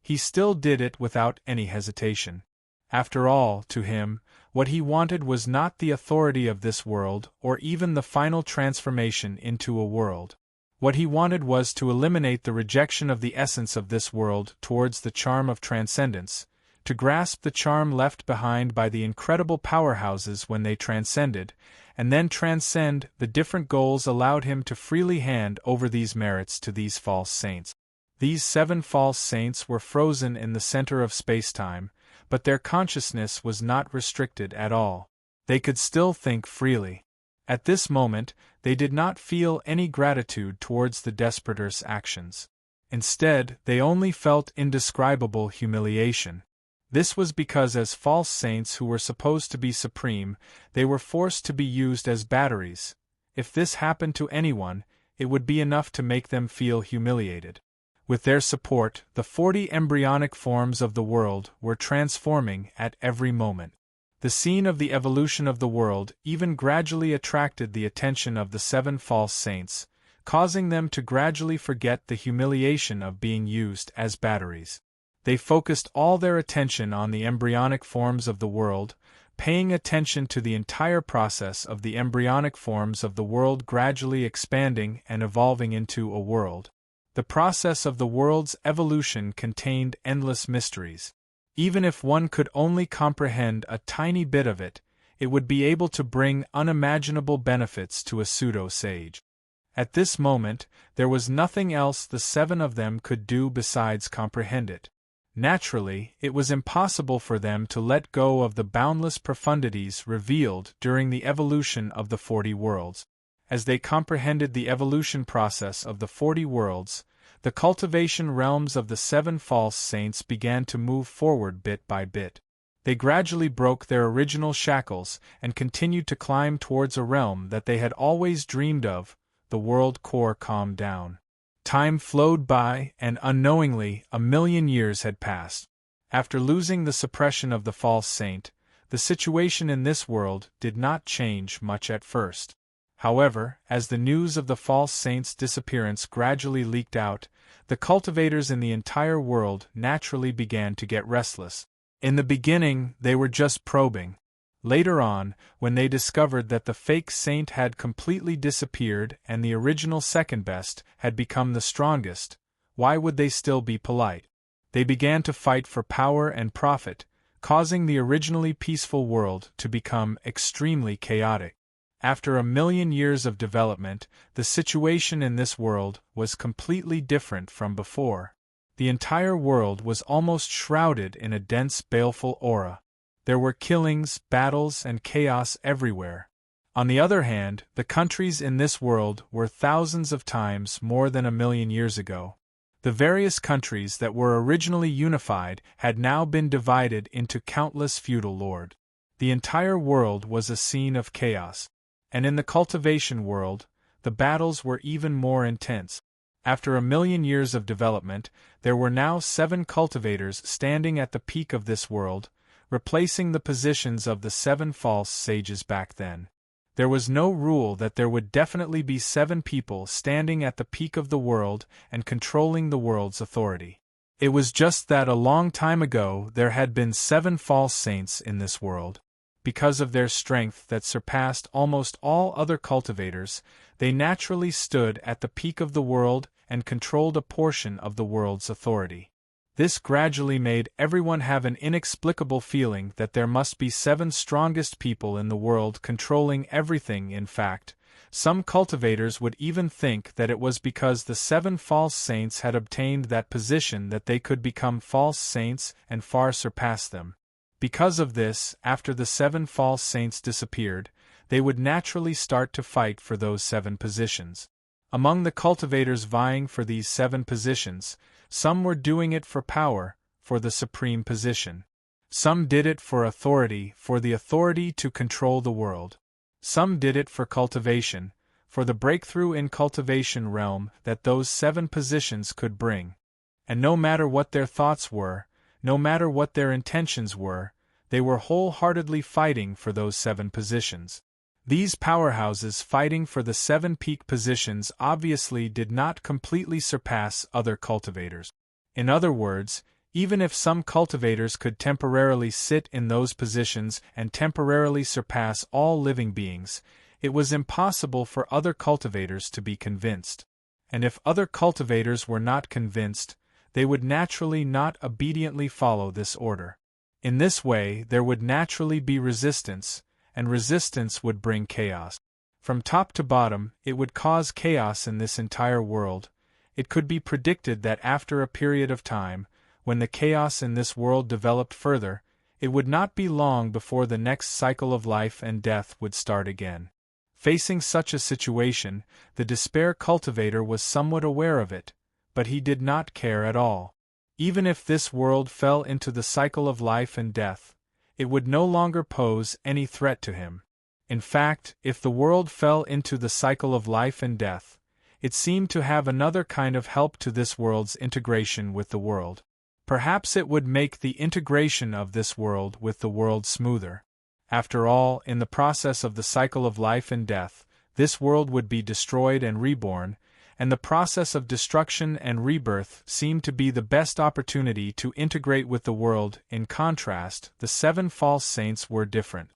he still did it without any hesitation. After all, to him, what he wanted was not the authority of this world or even the final transformation into a world. What he wanted was to eliminate the rejection of the essence of this world towards the charm of transcendence, to grasp the charm left behind by the incredible powerhouses when they transcended, and then transcend the different goals allowed him to freely hand over these merits to these false saints. These 7 false saints were frozen in the center of space-time, but their consciousness was not restricted at all. They could still think freely. At this moment, they did not feel any gratitude towards the Despertors' actions. Instead, they only felt indescribable humiliation. This was because as false saints who were supposed to be supreme, they were forced to be used as batteries. If this happened to anyone, it would be enough to make them feel humiliated. With their support, the 40 embryonic forms of the world were transforming at every moment. The scene of the evolution of the world even gradually attracted the attention of the 7 false saints, causing them to gradually forget the humiliation of being used as batteries. They focused all their attention on the embryonic forms of the world, paying attention to the entire process of the embryonic forms of the world gradually expanding and evolving into a world. The process of the world's evolution contained endless mysteries. Even if one could only comprehend a tiny bit of it, it would be able to bring unimaginable benefits to a pseudo-sage. At this moment, there was nothing else the 7 of them could do besides comprehend it. Naturally, it was impossible for them to let go of the boundless profundities revealed during the evolution of the 40 worlds. As they comprehended the evolution process of the 40 worlds, the cultivation realms of the 7 false saints began to move forward bit by bit. They gradually broke their original shackles and continued to climb towards a realm that they had always dreamed of. The world core calmed down. Time flowed by, and unknowingly, 1,000,000 years had passed. After losing the suppression of the false saint, the situation in this world did not change much at first. However, as the news of the false saint's disappearance gradually leaked out, the cultivators in the entire world naturally began to get restless. In the beginning, they were just probing. Later on, when they discovered that the fake saint had completely disappeared and the original second best had become the strongest, why would they still be polite? They began to fight for power and profit, causing the originally peaceful world to become extremely chaotic. After 1,000,000 years of development, the situation in this world was completely different from before. The entire world was almost shrouded in a dense, baleful aura. There were killings, battles, and chaos everywhere. On the other hand, the countries in this world were thousands of times more than 1,000,000 years ago. The various countries that were originally unified had now been divided into countless feudal lords. The entire world was a scene of chaos. And in the cultivation world, the battles were even more intense. After 1,000,000 years of development, there were now 7 cultivators standing at the peak of this world, replacing the positions of the 7 false sages back then. There was no rule that there would definitely be 7 people standing at the peak of the world and controlling the world's authority. It was just that a long time ago there had been 7 false saints in this world. Because of their strength that surpassed almost all other cultivators, they naturally stood at the peak of the world and controlled a portion of the world's authority. This gradually made everyone have an inexplicable feeling that there must be 7 strongest people in the world controlling everything. In fact, some cultivators would even think that it was because the 7 false saints had obtained that position that they could become false saints and far surpass them. Because of this, after the 7 false saints disappeared, they would naturally start to fight for those 7 positions. Among the cultivators vying for these 7 positions, some were doing it for power, for the supreme position. Some did it for the authority to control the world. Some did it for cultivation, for the breakthrough in cultivation realm that those 7 positions could bring. And no matter what their thoughts were, no matter what their intentions were, they were wholeheartedly fighting for those 7 positions. These powerhouses fighting for the 7 peak positions obviously did not completely surpass other cultivators. In other words, even if some cultivators could temporarily sit in those positions and temporarily surpass all living beings, it was impossible for other cultivators to be convinced. And if other cultivators were not convinced, they would naturally not obediently follow this order. In this way, there would naturally be resistance, and resistance would bring chaos. From top to bottom, it would cause chaos in this entire world. It could be predicted that after a period of time, when the chaos in this world developed further, it would not be long before the next cycle of life and death would start again. Facing such a situation, the despair cultivator was somewhat aware of it, but he did not care at all. Even if this world fell into the cycle of life and death, it would no longer pose any threat to him. In fact, if the world fell into the cycle of life and death, it seemed to have another kind of help to this world's integration with the world. Perhaps it would make the integration of this world with the world smoother. After all, in the process of the cycle of life and death, this world would be destroyed and reborn, and the process of destruction and rebirth seemed to be the best opportunity to integrate with the world. In contrast, the 7 false saints were different.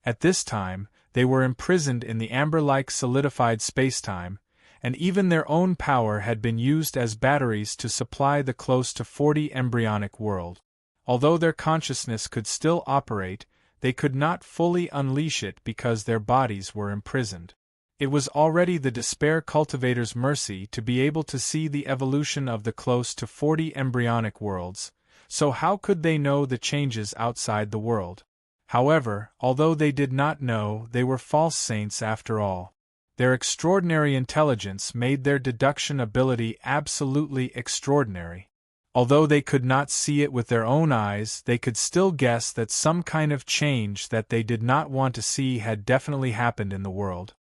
At this time, they were imprisoned in the amber-like solidified spacetime, and even their own power had been used as batteries to supply the close to 40 embryonic world. Although their consciousness could still operate, they could not fully unleash it because their bodies were imprisoned. It was already the despair cultivator's mercy to be able to see the evolution of the close to 40 embryonic worlds, so how could they know the changes outside the world? However, although they did not know, they were false saints after all. Their extraordinary intelligence made their deduction ability absolutely extraordinary. Although they could not see it with their own eyes, they could still guess that some kind of change that they did not want to see had definitely happened in the world.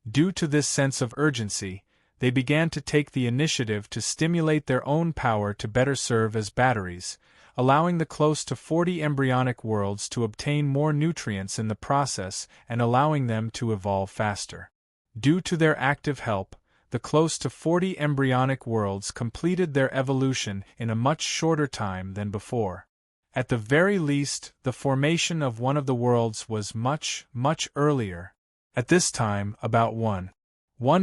Due to this sense of urgency, they began to take the initiative to stimulate their own power to better serve as batteries, allowing the close to 40 embryonic worlds to obtain more nutrients in the process and allowing them to evolve faster. Due to their active help, the close to 40 embryonic worlds completed their evolution in a much shorter time than before. At the very least, the formation of one of the worlds was much, much earlier. At this time, about 1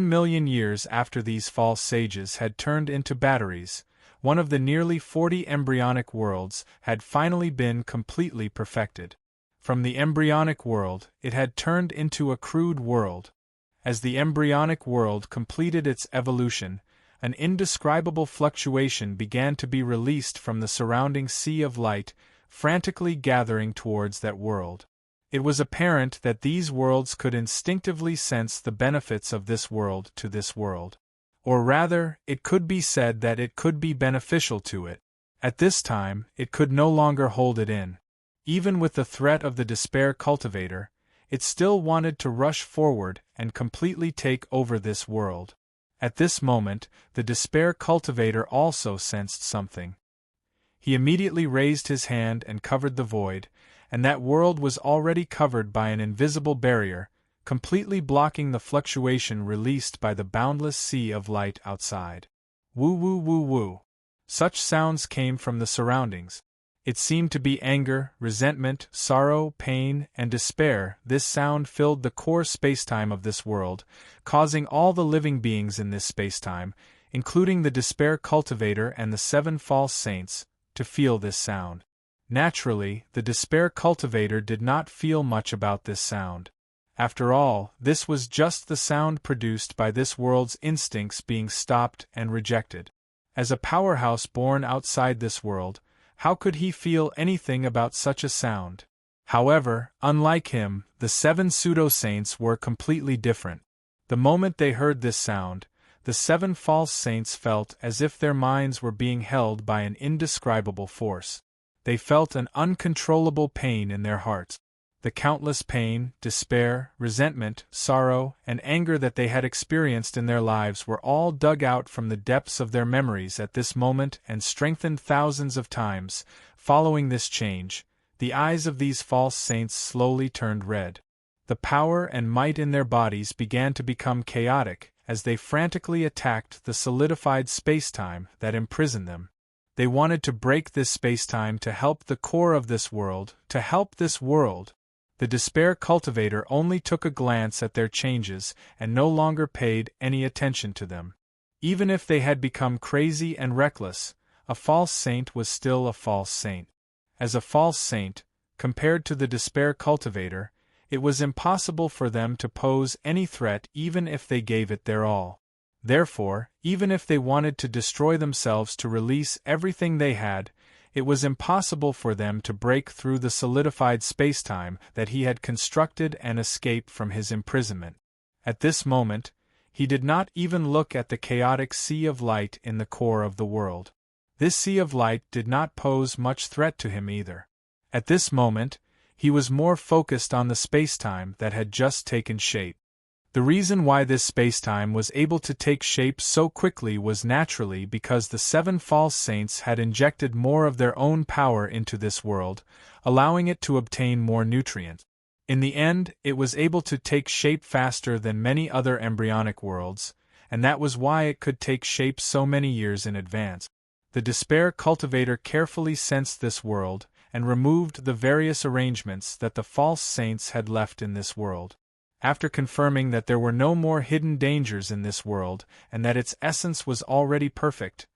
million years after these false sages had turned into batteries, one of the nearly 40 embryonic worlds had finally been completely perfected. From the embryonic world, it had turned into a crude world. As the embryonic world completed its evolution, an indescribable fluctuation began to be released from the surrounding sea of light, frantically gathering towards that world. It was apparent that these worlds could instinctively sense the benefits of this world to this world. Or rather, it could be said that it could be beneficial to it. At this time, it could no longer hold it in. Even with the threat of the despair cultivator, it still wanted to rush forward and completely take over this world. At this moment, the despair cultivator also sensed something. He immediately raised his hand and covered the void, and that world was already covered by an invisible barrier, completely blocking the fluctuation released by the boundless sea of light outside. Woo woo woo woo. Such sounds came from the surroundings. It seemed to be anger, resentment, sorrow, pain, and despair. This sound filled the core spacetime of this world, causing all the living beings in this spacetime, including the despair cultivator and the 7 false saints, to feel this sound. Naturally, the despair cultivator did not feel much about this sound. After all, this was just the sound produced by this world's instincts being stopped and rejected. As a powerhouse born outside this world, how could he feel anything about such a sound? However, unlike him, the 7 pseudo-saints were completely different. The moment they heard this sound, the 7 false saints felt as if their minds were being held by an indescribable force. They felt an uncontrollable pain in their hearts. The countless pain, despair, resentment, sorrow, and anger that they had experienced in their lives were all dug out from the depths of their memories at this moment and strengthened thousands of times. Following this change, the eyes of these false saints slowly turned red. The power and might in their bodies began to become chaotic as they frantically attacked the solidified spacetime that imprisoned them. They wanted to break this spacetime to help the core of this world, to help this world. The despair cultivator only took a glance at their changes and no longer paid any attention to them. Even if they had become crazy and reckless, a false saint was still a false saint. As a false saint, compared to the despair cultivator, it was impossible for them to pose any threat even if they gave it their all. Therefore, even if they wanted to destroy themselves to release everything they had, it was impossible for them to break through the solidified spacetime that he had constructed and escape from his imprisonment. At this moment, he did not even look at the chaotic sea of light in the core of the world. This sea of light did not pose much threat to him either. At this moment, he was more focused on the spacetime that had just taken shape. The reason why this spacetime was able to take shape so quickly was naturally because the 7 false saints had injected more of their own power into this world, allowing it to obtain more nutrient. In the end, it was able to take shape faster than many other embryonic worlds, and that was why it could take shape so many years in advance. The despair cultivator carefully sensed this world, and removed the various arrangements that the false saints had left in this world. After confirming that there were no more hidden dangers in this world, and that its essence was already perfect,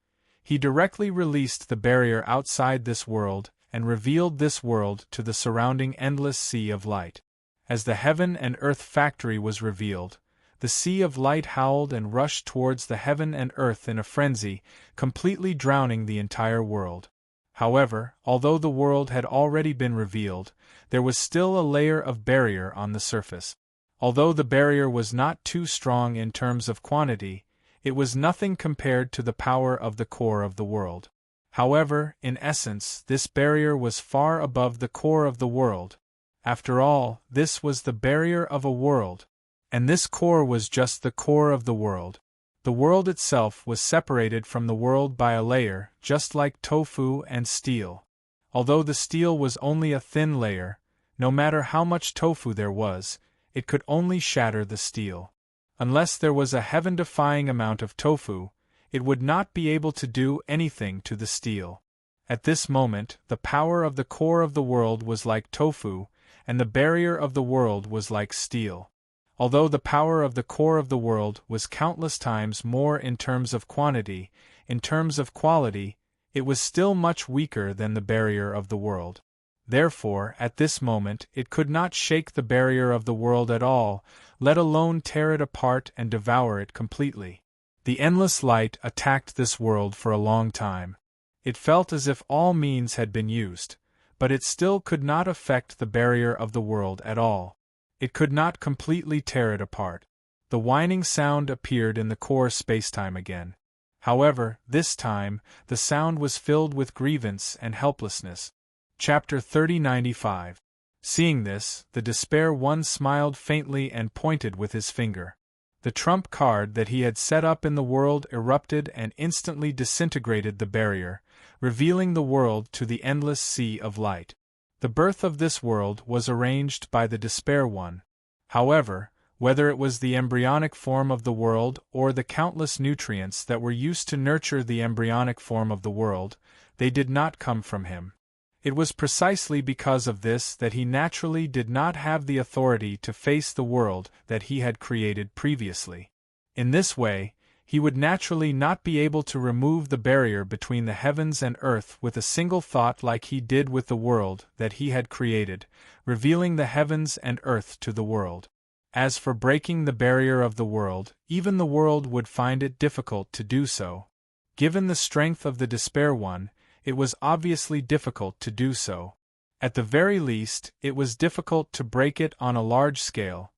he directly released the barrier outside this world, and revealed this world to the surrounding endless sea of light. As the heaven and earth factory was revealed, the sea of light howled and rushed towards the heaven and earth in a frenzy, completely drowning the entire world. However, although the world had already been revealed, there was still a layer of barrier on the surface. Although the barrier was not too strong in terms of quantity, it was nothing compared to the power of the core of the world. However, in essence, this barrier was far above the core of the world. After all, this was the barrier of a world, and this core was just the core of the world. The world itself was separated from the world by a layer, just like tofu and steel. Although the steel was only a thin layer, no matter how much tofu there was, it could only shatter the steel. Unless there was a heaven-defying amount of tofu, it would not be able to do anything to the steel. At this moment, the power of the core of the world was like tofu, and the barrier of the world was like steel. Although the power of the core of the world was countless times more in terms of quantity, in terms of quality, it was still much weaker than the barrier of the world. Therefore, at this moment, it could not shake the barrier of the world at all, let alone tear it apart and devour it completely. The endless light attacked this world for a long time. It felt as if all means had been used, but it still could not affect the barrier of the world at all. It could not completely tear it apart. The whining sound appeared in the core spacetime again. However, this time, the sound was filled with grievance and helplessness. Chapter 3095. Seeing this, the despair one smiled faintly and pointed with his finger. The trump card that he had set up in the world erupted and instantly disintegrated the barrier, revealing the world to the endless sea of light. The birth of this world was arranged by the despair one. However, whether it was the embryonic form of the world or the countless nutrients that were used to nurture the embryonic form of the world, they did not come from him. It was precisely because of this that he naturally did not have the authority to face the world that he had created previously. In this way, he would naturally not be able to remove the barrier between the heavens and earth with a single thought like he did with the world that he had created, revealing the heavens and earth to the world. As for breaking the barrier of the world, even the world would find it difficult to do so. Given the strength of the despair one, it was obviously difficult to do so. At the very least, it was difficult to break it on a large scale.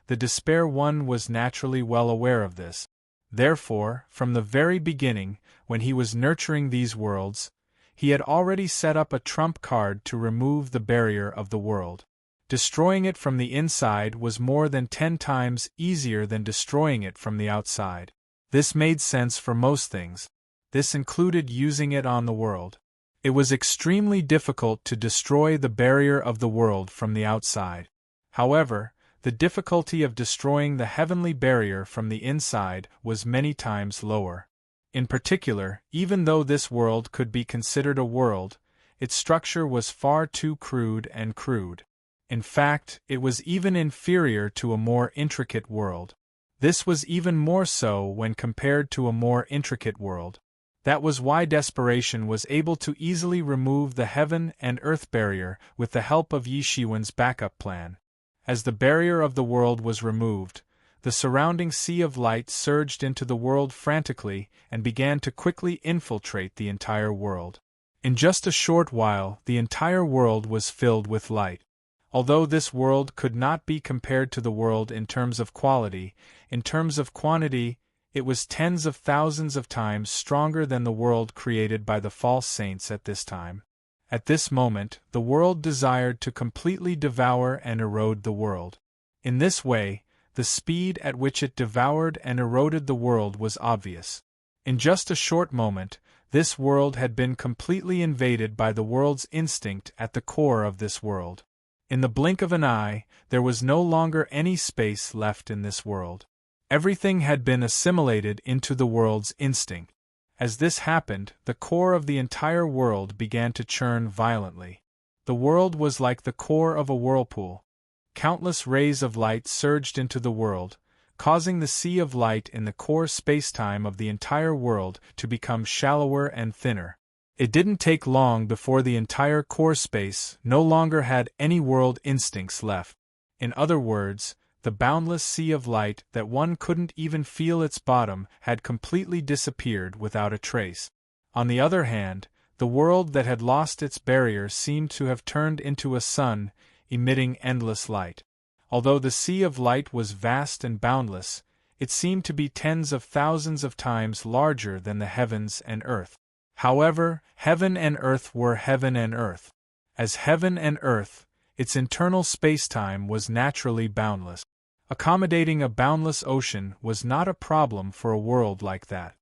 The despair one was naturally well aware of this. Therefore, from the very beginning, when he was nurturing these worlds, he had already set up a trump card to remove the barrier of the world. Destroying it from the inside was more than 10 times easier than destroying it from the outside. This made sense for most things. This included using it on the world. It was extremely difficult to destroy the barrier of the world from the outside. However, the difficulty of destroying the heavenly barrier from the inside was many times lower. In particular, even though this world could be considered a world, its structure was far too crude and crude. In fact, it was even inferior to a more intricate world. This was even more so when compared to a more intricate world. That was why desperation was able to easily remove the heaven and earth barrier with the help of Yi Shiwen's backup plan. As the barrier of the world was removed, the surrounding sea of light surged into the world frantically and began to quickly infiltrate the entire world. In just a short while, the entire world was filled with light. Although this world could not be compared to the world in terms of quality, in terms of quantity, it was tens of thousands of times stronger than the world created by the false saints at this time. At this moment, the world desired to completely devour and erode the world. In this way, the speed at which it devoured and eroded the world was obvious. In just a short moment, this world had been completely invaded by the world's instinct at the core of this world. In the blink of an eye, there was no longer any space left in this world. Everything had been assimilated into the world's instinct. As this happened, the core of the entire world began to churn violently. The world was like the core of a whirlpool. Countless rays of light surged into the world, causing the sea of light in the core spacetime of the entire world to become shallower and thinner. It didn't take long before the entire core space no longer had any world instincts left. In other words, the boundless sea of light that one couldn't even feel its bottom had completely disappeared without a trace. On the other hand, the world that had lost its barrier seemed to have turned into a sun, emitting endless light. Although the sea of light was vast and boundless, it seemed to be tens of thousands of times larger than the heavens and earth. However, heaven and earth were heaven and earth. As heaven and earth, its internal spacetime was naturally boundless. Accommodating a boundless ocean was not a problem for a world like that.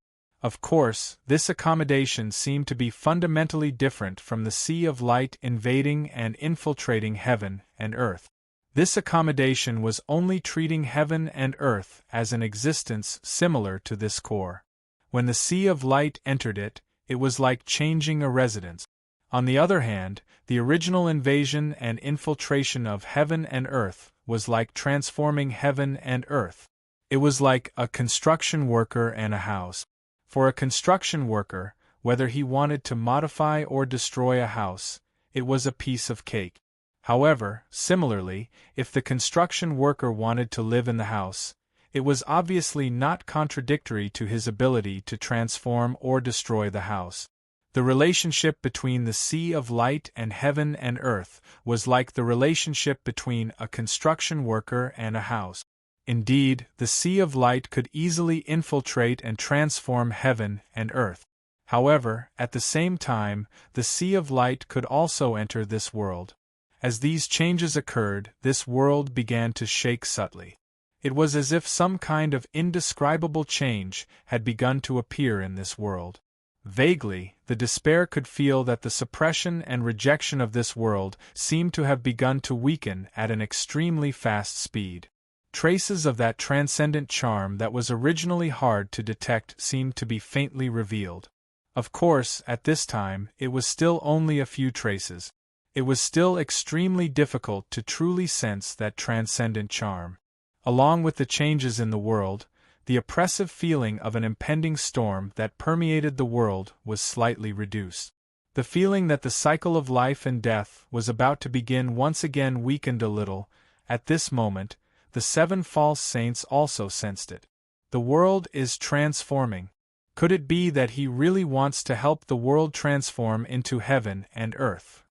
Of course, this accommodation seemed to be fundamentally different from the sea of light invading and infiltrating heaven and earth. This accommodation was only treating heaven and earth as an existence similar to this core. When the sea of light entered it, it was like changing a residence. On the other hand, the original invasion and infiltration of heaven and earth was like transforming heaven and earth. It was like a construction worker and a house. For a construction worker, whether he wanted to modify or destroy a house, it was a piece of cake. However, similarly, if the construction worker wanted to live in the house, it was obviously not contradictory to his ability to transform or destroy the house. The relationship between the sea of light and heaven and earth was like the relationship between a construction worker and a house. Indeed, the sea of light could easily infiltrate and transform heaven and earth. However, at the same time, the sea of light could also enter this world. As these changes occurred, this world began to shake subtly. It was as if some kind of indescribable change had begun to appear in this world. Vaguely, the despair could feel that the suppression and rejection of this world seemed to have begun to weaken at an extremely fast speed. Traces of that transcendent charm that was originally hard to detect seemed to be faintly revealed. Of course, at this time, it was still only a few traces. It was still extremely difficult to truly sense that transcendent charm. Along with the changes in the world, the oppressive feeling of an impending storm that permeated the world was slightly reduced. The feeling that the cycle of life and death was about to begin once again weakened a little. At this moment, the 7 false saints also sensed it. The world is transforming. Could it be that he really wants to help the world transform into heaven and earth?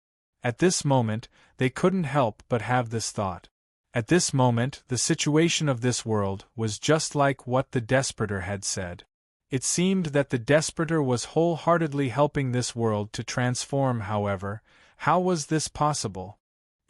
At this moment, they couldn't help but have this thought. At this moment, the situation of this world was just like what the Desperator had said. It seemed that the Desperator was wholeheartedly helping this world to transform. However, how was this possible?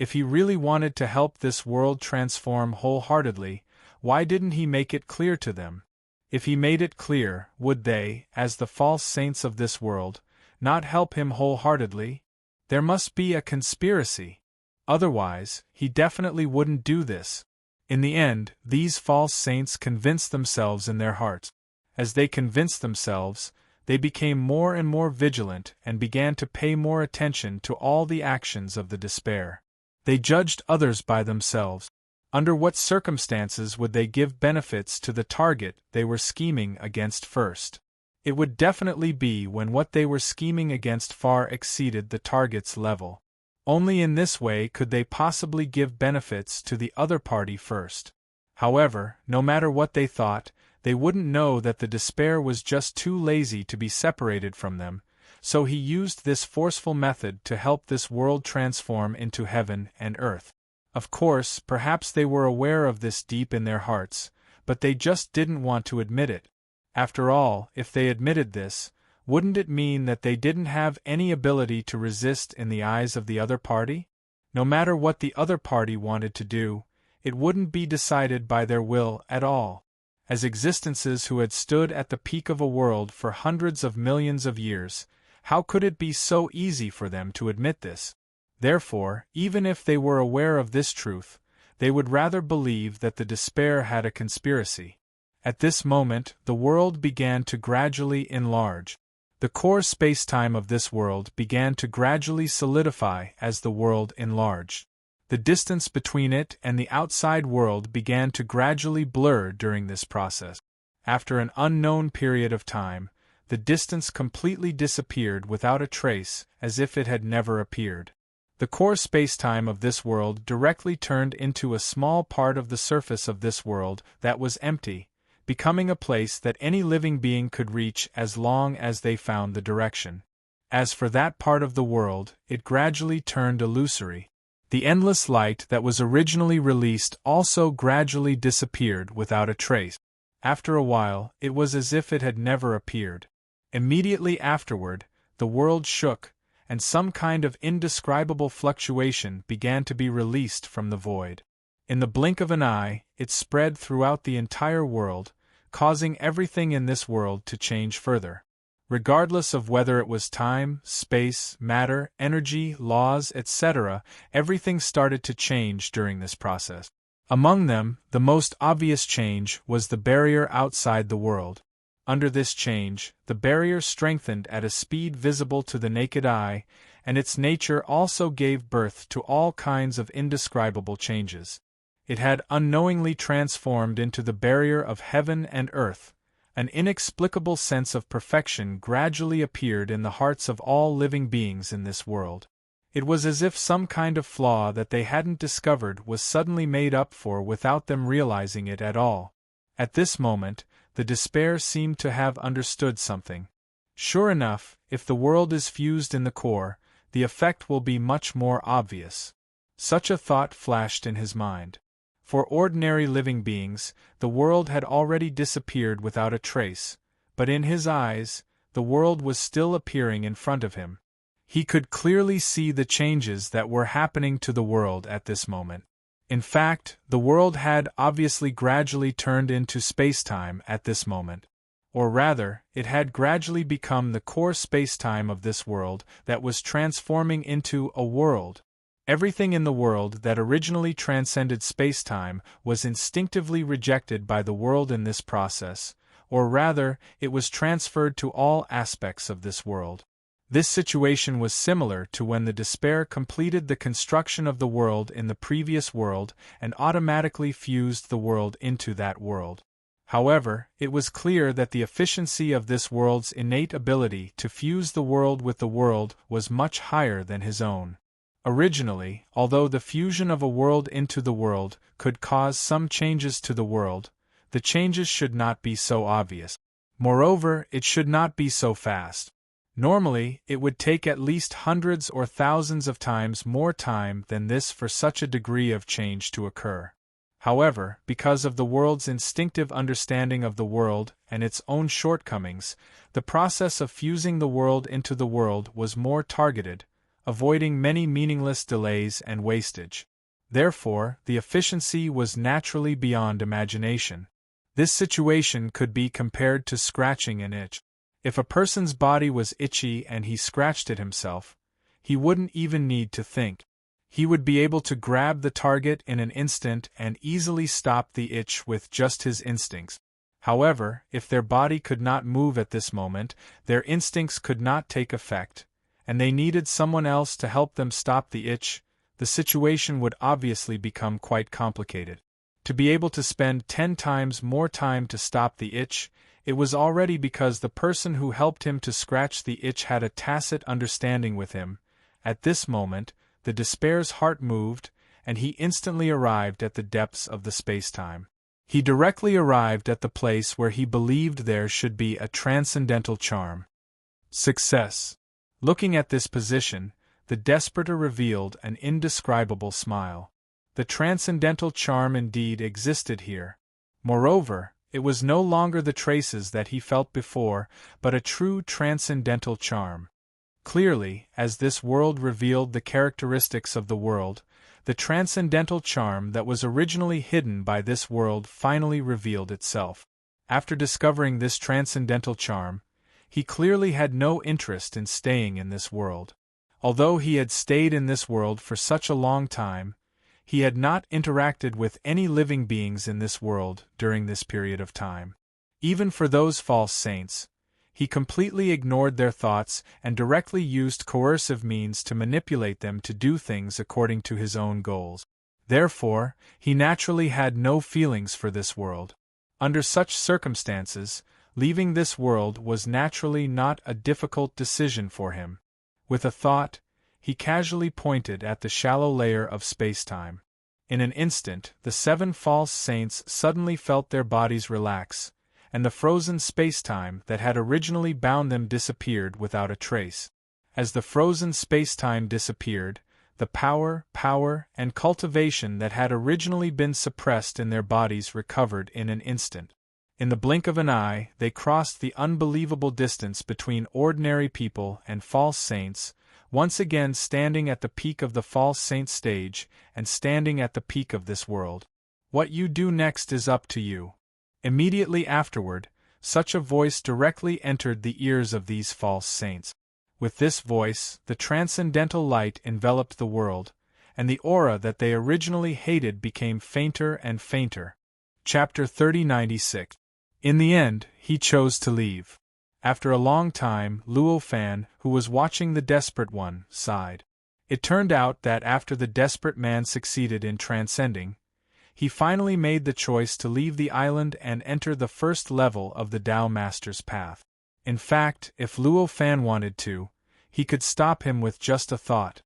If he really wanted to help this world transform wholeheartedly, why didn't he make it clear to them? If he made it clear, would they, as the false saints of this world, not help him wholeheartedly? There must be a conspiracy. Otherwise, he definitely wouldn't do this. In the end, these false saints convinced themselves in their hearts. As they convinced themselves, they became more and more vigilant and began to pay more attention to all the actions of the despair. They judged others by themselves. Under what circumstances would they give benefits to the target they were scheming against first? It would definitely be when what they were scheming against far exceeded the target's level. Only in this way could they possibly give benefits to the other party first. However, no matter what they thought, they wouldn't know that the despair was just too lazy to be separated from them, so he used this forceful method to help this world transform into heaven and earth. Of course, perhaps they were aware of this deep in their hearts, but they just didn't want to admit it. After all, if they admitted this, wouldn't it mean that they didn't have any ability to resist in the eyes of the other party? No matter what the other party wanted to do, it wouldn't be decided by their will at all. As existences who had stood at the peak of a world for hundreds of millions of years, how could it be so easy for them to admit this? Therefore, even if they were aware of this truth, they would rather believe that the despair had a conspiracy. At this moment, the world began to gradually enlarge. The core spacetime of this world began to gradually solidify as the world enlarged. The distance between it and the outside world began to gradually blur during this process. After an unknown period of time, the distance completely disappeared without a trace, as if it had never appeared. The core spacetime of this world directly turned into a small part of the surface of this world that was empty, becoming a place that any living being could reach as long as they found the direction. As for that part of the world, it gradually turned illusory. The endless light that was originally released also gradually disappeared without a trace. After a while, it was as if it had never appeared. Immediately afterward, the world shook, and some kind of indescribable fluctuation began to be released from the void. In the blink of an eye, it spread throughout the entire world, causing everything in this world to change further. Regardless of whether it was time, space, matter, energy, laws, etc., everything started to change during this process. Among them, the most obvious change was the barrier outside the world. Under this change, the barrier strengthened at a speed visible to the naked eye, and its nature also gave birth to all kinds of indescribable changes. It had unknowingly transformed into the barrier of heaven and earth. An inexplicable sense of perfection gradually appeared in the hearts of all living beings in this world. It was as if some kind of flaw that they hadn't discovered was suddenly made up for without them realizing it at all. At this moment, the despair seemed to have understood something. Sure enough, if the world is fused in the core, the effect will be much more obvious. Such a thought flashed in his mind. For ordinary living beings, the world had already disappeared without a trace, but in his eyes, the world was still appearing in front of him. He could clearly see the changes that were happening to the world at this moment. In fact, the world had obviously gradually turned into spacetime at this moment. Or rather, it had gradually become the core spacetime of this world that was transforming into a world. Everything in the world that originally transcended spacetime was instinctively rejected by the world in this process, or rather, it was transferred to all aspects of this world. This situation was similar to when the despair completed the construction of the world in the previous world and automatically fused the world into that world. However, it was clear that the efficiency of this world's innate ability to fuse the world with the world was much higher than his own. Originally, although the fusion of a world into the world could cause some changes to the world, the changes should not be so obvious. Moreover, it should not be so fast. Normally, it would take at least hundreds or thousands of times more time than this for such a degree of change to occur. However, because of the world's instinctive understanding of the world and its own shortcomings, the process of fusing the world into the world was more targeted, avoiding many meaningless delays and wastage. Therefore, the efficiency was naturally beyond imagination. This situation could be compared to scratching an itch. If a person's body was itchy and he scratched it himself, he wouldn't even need to think. He would be able to grab the target in an instant and easily stop the itch with just his instincts. However, if their body could not move at this moment, their instincts could not take effect, and they needed someone else to help them stop the itch. The situation would obviously become quite complicated. To be able to spend 10 times more time to stop the itch, it was already because the person who helped him to scratch the itch had a tacit understanding with him. At this moment, the despair's heart moved, and he instantly arrived at the depths of the space-time. He directly arrived at the place where he believed there should be a transcendental charm. Success. Looking at this position, the desperator revealed an indescribable smile. The transcendental charm indeed existed here. Moreover, it was no longer the traces that he felt before, but a true transcendental charm. Clearly, as this world revealed the characteristics of the world, the transcendental charm that was originally hidden by this world finally revealed itself. After discovering this transcendental charm, he clearly had no interest in staying in this world. Although he had stayed in this world for such a long time, he had not interacted with any living beings in this world during this period of time. Even for those false saints, he completely ignored their thoughts and directly used coercive means to manipulate them to do things according to his own goals. Therefore, he naturally had no feelings for this world. Under such circumstances, leaving this world was naturally not a difficult decision for him. With a thought, he casually pointed at the shallow layer of space-time. In an instant, the 7 false saints suddenly felt their bodies relax, and the frozen space-time that had originally bound them disappeared without a trace. As the frozen space-time disappeared, the power, and cultivation that had originally been suppressed in their bodies recovered in an instant. In the blink of an eye, they crossed the unbelievable distance between ordinary people and false saints, once again standing at the peak of the false saint stage and standing at the peak of this world. What you do next is up to you. Immediately afterward, such a voice directly entered the ears of these false saints. With this voice, the transcendental light enveloped the world, and the aura that they originally hated became fainter and fainter. Chapter 3096. In the end, he chose to leave. After a long time, Luo Fan, who was watching the desperate one, sighed. It turned out that after the desperate man succeeded in transcending, he finally made the choice to leave the island and enter the first level of the Tao Master's path. In fact, if Luo Fan wanted to, he could stop him with just a thought.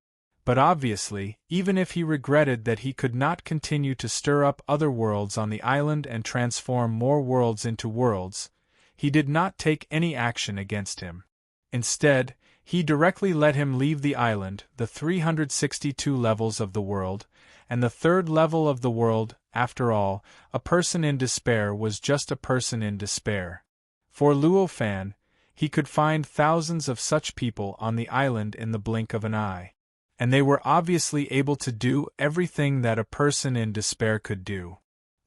But obviously, even if he regretted that he could not continue to stir up other worlds on the island and transform more worlds into worlds, he did not take any action against him. Instead, he directly let him leave the island, the 362 levels of the world, and the third level of the world. After all, a person in despair was just a person in despair. For Luo Fan, he could find thousands of such people on the island in the blink of an eye. And they were obviously able to do everything that a person in despair could do.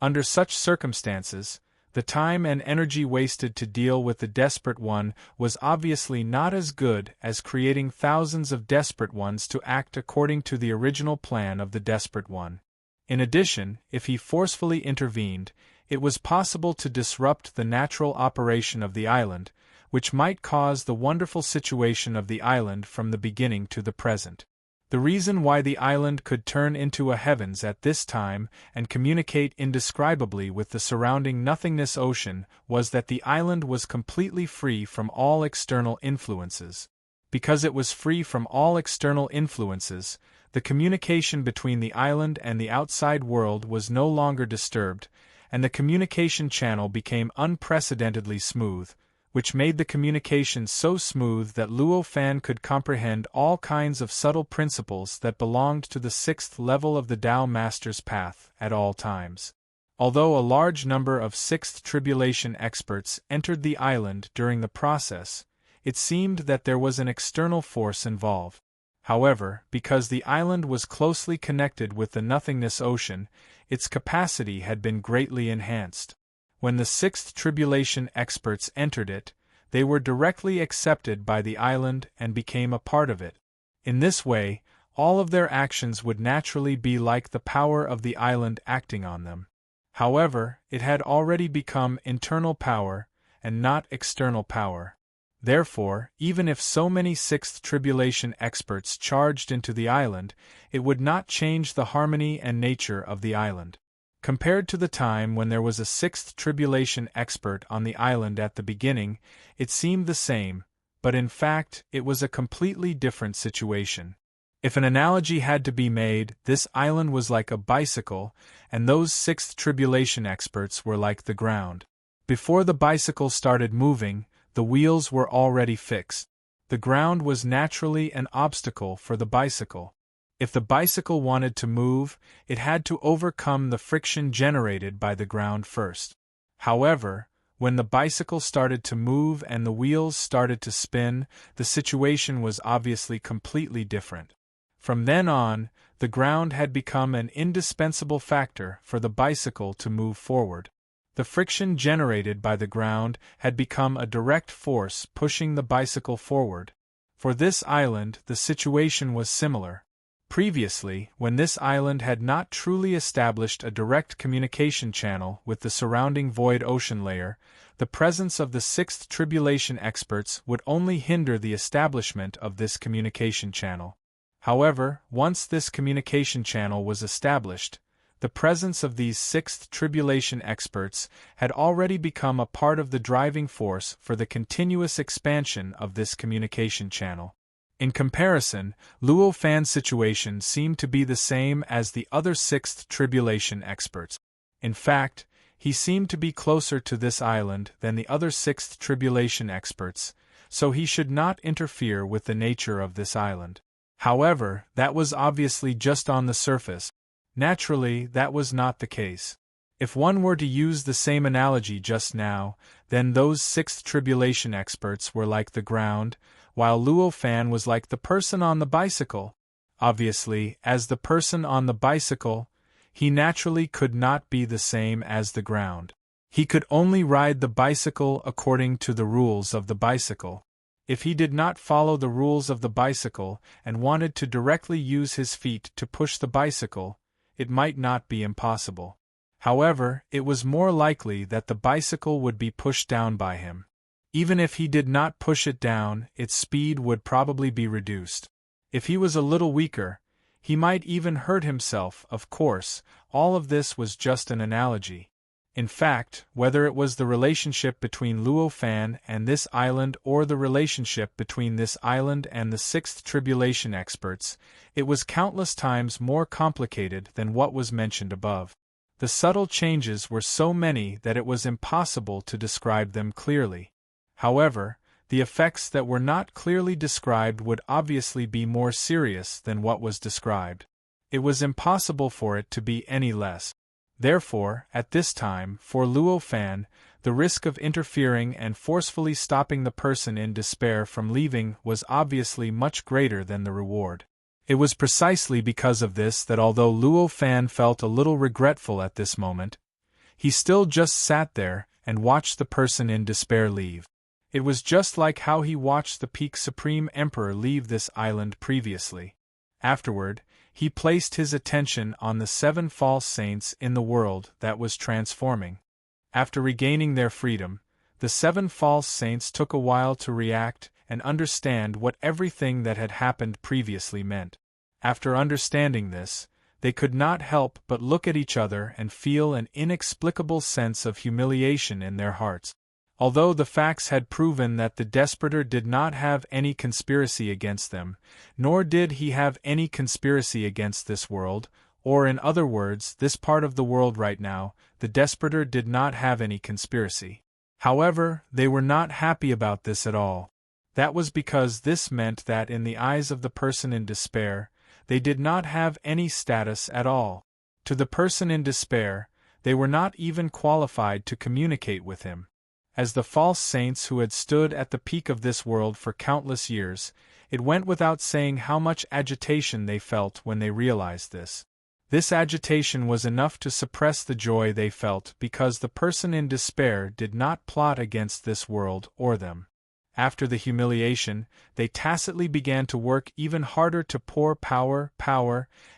Under such circumstances, the time and energy wasted to deal with the desperate one was obviously not as good as creating thousands of desperate ones to act according to the original plan of the desperate one. In addition, if he forcefully intervened, it was possible to disrupt the natural operation of the island, which might cause the wonderful situation of the island from the beginning to the present. The reason why the island could turn into a heavens at this time and communicate indescribably with the surrounding nothingness ocean was that the island was completely free from all external influences. Because it was free from all external influences, the communication between the island and the outside world was no longer disturbed, and the communication channel became unprecedentedly smooth, which made the communication so smooth that Luo Fan could comprehend all kinds of subtle principles that belonged to the 6th level of the Tao Master's path at all times. Although a large number of 6th tribulation experts entered the island during the process, it seemed that there was an external force involved. However, because the island was closely connected with the nothingness ocean, its capacity had been greatly enhanced. When the sixth tribulation experts entered it, they were directly accepted by the island and became a part of it. In this way, all of their actions would naturally be like the power of the island acting on them. However, it had already become internal power, and not external power. Therefore, even if so many sixth tribulation experts charged into the island, it would not change the harmony and nature of the island. Compared to the time when there was a sixth tribulation expert on the island at the beginning, it seemed the same, but in fact, it was a completely different situation. If an analogy had to be made, this island was like a bicycle, and those sixth tribulation experts were like the ground. Before the bicycle started moving, the wheels were already fixed. The ground was naturally an obstacle for the bicycle. If the bicycle wanted to move, it had to overcome the friction generated by the ground first. However, when the bicycle started to move and the wheels started to spin, the situation was obviously completely different. From then on, the ground had become an indispensable factor for the bicycle to move forward. The friction generated by the ground had become a direct force pushing the bicycle forward. For this island, the situation was similar. Previously, when this island had not truly established a direct communication channel with the surrounding void ocean layer, the presence of the sixth tribulation experts would only hinder the establishment of this communication channel. However, once this communication channel was established, the presence of these sixth tribulation experts had already become a part of the driving force for the continuous expansion of this communication channel. In comparison, Luo Fan's situation seemed to be the same as the other sixth tribulation experts. In fact, he seemed to be closer to this island than the other sixth tribulation experts, so he should not interfere with the nature of this island. However, that was obviously just on the surface. Naturally, that was not the case. If one were to use the same analogy just now, then those sixth tribulation experts were like the ground, while Luo Fan was like the person on the bicycle. Obviously, as the person on the bicycle, he naturally could not be the same as the ground. He could only ride the bicycle according to the rules of the bicycle. If he did not follow the rules of the bicycle and wanted to directly use his feet to push the bicycle, it might not be impossible. However, it was more likely that the bicycle would be pushed down by him. Even if he did not push it down, its speed would probably be reduced. If he was a little weaker, he might even hurt himself. Of course, all of this was just an analogy. In fact, whether it was the relationship between Luo Fan and this island or the relationship between this island and the sixth tribulation experts, it was countless times more complicated than what was mentioned above. The subtle changes were so many that it was impossible to describe them clearly. However, the effects that were not clearly described would obviously be more serious than what was described. It was impossible for it to be any less. Therefore, at this time, for Luo Fan, the risk of interfering and forcefully stopping the person in despair from leaving was obviously much greater than the reward. It was precisely because of this that although Luo Fan felt a little regretful at this moment, he still just sat there and watched the person in despair leave. It was just like how he watched the Peak Supreme Emperor leave this island previously. Afterward, he placed his attention on the 7 false saints in the world that was transforming. After regaining their freedom, the 7 false saints took a while to react and understand what everything that had happened previously meant. After understanding this, they could not help but look at each other and feel an inexplicable sense of humiliation in their hearts. Although the facts had proven that the Desperator did not have any conspiracy against them, nor did he have any conspiracy against this world, or in other words, this part of the world right now, the Desperator did not have any conspiracy. However, they were not happy about this at all. That was because this meant that in the eyes of the person in despair, they did not have any status at all. To the person in despair, they were not even qualified to communicate with him. As the false saints who had stood at the peak of this world for countless years, it went without saying how much agitation they felt when they realized this. This agitation was enough to suppress the joy they felt because the person in despair did not plot against this world or them. After the humiliation, they tacitly began to work even harder to pour power,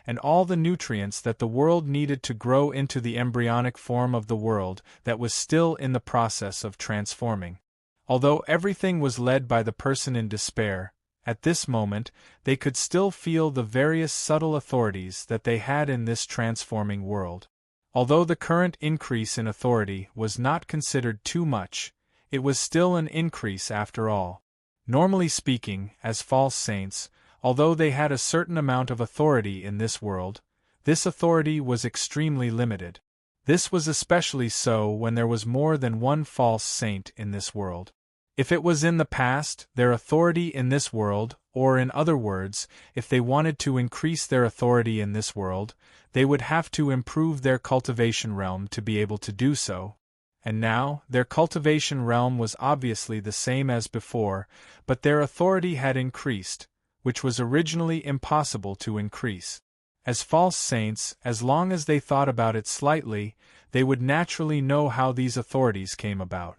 and all the nutrients that the world needed to grow into the embryonic form of the world that was still in the process of transforming. Although everything was led by the person in despair, at this moment, they could still feel the various subtle authorities that they had in this transforming world. Although the current increase in authority was not considered too much, it was still an increase after all. Normally speaking, as false saints, although they had a certain amount of authority in this world, this authority was extremely limited. This was especially so when there was more than one false saint in this world. If it was in the past, their authority in this world, or in other words, if they wanted to increase their authority in this world, they would have to improve their cultivation realm to be able to do so. And now, their cultivation realm was obviously the same as before, but their authority had increased, which was originally impossible to increase. As false saints, as long as they thought about it slightly, they would naturally know how these authorities came about.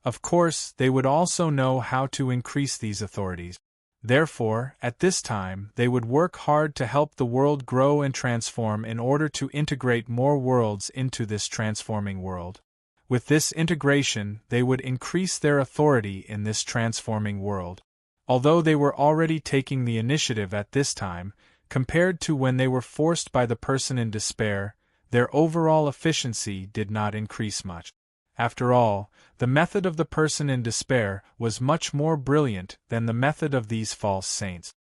Of course, they would also know how to increase these authorities. Therefore, at this time, they would work hard to help the world grow and transform in order to integrate more worlds into this transforming world. With this integration, they would increase their authority in this transforming world. Although they were already taking the initiative at this time, compared to when they were forced by the person in despair, their overall efficiency did not increase much. After all, the method of the person in despair was much more brilliant than the method of these false saints.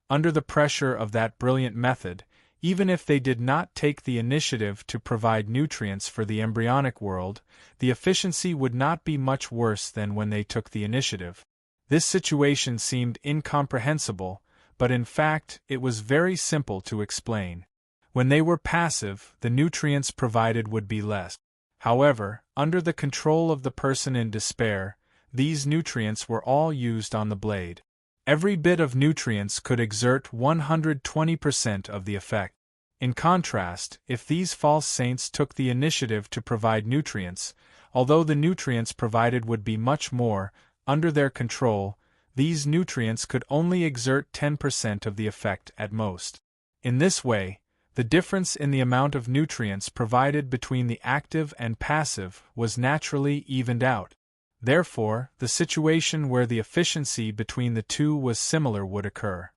Under the pressure of that brilliant method, even if they did not take the initiative to provide nutrients for the embryonic world, the efficiency would not be much worse than when they took the initiative. This situation seemed incomprehensible, but in fact, it was very simple to explain. When they were passive, the nutrients provided would be less. However, under the control of the person in despair, these nutrients were all used on the blade. Every bit of nutrients could exert 120% of the effect. In contrast, if these false saints took the initiative to provide nutrients, although the nutrients provided would be much more, under their control, these nutrients could only exert 10% of the effect at most. In this way, the difference in the amount of nutrients provided between the active and passive was naturally evened out. Therefore, the situation where the efficiency between the two was similar would occur.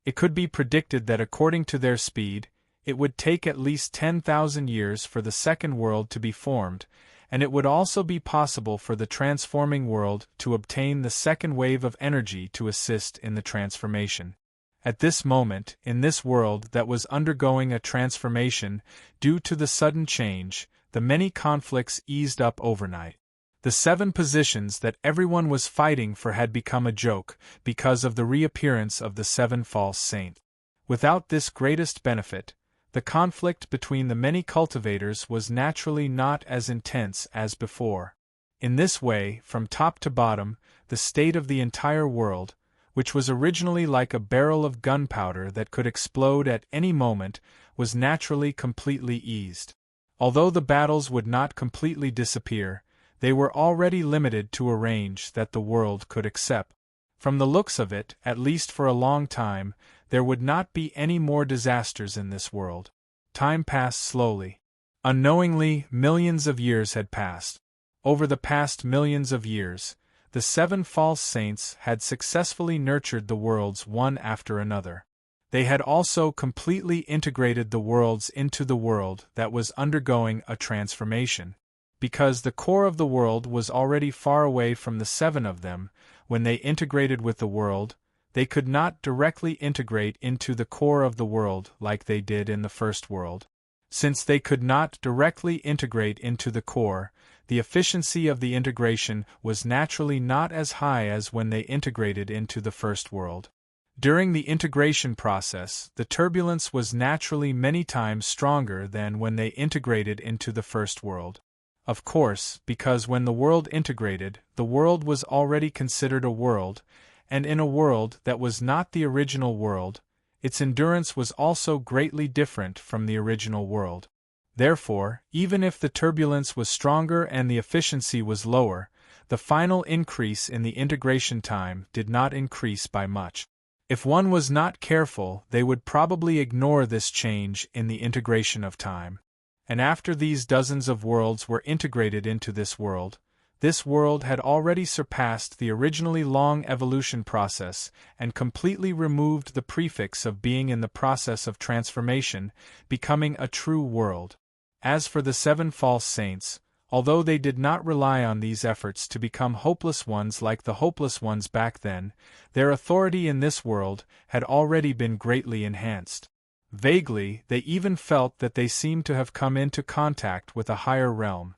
It could be predicted that according to their speed, it would take at least 10,000 years for the second world to be formed, and it would also be possible for the transforming world to obtain the second wave of energy to assist in the transformation. At this moment, in this world that was undergoing a transformation due to the sudden change, the many conflicts eased up overnight. The 7 positions that everyone was fighting for had become a joke because of the reappearance of the 7 false saints. Without this greatest benefit, the conflict between the many cultivators was naturally not as intense as before. In this way, from top to bottom, the state of the entire world, which was originally like a barrel of gunpowder that could explode at any moment, was naturally completely eased. Although the battles would not completely disappear, they were already limited to a range that the world could accept. From the looks of it, at least for a long time, there would not be any more disasters in this world. Time passed slowly. Unknowingly, millions of years had passed. Over the past millions of years, the 7 false saints had successfully nurtured the worlds one after another. They had also completely integrated the worlds into the world that was undergoing a transformation. Because the core of the world was already far away from the 7 of them, when they integrated with the world, they could not directly integrate into the core of the world like they did in the first world. Since they could not directly integrate into the core, the efficiency of the integration was naturally not as high as when they integrated into the first world. During the integration process, the turbulence was naturally many times stronger than when they integrated into the first world. Of course, because when the world integrated, the world was already considered a world, and in a world that was not the original world, its endurance was also greatly different from the original world. Therefore, even if the turbulence was stronger and the efficiency was lower, the final increase in the integration time did not increase by much. If one was not careful, they would probably ignore this change in the integration of time. And after these dozens of worlds were integrated into this world had already surpassed the originally long evolution process and completely removed the prefix of being in the process of transformation, becoming a true world. As for the 7 false saints, although they did not rely on these efforts to become hopeless ones like the hopeless ones back then, their authority in this world had already been greatly enhanced. Vaguely, they even felt that they seemed to have come into contact with a higher realm.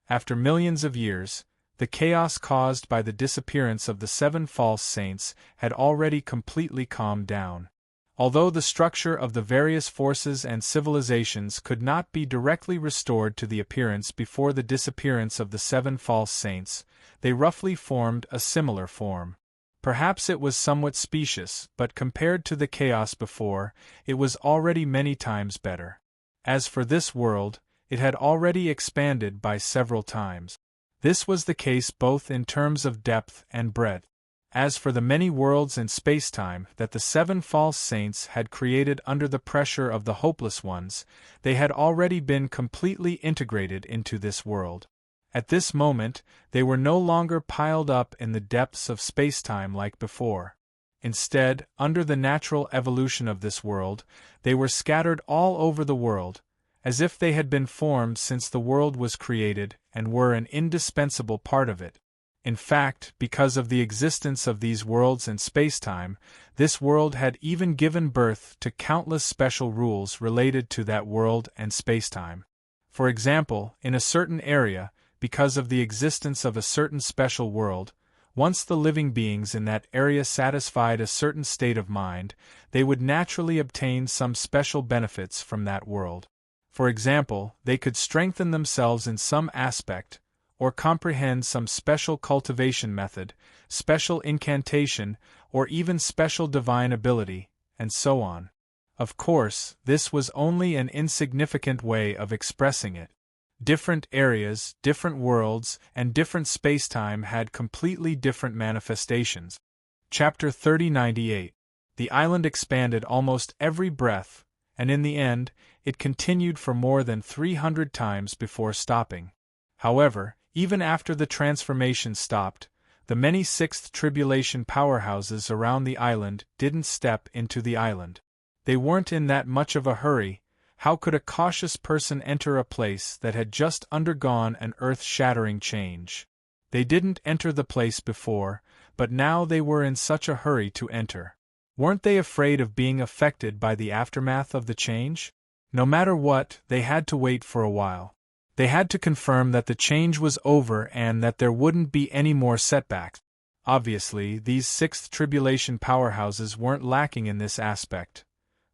After millions of years, the chaos caused by the disappearance of the 7 false saints had already completely calmed down. Although the structure of the various forces and civilizations could not be directly restored to the appearance before the disappearance of the 7 false saints, they roughly formed a similar form. Perhaps it was somewhat specious, but compared to the chaos before, it was already many times better. As for this world, it had already expanded by several times. This was the case both in terms of depth and breadth. As for the many worlds in spacetime that the 7 false saints had created under the pressure of the hopeless ones, they had already been completely integrated into this world. At this moment, they were no longer piled up in the depths of spacetime like before. Instead, under the natural evolution of this world, they were scattered all over the world, as if they had been formed since the world was created and were an indispensable part of it. In fact, because of the existence of these worlds in spacetime, this world had even given birth to countless special rules related to that world and spacetime. For example, in a certain area, because of the existence of a certain special world, once the living beings in that area satisfied a certain state of mind, they would naturally obtain some special benefits from that world. For example, they could strengthen themselves in some aspect, or comprehend some special cultivation method, special incantation, or even special divine ability, and so on. Of course, this was only an insignificant way of expressing it. Different areas, different worlds, and different spacetime had completely different manifestations. Chapter 3098. The island expanded almost every breath, and in the end, it continued for more than 300 times before stopping. However, even after the transformation stopped, the many sixth tribulation powerhouses around the island didn't step into the island. They weren't in that much of a hurry. How could a cautious person enter a place that had just undergone an earth-shattering change? They didn't enter the place before, but now they were in such a hurry to enter. Weren't they afraid of being affected by the aftermath of the change? No matter what, they had to wait for a while. They had to confirm that the change was over and that there wouldn't be any more setbacks. Obviously, these sixth tribulation powerhouses weren't lacking in this aspect.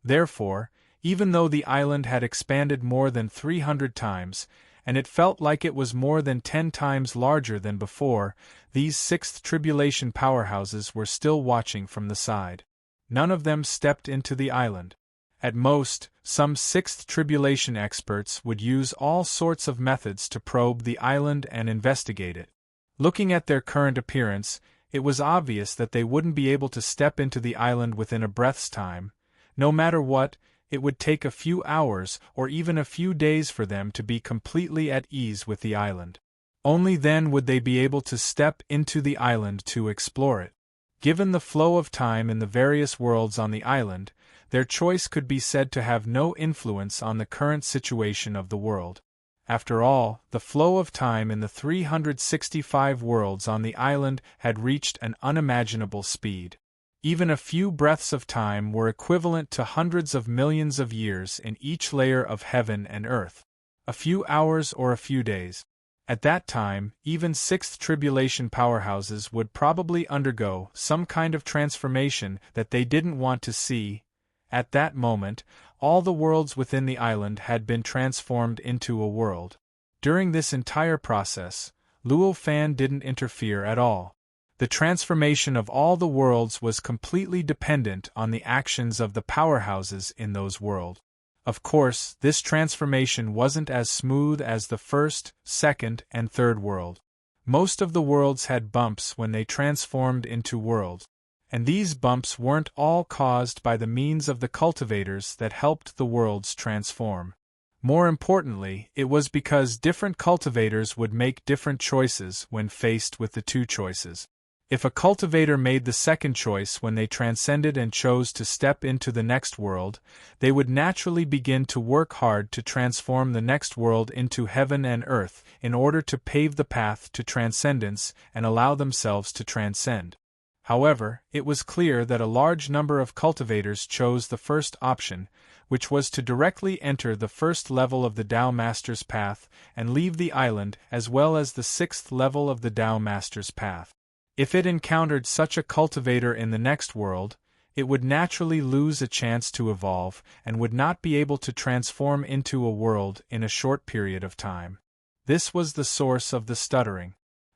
Therefore, even though the island had expanded more than 300 times, and it felt like it was more than 10 times larger than before, these sixth tribulation powerhouses were still watching from the side. None of them stepped into the island. At most, some sixth tribulation experts would use all sorts of methods to probe the island and investigate it. Looking at their current appearance, it was obvious that they wouldn't be able to step into the island within a breath's time. No matter what, it would take a few hours or even a few days for them to be completely at ease with the island. Only then would they be able to step into the island to explore it. Given the flow of time in the various worlds on the island, their choice could be said to have no influence on the current situation of the world. After all, the flow of time in the 365 worlds on the island had reached an unimaginable speed. Even a few breaths of time were equivalent to hundreds of millions of years in each layer of heaven and earth. A few hours or a few days. At that time, even sixth tribulation powerhouses would probably undergo some kind of transformation that they didn't want to see. At that moment, all the worlds within the island had been transformed into a world. During this entire process, Luo Fan didn't interfere at all. The transformation of all the worlds was completely dependent on the actions of the powerhouses in those worlds. Of course, this transformation wasn't as smooth as the first, second, and third world. Most of the worlds had bumps when they transformed into worlds, and these bumps weren't all caused by the means of the cultivators that helped the worlds transform. More importantly, it was because different cultivators would make different choices when faced with the two choices. If a cultivator made the second choice when they transcended and chose to step into the next world, they would naturally begin to work hard to transform the next world into heaven and earth in order to pave the path to transcendence and allow themselves to transcend. However, it was clear that a large number of cultivators chose the first option, which was to directly enter the first level of the Tao Master's path and leave the island as well as the sixth level of the Tao Master's path. If it encountered such a cultivator in the next world, it would naturally lose a chance to evolve and would not be able to transform into a world in a short period of time. This was the source of the stuttering.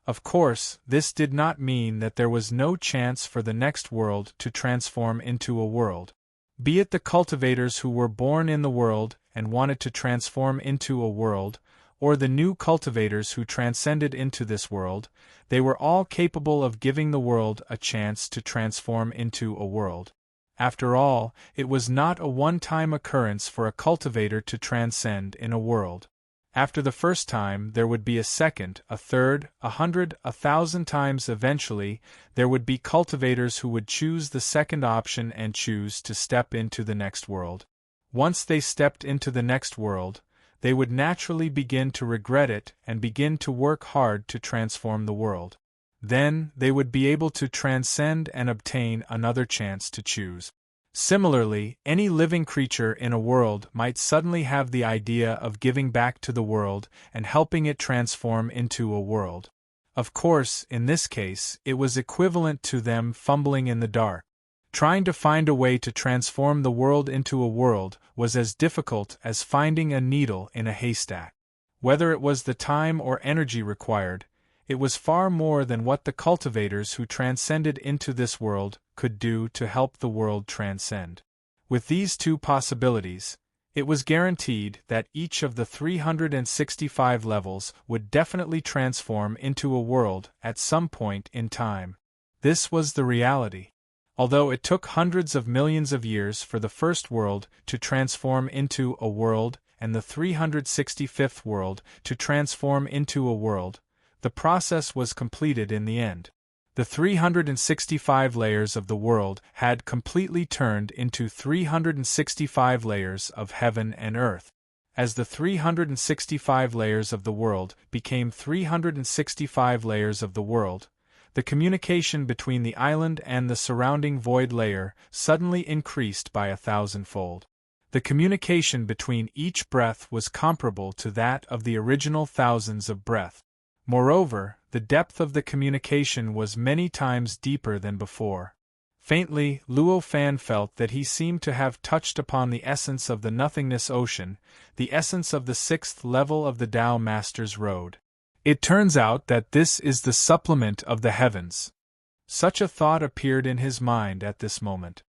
Of course, this did not mean that there was no chance for the next world to transform into a world. Be it the cultivators who were born in the world and wanted to transform into a world, or the new cultivators who transcended into this world, they were all capable of giving the world a chance to transform into a world. After all, it was not a one-time occurrence for a cultivator to transcend in a world. After the first time, there would be a second, a third, 100, 1,000 times. Eventually, there would be cultivators who would choose the second option and choose to step into the next world. Once they stepped into the next world, they would naturally begin to regret it and begin to work hard to transform the world. Then, they would be able to transcend and obtain another chance to choose. Similarly, any living creature in a world might suddenly have the idea of giving back to the world and helping it transform into a world. Of course, in this case, it was equivalent to them fumbling in the dark. Trying to find a way to transform the world into a world was as difficult as finding a needle in a haystack. Whether it was the time or energy required, it was far more than what the cultivators who transcended into this world could do to help the world transcend. With these two possibilities, it was guaranteed that each of the 365 levels would definitely transform into a world at some point in time. This was the reality. Although it took hundreds of millions of years for the first world to transform into a world and the 365th world to transform into a world, the process was completed in the end. The 365 layers of the world had completely turned into 365 layers of heaven and earth. As the 365 layers of the world became 365 layers of the world, the communication between the island and the surrounding void layer suddenly increased by 1,000-fold. The communication between each breath was comparable to that of the original thousands of breath. Moreover, the depth of the communication was many times deeper than before. Faintly, Luo Fan felt that he seemed to have touched upon the essence of the nothingness ocean, the essence of the sixth level of the Tao Master's Road. It turns out that this is the supplement of the heavens. Such a thought appeared in his mind at this moment.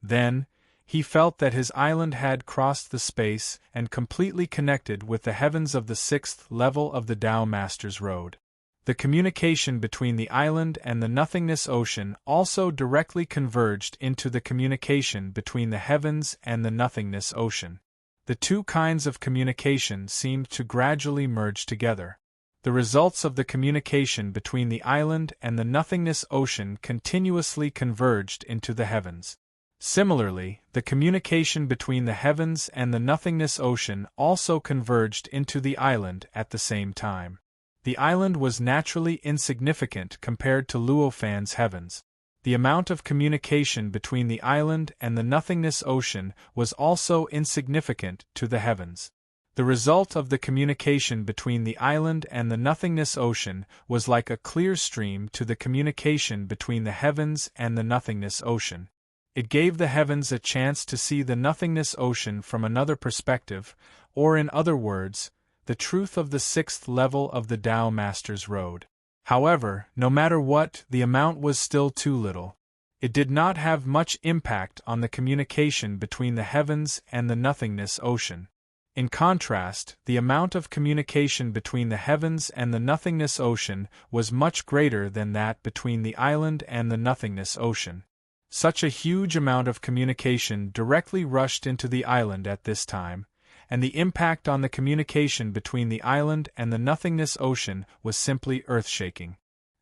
Then, he felt that his island had crossed the space and completely connected with the heavens of the sixth level of the Tao Master's Road. The communication between the island and the nothingness ocean also directly converged into the communication between the heavens and the nothingness ocean. The two kinds of communication seemed to gradually merge together. The results of the communication between the island and the nothingness ocean continuously converged into the heavens. Similarly, the communication between the heavens and the nothingness ocean also converged into the island at the same time. The island was naturally insignificant compared to Luo Fan's heavens. The amount of communication between the island and the nothingness ocean was also insignificant to the heavens. The result of the communication between the island and the nothingness ocean was like a clear stream to the communication between the heavens and the nothingness ocean. It gave the heavens a chance to see the nothingness ocean from another perspective, or in other words, the truth of the sixth level of the Tao Master's Road. However, no matter what, the amount was still too little. It did not have much impact on the communication between the heavens and the nothingness ocean. In contrast, the amount of communication between the heavens and the nothingness ocean was much greater than that between the island and the nothingness ocean. Such a huge amount of communication directly rushed into the island at this time, and the impact on the communication between the island and the nothingness ocean was simply earth-shaking.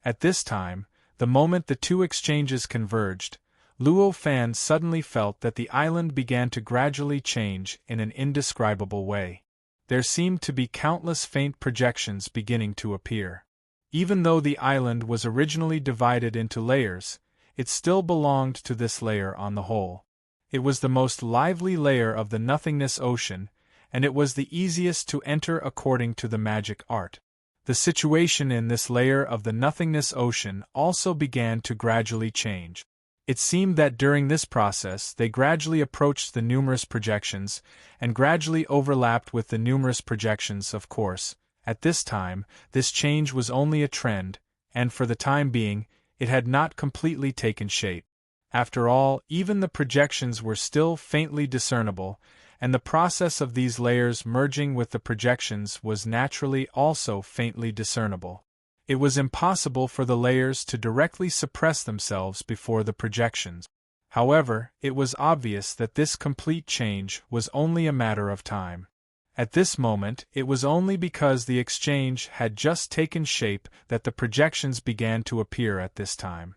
At this time, the moment the two exchanges converged, Luo Fan suddenly felt that the island began to gradually change in an indescribable way. There seemed to be countless faint projections beginning to appear. Even though the island was originally divided into layers, it still belonged to this layer on the whole. It was the most lively layer of the nothingness ocean, and it was the easiest to enter according to the magic art. The situation in this layer of the nothingness ocean also began to gradually change. It seemed that during this process they gradually approached the numerous projections, and gradually overlapped with the numerous projections. Of course, at this time, this change was only a trend, and for the time being, it had not completely taken shape. After all, even the projections were still faintly discernible, and the process of these layers merging with the projections was naturally also faintly discernible. It was impossible for the layers to directly suppress themselves before the projections. However, it was obvious that this complete change was only a matter of time. At this moment, it was only because the exchange had just taken shape that the projections began to appear at this time.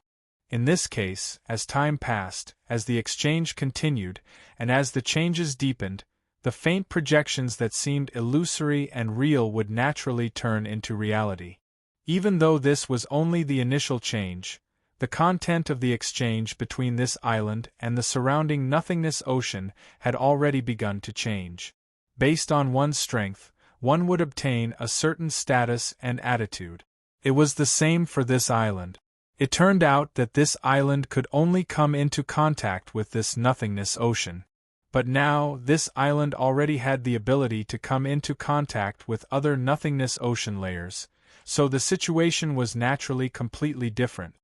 In this case, as time passed, as the exchange continued, and as the changes deepened, the faint projections that seemed illusory and real would naturally turn into reality. Even though this was only the initial change, the content of the exchange between this island and the surrounding nothingness ocean had already begun to change. Based on one's strength, one would obtain a certain status and attitude. It was the same for this island. It turned out that this island could only come into contact with this nothingness ocean. But now, this island already had the ability to come into contact with other nothingness ocean layers, so the situation was naturally completely different.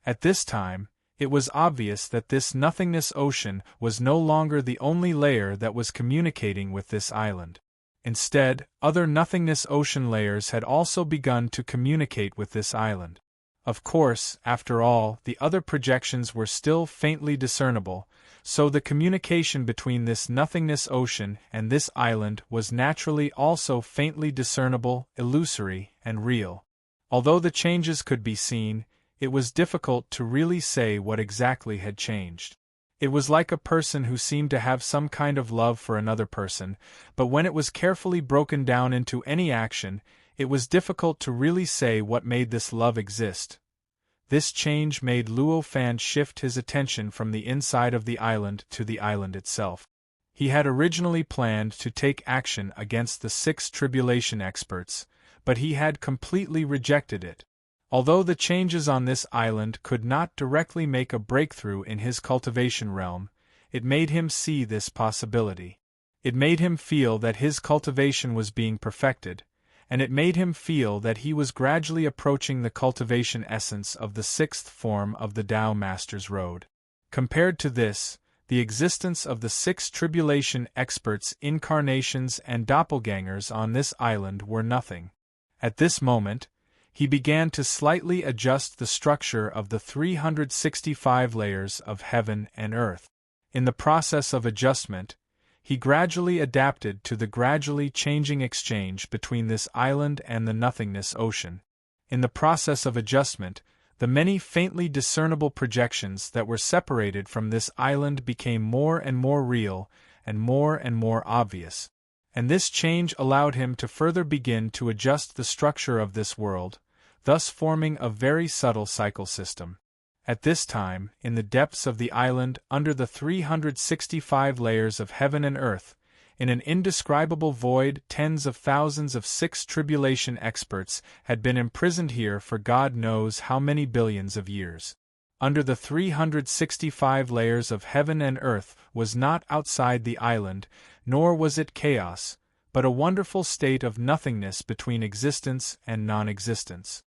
At this time, it was obvious that this nothingness ocean was no longer the only layer that was communicating with this island. Instead, other nothingness ocean layers had also begun to communicate with this island. Of course, after all, the other projections were still faintly discernible, so the communication between this nothingness ocean and this island was naturally also faintly discernible, illusory, and real. Although the changes could be seen, it was difficult to really say what exactly had changed. It was like a person who seemed to have some kind of love for another person, but when it was carefully broken down into any action, it was difficult to really say what made this love exist. This change made Luo Fan shift his attention from the inside of the island to the island itself. He had originally planned to take action against the 6 tribulation experts, but he had completely rejected it. Although the changes on this island could not directly make a breakthrough in his cultivation realm, it made him see this possibility. It made him feel that his cultivation was being perfected, and it made him feel that he was gradually approaching the cultivation essence of the 6th form of the Tao Master's Road. Compared to this, the existence of the 6 tribulation experts' incarnations and doppelgangers on this island were nothing. At this moment, he began to slightly adjust the structure of the 365 layers of heaven and earth. In the process of adjustment, he gradually adapted to the gradually changing exchange between this island and the nothingness ocean. In the process of adjustment, the many faintly discernible projections that were separated from this island became more and more real and more obvious. And this change allowed him to further begin to adjust the structure of this world, thus forming a very subtle cycle system. At this time, in the depths of the island under the 365 layers of heaven and earth, in an indescribable void, tens of thousands of 6 tribulation experts had been imprisoned here for God knows how many billions of years. Under the 365 layers of heaven and earth was not outside the island, nor was it chaos, but a wonderful state of nothingness between existence and non-existence.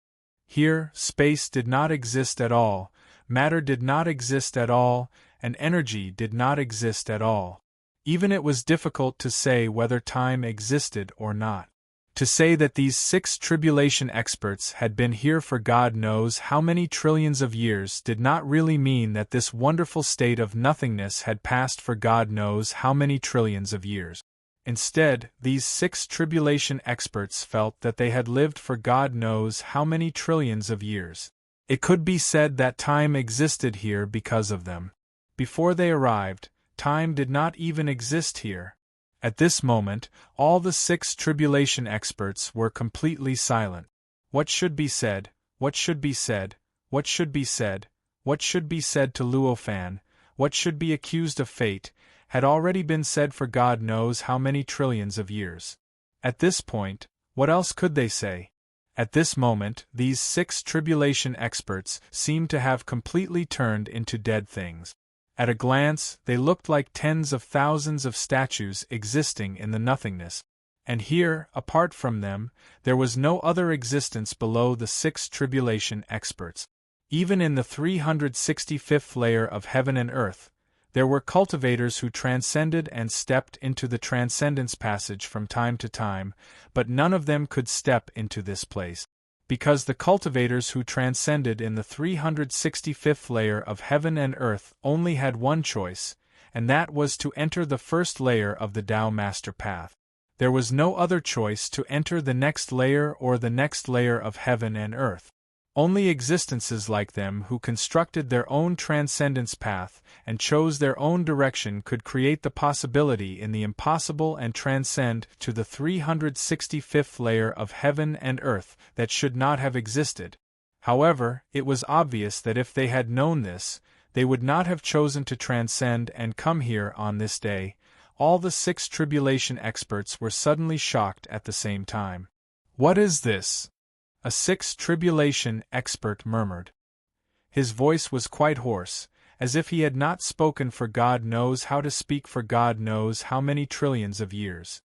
Here, space did not exist at all, matter did not exist at all, and energy did not exist at all. Even it was difficult to say whether time existed or not. To say that these 6 tribulation experts had been here for God knows how many trillions of years did not really mean that this wonderful state of nothingness had passed for God knows how many trillions of years. Instead, these 6 tribulation experts felt that they had lived for God knows how many trillions of years. It could be said that time existed here because of them. Before they arrived, time did not even exist here. At this moment, all the 6 tribulation experts were completely silent. What should be said, what should be said, what should be said, what should be said to Luofan, what should be accused of fate, had already been said for God knows how many trillions of years. At this point, what else could they say? At this moment, these 6 tribulation experts seemed to have completely turned into dead things. At a glance, they looked like tens of thousands of statues existing in the nothingness. And here, apart from them, there was no other existence below the 6 tribulation experts. Even in the 365th layer of heaven and earth, there were cultivators who transcended and stepped into the transcendence passage from time to time, but none of them could step into this place. Because the cultivators who transcended in the 365th layer of heaven and earth only had one choice, and that was to enter the first layer of the Tao Master Path. There was no other choice to enter the next layer or the next layer of heaven and earth. Only existences like them who constructed their own transcendence path and chose their own direction could create the possibility in the impossible and transcend to the 365th layer of heaven and earth that should not have existed. However, it was obvious that if they had known this, they would not have chosen to transcend and come here on this day. All the 6 tribulation experts were suddenly shocked at the same time. "What is this?" a 6th tribulation expert murmured. His voice was quite hoarse, as if he had not spoken for God knows how to speak for God knows how many trillions of years.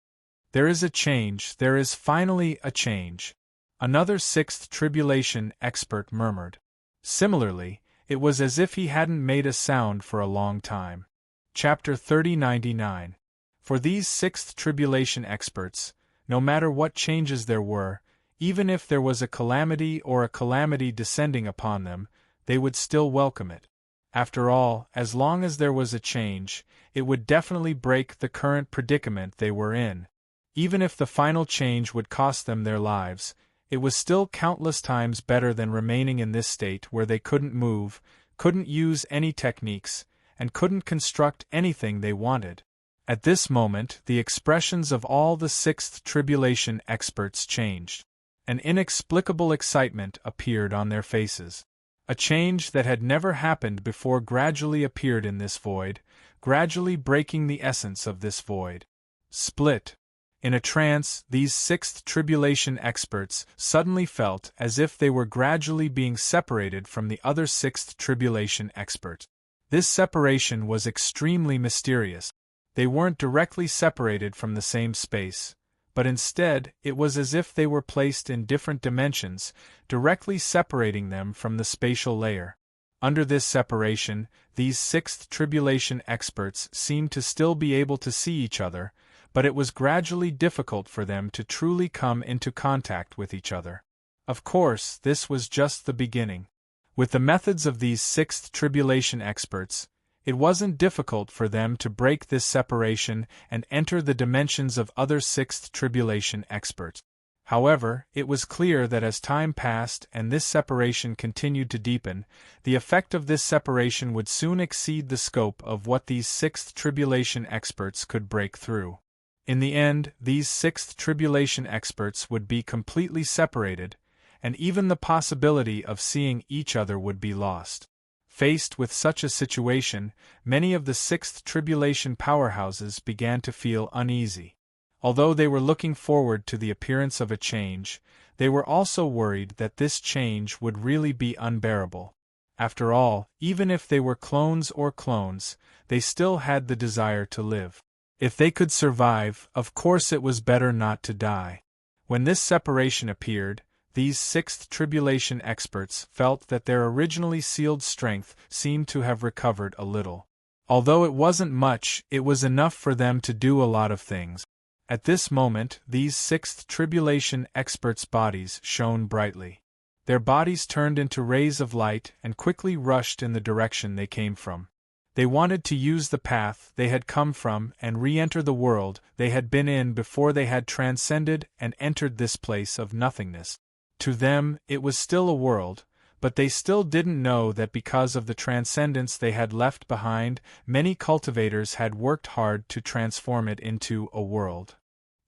"There is a change, there is finally a change," another 6th tribulation expert murmured. Similarly, it was as if he hadn't made a sound for a long time. Chapter 3099. For these 6th tribulation experts, no matter what changes there were, even if there was a calamity or a calamity descending upon them, they would still welcome it. After all, as long as there was a change, it would definitely break the current predicament they were in. Even if the final change would cost them their lives, it was still countless times better than remaining in this state where they couldn't move, couldn't use any techniques, and couldn't construct anything they wanted. At this moment, the expressions of all the 6th tribulation experts changed. An inexplicable excitement appeared on their faces. A change that had never happened before gradually appeared in this void, gradually breaking the essence of this void. Split. In a trance, these 6th tribulation experts suddenly felt as if they were gradually being separated from the other 6th tribulation experts. This separation was extremely mysterious. They weren't directly separated from the same space, but instead, it was as if they were placed in different dimensions, directly separating them from the spatial layer. Under this separation, these 6th tribulation experts seemed to still be able to see each other, but it was gradually difficult for them to truly come into contact with each other. Of course, this was just the beginning. With the methods of these 6th tribulation experts, it wasn't difficult for them to break this separation and enter the dimensions of other 6th tribulation experts. However, it was clear that as time passed and this separation continued to deepen, the effect of this separation would soon exceed the scope of what these 6th tribulation experts could break through. In the end, these 6th tribulation experts would be completely separated, and even the possibility of seeing each other would be lost. Faced with such a situation, many of the 6th tribulation powerhouses began to feel uneasy. Although they were looking forward to the appearance of a change, they were also worried that this change would really be unbearable. After all, even if they were clones or clones, they still had the desire to live. If they could survive, of course it was better not to die. When this separation appeared, these sixth tribulation experts felt that their originally sealed strength seemed to have recovered a little. Although it wasn't much, it was enough for them to do a lot of things. At this moment, these sixth tribulation experts' bodies shone brightly. Their bodies turned into rays of light and quickly rushed in the direction they came from. They wanted to use the path they had come from and re-enter the world they had been in before they had transcended and entered this place of nothingness. To them, it was still a world, but they still didn't know that because of the transcendence they had left behind, many cultivators had worked hard to transform it into a world.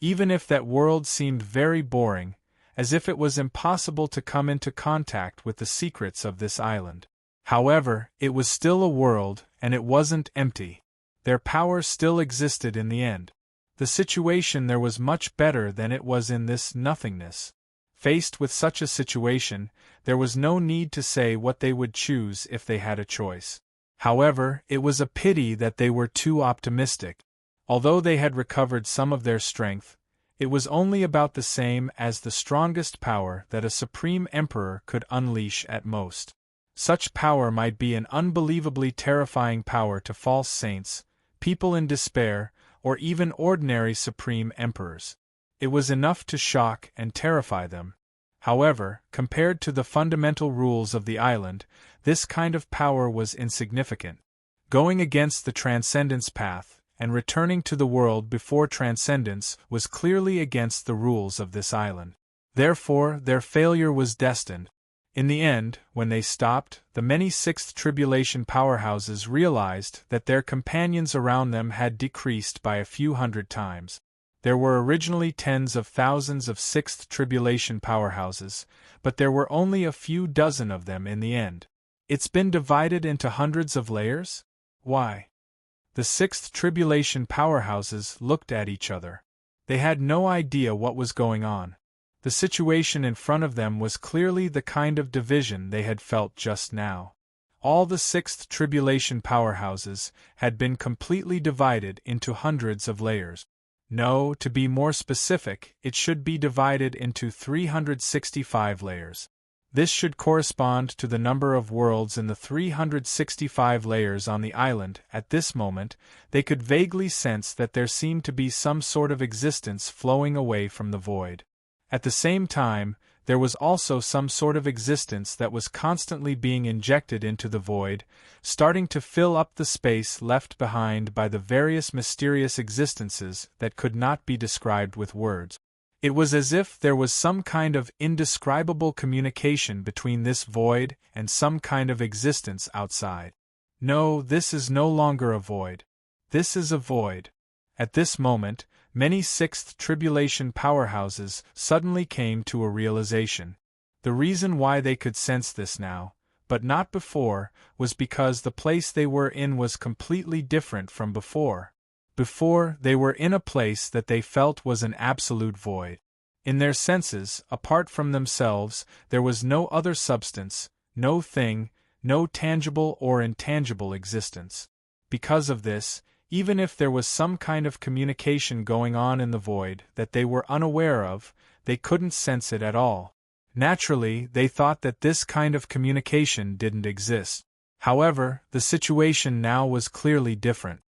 Even if that world seemed very boring, as if it was impossible to come into contact with the secrets of this island. However, it was still a world, and it wasn't empty. Their power still existed in the end. The situation there was much better than it was in this nothingness. Faced with such a situation, there was no need to say what they would choose if they had a choice. However, it was a pity that they were too optimistic. Although they had recovered some of their strength, it was only about the same as the strongest power that a supreme emperor could unleash at most. Such power might be an unbelievably terrifying power to false saints, people in despair, or even ordinary supreme emperors. It was enough to shock and terrify them. However, compared to the fundamental rules of the island, this kind of power was insignificant. Going against the transcendence path, and returning to the world before transcendence was clearly against the rules of this island. Therefore, their failure was destined. In the end, when they stopped, the many sixth tribulation powerhouses realized that their companions around them had decreased by a few hundred times. There were originally tens of thousands of sixth tribulation powerhouses, but there were only a few dozen of them in the end. It's been divided into hundreds of layers? Why? The sixth tribulation powerhouses looked at each other. They had no idea what was going on. The situation in front of them was clearly the kind of division they had felt just now. All the sixth tribulation powerhouses had been completely divided into hundreds of layers. No, to be more specific, it should be divided into 365 layers. This should correspond to the number of worlds in the 365 layers on the island. At this moment, they could vaguely sense that there seemed to be some sort of existence flowing away from the void. At the same time, there was also some sort of existence that was constantly being injected into the void, starting to fill up the space left behind by the various mysterious existences that could not be described with words. It was as if there was some kind of indescribable communication between this void and some kind of existence outside. No, this is no longer a void. This is a void. At this moment, many sixth tribulation powerhouses suddenly came to a realization. The reason why they could sense this now, but not before, was because the place they were in was completely different from before. Before, they were in a place that they felt was an absolute void. In their senses, apart from themselves, there was no other substance, no thing, no tangible or intangible existence. Because of this, even if there was some kind of communication going on in the void that they were unaware of, they couldn't sense it at all. Naturally, they thought that this kind of communication didn't exist. However, the situation now was clearly different.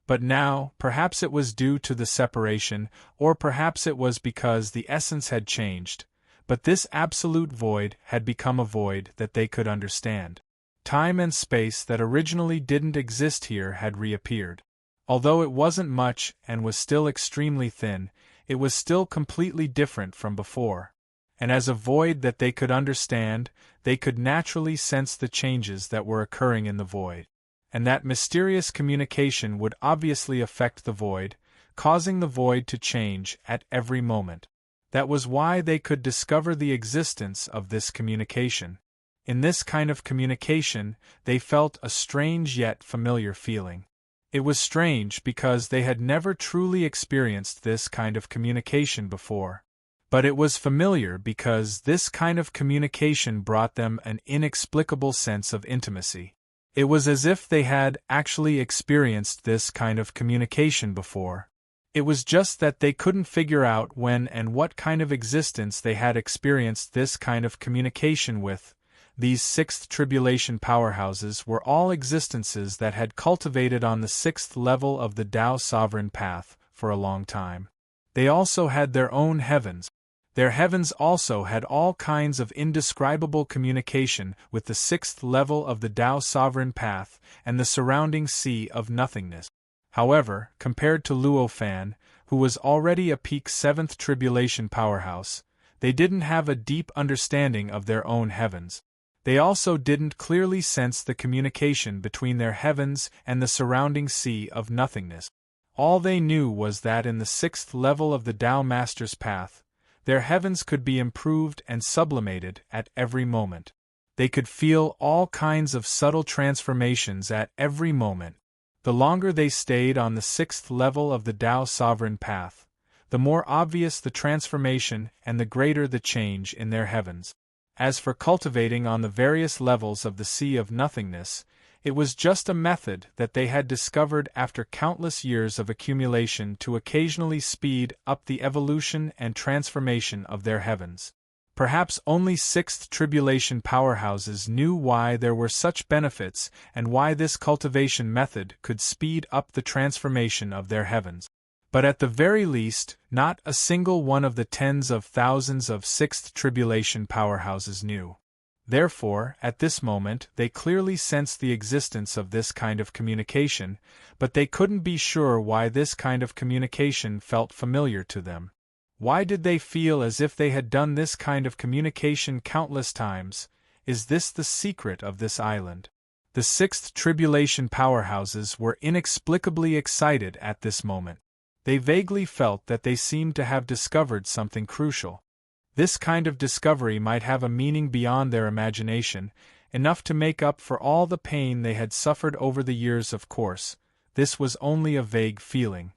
But now, perhaps it was due to the separation, or perhaps it was because the essence had changed, but this absolute void had become a void that they could understand. Time and space that originally didn't exist here had reappeared. Although it wasn't much and was still extremely thin, it was still completely different from before. And as a void that they could understand, they could naturally sense the changes that were occurring in the void. And that mysterious communication would obviously affect the void, causing the void to change at every moment. That was why they could discover the existence of this communication. In this kind of communication, they felt a strange yet familiar feeling. It was strange because they had never truly experienced this kind of communication before. But it was familiar because this kind of communication brought them an inexplicable sense of intimacy. It was as if they had actually experienced this kind of communication before. It was just that they couldn't figure out when and what kind of existence they had experienced this kind of communication with. These sixth tribulation powerhouses were all existences that had cultivated on the sixth level of the Tao sovereign path for a long time. They also had their own heavens. Their heavens also had all kinds of indescribable communication with the sixth level of the Tao sovereign path and the surrounding sea of nothingness. However, compared to Luo Fan, who was already a peak seventh tribulation powerhouse, they didn't have a deep understanding of their own heavens. They also didn't clearly sense the communication between their heavens and the surrounding sea of nothingness. All they knew was that in the sixth level of the Tao Master's path, their heavens could be improved and sublimated at every moment. They could feel all kinds of subtle transformations at every moment. The longer they stayed on the sixth level of the Tao sovereign path, the more obvious the transformation and the greater the change in their heavens. As for cultivating on the various levels of the sea of nothingness, it was just a method that they had discovered after countless years of accumulation to occasionally speed up the evolution and transformation of their heavens. Perhaps only sixth tribulation powerhouses knew why there were such benefits and why this cultivation method could speed up the transformation of their heavens. But at the very least, not a single one of the tens of thousands of sixth tribulation powerhouses knew. Therefore, at this moment, they clearly sensed the existence of this kind of communication, but they couldn't be sure why this kind of communication felt familiar to them. Why did they feel as if they had done this kind of communication countless times? Is this the secret of this island? The sixth tribulation powerhouses were inexplicably excited at this moment. They vaguely felt that they seemed to have discovered something crucial. This kind of discovery might have a meaning beyond their imagination, enough to make up for all the pain they had suffered over the years. Of course, this was only a vague feeling.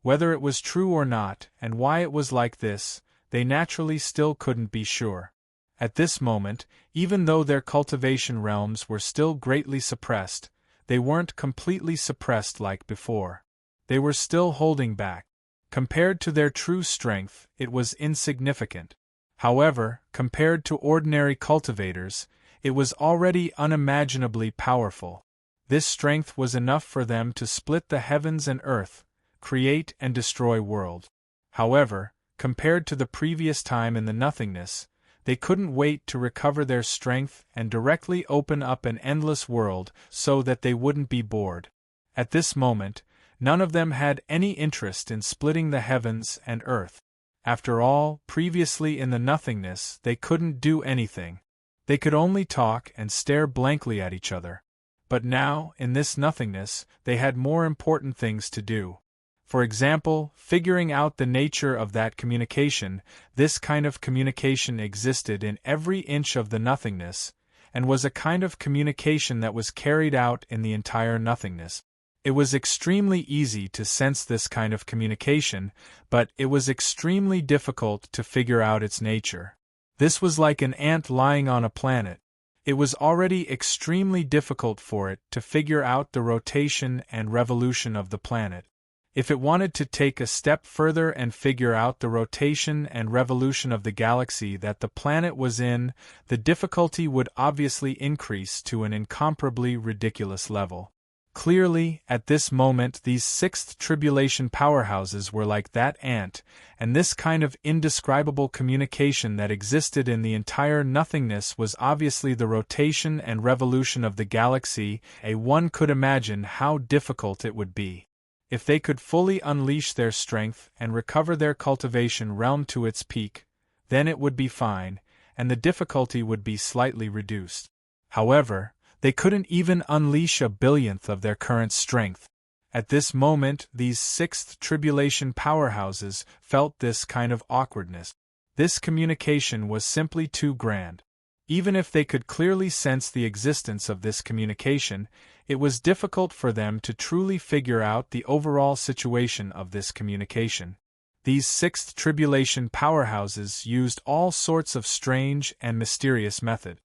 Whether it was true or not, and why it was like this, they naturally still couldn't be sure. At this moment, even though their cultivation realms were still greatly suppressed, they weren't completely suppressed like before. They were still holding back. Compared to their true strength, it was insignificant. However, compared to ordinary cultivators, it was already unimaginably powerful. This strength was enough for them to split the heavens and earth, create and destroy world. However, compared to the previous time in the nothingness, they couldn't wait to recover their strength and directly open up an endless world so that they wouldn't be bored. At this moment, none of them had any interest in splitting the heavens and earth. After all, previously in the nothingness, they couldn't do anything. They could only talk and stare blankly at each other. But now, in this nothingness, they had more important things to do. For example, figuring out the nature of that communication. This kind of communication existed in every inch of the nothingness, and was a kind of communication that was carried out in the entire nothingness. It was extremely easy to sense this kind of communication, but it was extremely difficult to figure out its nature. This was like an ant lying on a planet. It was already extremely difficult for it to figure out the rotation and revolution of the planet. If it wanted to take a step further and figure out the rotation and revolution of the galaxy that the planet was in, the difficulty would obviously increase to an incomparably ridiculous level. Clearly, at this moment these sixth tribulation powerhouses were like that ant, and this kind of indescribable communication that existed in the entire nothingness was obviously the rotation and revolution of the galaxy. One could imagine how difficult it would be. If they could fully unleash their strength and recover their cultivation realm to its peak, then it would be fine, and the difficulty would be slightly reduced. However, they couldn't even unleash a billionth of their current strength. At this moment, these sixth tribulation powerhouses felt this kind of awkwardness. This communication was simply too grand. Even if they could clearly sense the existence of this communication, it was difficult for them to truly figure out the overall situation of this communication. These sixth tribulation powerhouses used all sorts of strange and mysterious methods.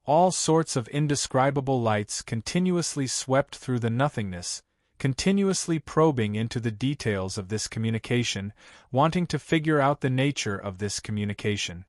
All sorts of indescribable lights continuously swept through the nothingness, continuously probing into the details of this communication, wanting to figure out the nature of this communication.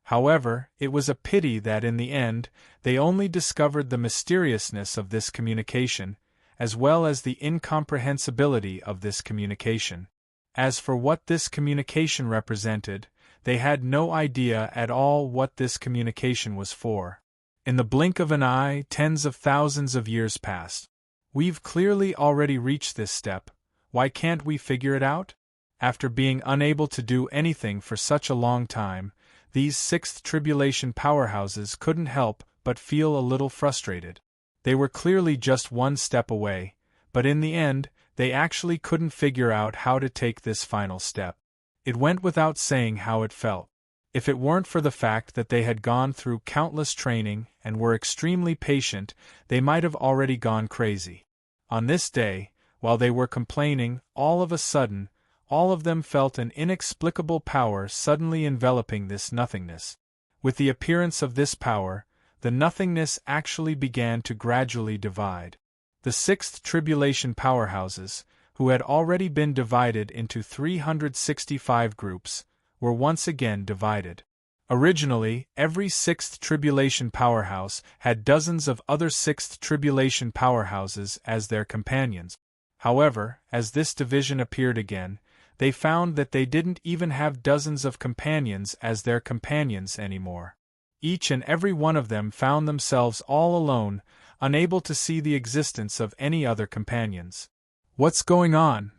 However, it was a pity that in the end, they only discovered the mysteriousness of this communication, as well as the incomprehensibility of this communication. As for what this communication represented, they had no idea at all what this communication was for. In the blink of an eye, tens of thousands of years passed. We've clearly already reached this step. Why can't we figure it out? After being unable to do anything for such a long time, these sixth tribulation powerhouses couldn't help but feel a little frustrated. They were clearly just one step away, but in the end, they actually couldn't figure out how to take this final step. It went without saying how it felt. If it weren't for the fact that they had gone through countless training and were extremely patient, they might have already gone crazy. On this day, while they were complaining, all of a sudden, all of them felt an inexplicable power suddenly enveloping this nothingness. With the appearance of this power, the nothingness actually began to gradually divide. The sixth tribulation powerhouses, who had already been divided into 365 groups, were once again divided. Originally, every sixth tribulation powerhouse had dozens of other sixth tribulation powerhouses as their companions. However, as this division appeared again, they found that they didn't even have dozens of companions as their companions anymore. Each and every one of them found themselves all alone, unable to see the existence of any other companions. What's going on?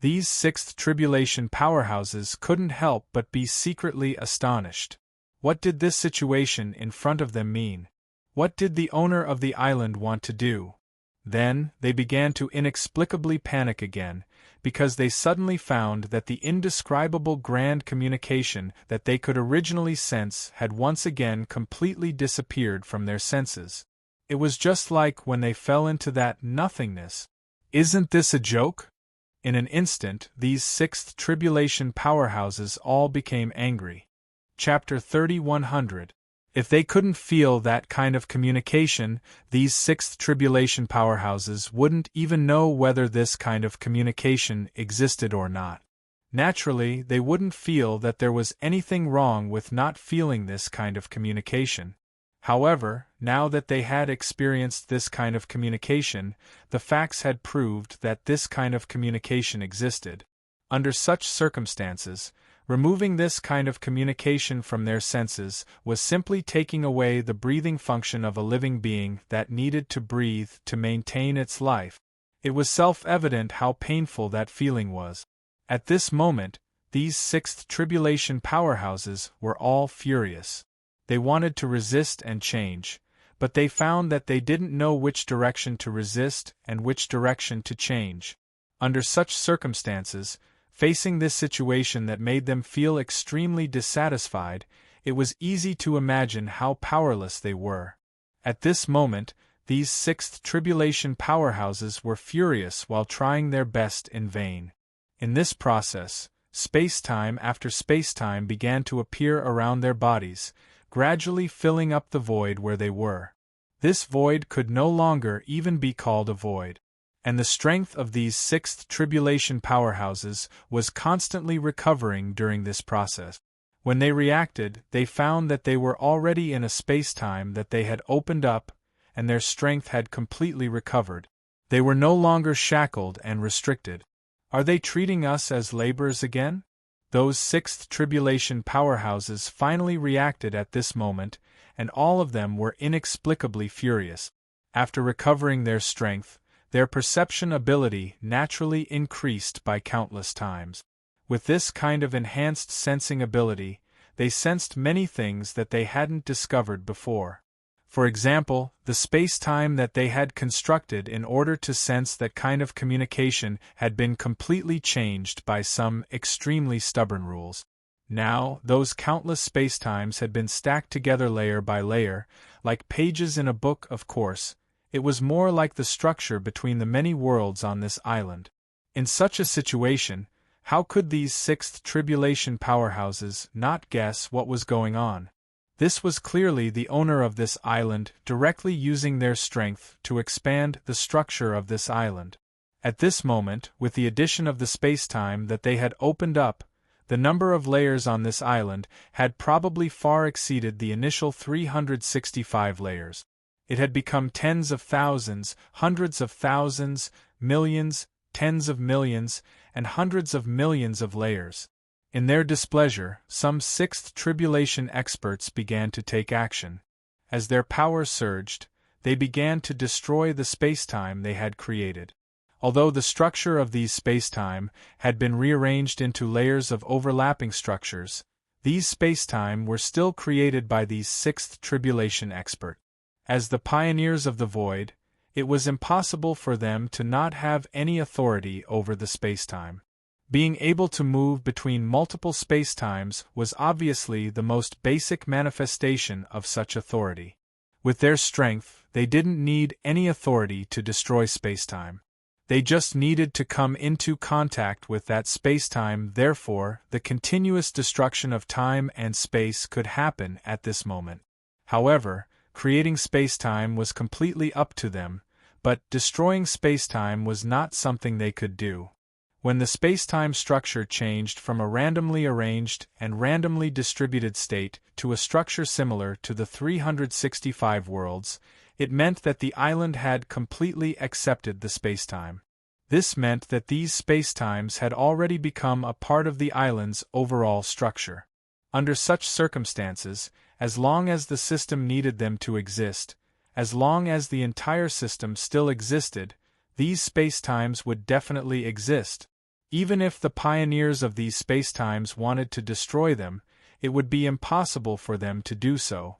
These sixth tribulation powerhouses couldn't help but be secretly astonished. What did this situation in front of them mean? What did the owner of the island want to do? Then, they began to inexplicably panic again, because they suddenly found that the indescribable grand communication that they could originally sense had once again completely disappeared from their senses. It was just like when they fell into that nothingness. Isn't this a joke? In an instant, these sixth tribulation powerhouses all became angry. Chapter 3100. If they couldn't feel that kind of communication, these sixth tribulation powerhouses wouldn't even know whether this kind of communication existed or not. Naturally, they wouldn't feel that there was anything wrong with not feeling this kind of communication. However, now that they had experienced this kind of communication, the facts had proved that this kind of communication existed. Under such circumstances, removing this kind of communication from their senses was simply taking away the breathing function of a living being that needed to breathe to maintain its life. It was self-evident how painful that feeling was. At this moment, these sixth tribulation powerhouses were all furious. They wanted to resist and change, but they found that they didn't know which direction to resist and which direction to change. Under such circumstances, facing this situation that made them feel extremely dissatisfied, it was easy to imagine how powerless they were. At this moment, these sixth tribulation powerhouses were furious while trying their best in vain. In this process, space-time after space-time began to appear around their bodies, gradually filling up the void where they were. This void could no longer even be called a void. And the strength of these sixth tribulation powerhouses was constantly recovering during this process. When they reacted, they found that they were already in a space-time that they had opened up, and their strength had completely recovered. They were no longer shackled and restricted. Are they treating us as laborers again? Those sixth tribulation powerhouses finally reacted at this moment, and all of them were inexplicably furious. After recovering their strength, their perception ability naturally increased by countless times. With this kind of enhanced sensing ability, they sensed many things that they hadn't discovered before. For example, the space-time that they had constructed in order to sense that kind of communication had been completely changed by some extremely stubborn rules. Now, those countless space-times had been stacked together layer by layer, like pages in a book. Of course, it was more like the structure between the many worlds on this island. In such a situation, how could these sixth tribulation powerhouses not guess what was going on? This was clearly the owner of this island directly using their strength to expand the structure of this island. At this moment, with the addition of the spacetime that they had opened up, the number of layers on this island had probably far exceeded the initial 365 layers. It had become tens of thousands, hundreds of thousands, millions, tens of millions, and hundreds of millions of layers. In their displeasure, some sixth tribulation experts began to take action. As their power surged, they began to destroy the spacetime they had created. Although the structure of these spacetime had been rearranged into layers of overlapping structures, these spacetime were still created by these sixth tribulation experts. As the pioneers of the void, it was impossible for them to not have any authority over the spacetime. Being able to move between multiple spacetimes was obviously the most basic manifestation of such authority. With their strength, they didn't need any authority to destroy spacetime. They just needed to come into contact with that spacetime, therefore, the continuous destruction of time and space could happen at this moment. However, creating spacetime was completely up to them, but destroying spacetime was not something they could do. When the spacetime structure changed from a randomly arranged and randomly distributed state to a structure similar to the 365 worlds, it meant that the island had completely accepted the spacetime. This meant that these spacetimes had already become a part of the island's overall structure. Under such circumstances, as long as the system needed them to exist, as long as the entire system still existed, these spacetimes would definitely exist. Even if the pioneers of these spacetimes wanted to destroy them, it would be impossible for them to do so.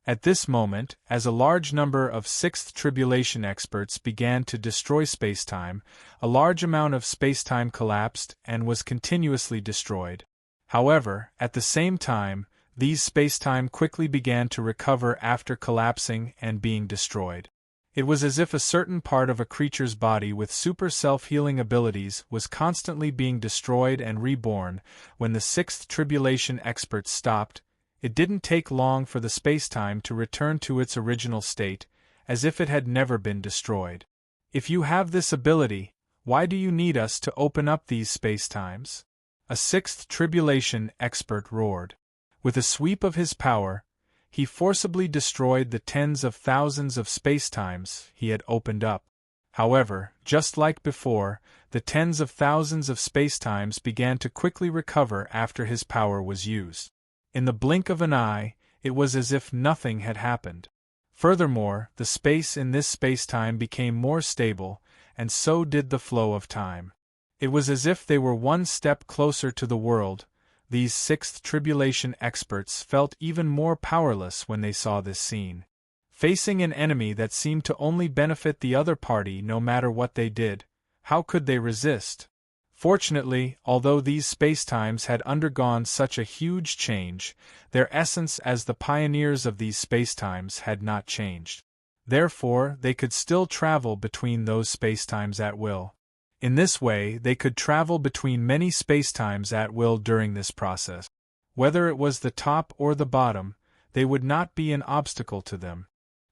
At this moment, as a large number of sixth tribulation experts began to destroy spacetime, a large amount of spacetime collapsed and was continuously destroyed. However, at the same time, these spacetime quickly began to recover after collapsing and being destroyed. It was as if a certain part of a creature's body with super self-healing abilities was constantly being destroyed and reborn. When the sixth tribulation experts stopped, it didn't take long for the spacetime to return to its original state, as if it had never been destroyed. If you have this ability, why do you need us to open up these spacetimes? A sixth tribulation expert roared. With a sweep of his power, he forcibly destroyed the tens of thousands of spacetimes he had opened up. However, just like before, the tens of thousands of spacetimes began to quickly recover after his power was used. In the blink of an eye, it was as if nothing had happened. Furthermore, the space in this spacetime became more stable, and so did the flow of time. It was as if they were one step closer to the world. These sixth tribulation experts felt even more powerless when they saw this scene. Facing an enemy that seemed to only benefit the other party no matter what they did, how could they resist? Fortunately, although these spacetimes had undergone such a huge change, their essence as the pioneers of these spacetimes had not changed. Therefore, they could still travel between those spacetimes at will. In this way, they could travel between many spacetimes at will during this process. Whether it was the top or the bottom, they would not be an obstacle to them.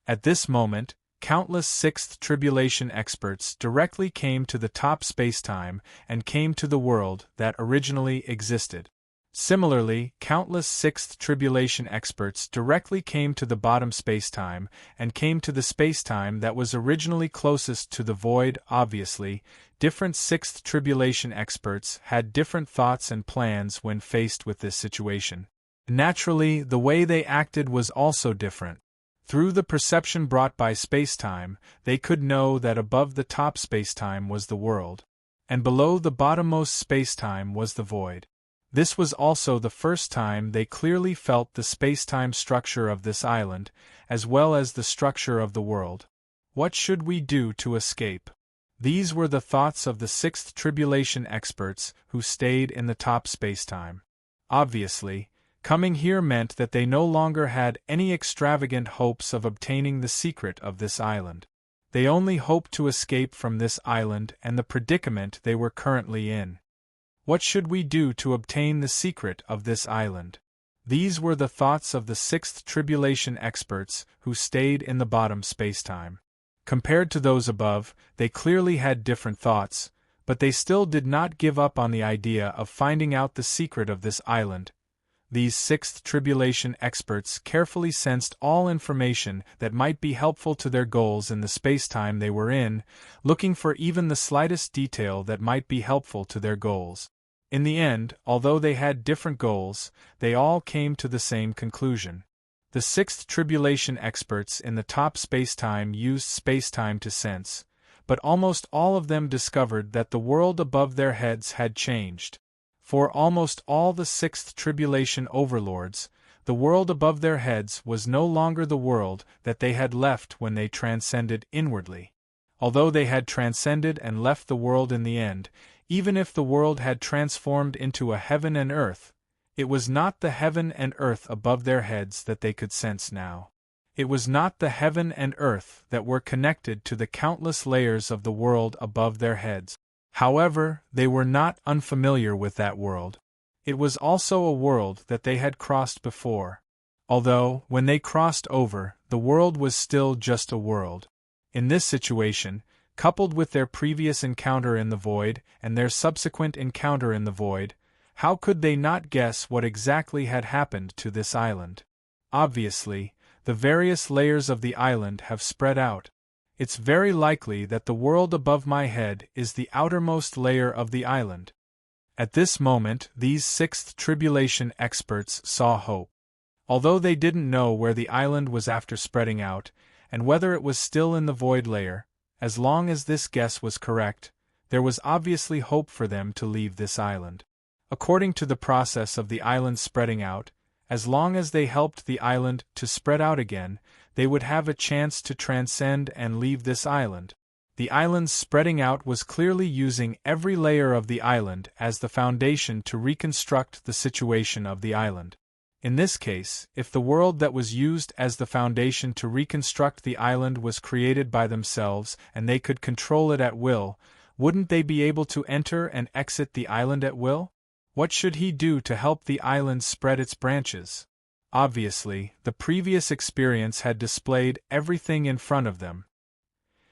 At this moment, countless sixth tribulation experts directly came to the top spacetime and came to the world that originally existed. Similarly, countless sixth tribulation experts directly came to the bottom spacetime and came to the spacetime that was originally closest to the void. Obviously, different sixth tribulation experts had different thoughts and plans when faced with this situation. Naturally, the way they acted was also different. Through the perception brought by spacetime, they could know that above the top spacetime was the world, and below the bottommost spacetime was the void. This was also the first time they clearly felt the spacetime structure of this island, as well as the structure of the world. What should we do to escape? These were the thoughts of the sixth tribulation experts who stayed in the top spacetime. Obviously, coming here meant that they no longer had any extravagant hopes of obtaining the secret of this island. They only hoped to escape from this island and the predicament they were currently in. What should we do to obtain the secret of this island? These were the thoughts of the sixth tribulation experts who stayed in the bottom spacetime. Compared to those above, they clearly had different thoughts, but they still did not give up on the idea of finding out the secret of this island. These sixth tribulation experts carefully sensed all information that might be helpful to their goals in the spacetime they were in, looking for even the slightest detail that might be helpful to their goals. In the end, although they had different goals, they all came to the same conclusion. The sixth tribulation experts in the top spacetime used spacetime to sense, but almost all of them discovered that the world above their heads had changed. For almost all the sixth tribulation overlords, the world above their heads was no longer the world that they had left when they transcended inwardly. Although they had transcended and left the world in the end, even if the world had transformed into a heaven and earth, it was not the heaven and earth above their heads that they could sense now. It was not the heaven and earth that were connected to the countless layers of the world above their heads. However, they were not unfamiliar with that world. It was also a world that they had crossed before. Although, when they crossed over, the world was still just a world. In this situation, coupled with their previous encounter in the void and their subsequent encounter in the void, how could they not guess what exactly had happened to this island? Obviously, the various layers of the island have spread out. It's very likely that the world above my head is the outermost layer of the island. At this moment, these sixth tribulation experts saw hope. Although they didn't know where the island was after spreading out, and whether it was still in the void layer, as long as this guess was correct, there was obviously hope for them to leave this island. According to the process of the island spreading out, as long as they helped the island to spread out again, they would have a chance to transcend and leave this island. The island's spreading out was clearly using every layer of the island as the foundation to reconstruct the situation of the island. In this case, if the world that was used as the foundation to reconstruct the island was created by themselves and they could control it at will, wouldn't they be able to enter and exit the island at will? What should he do to help the island spread its branches? Obviously, the previous experience had displayed everything in front of them.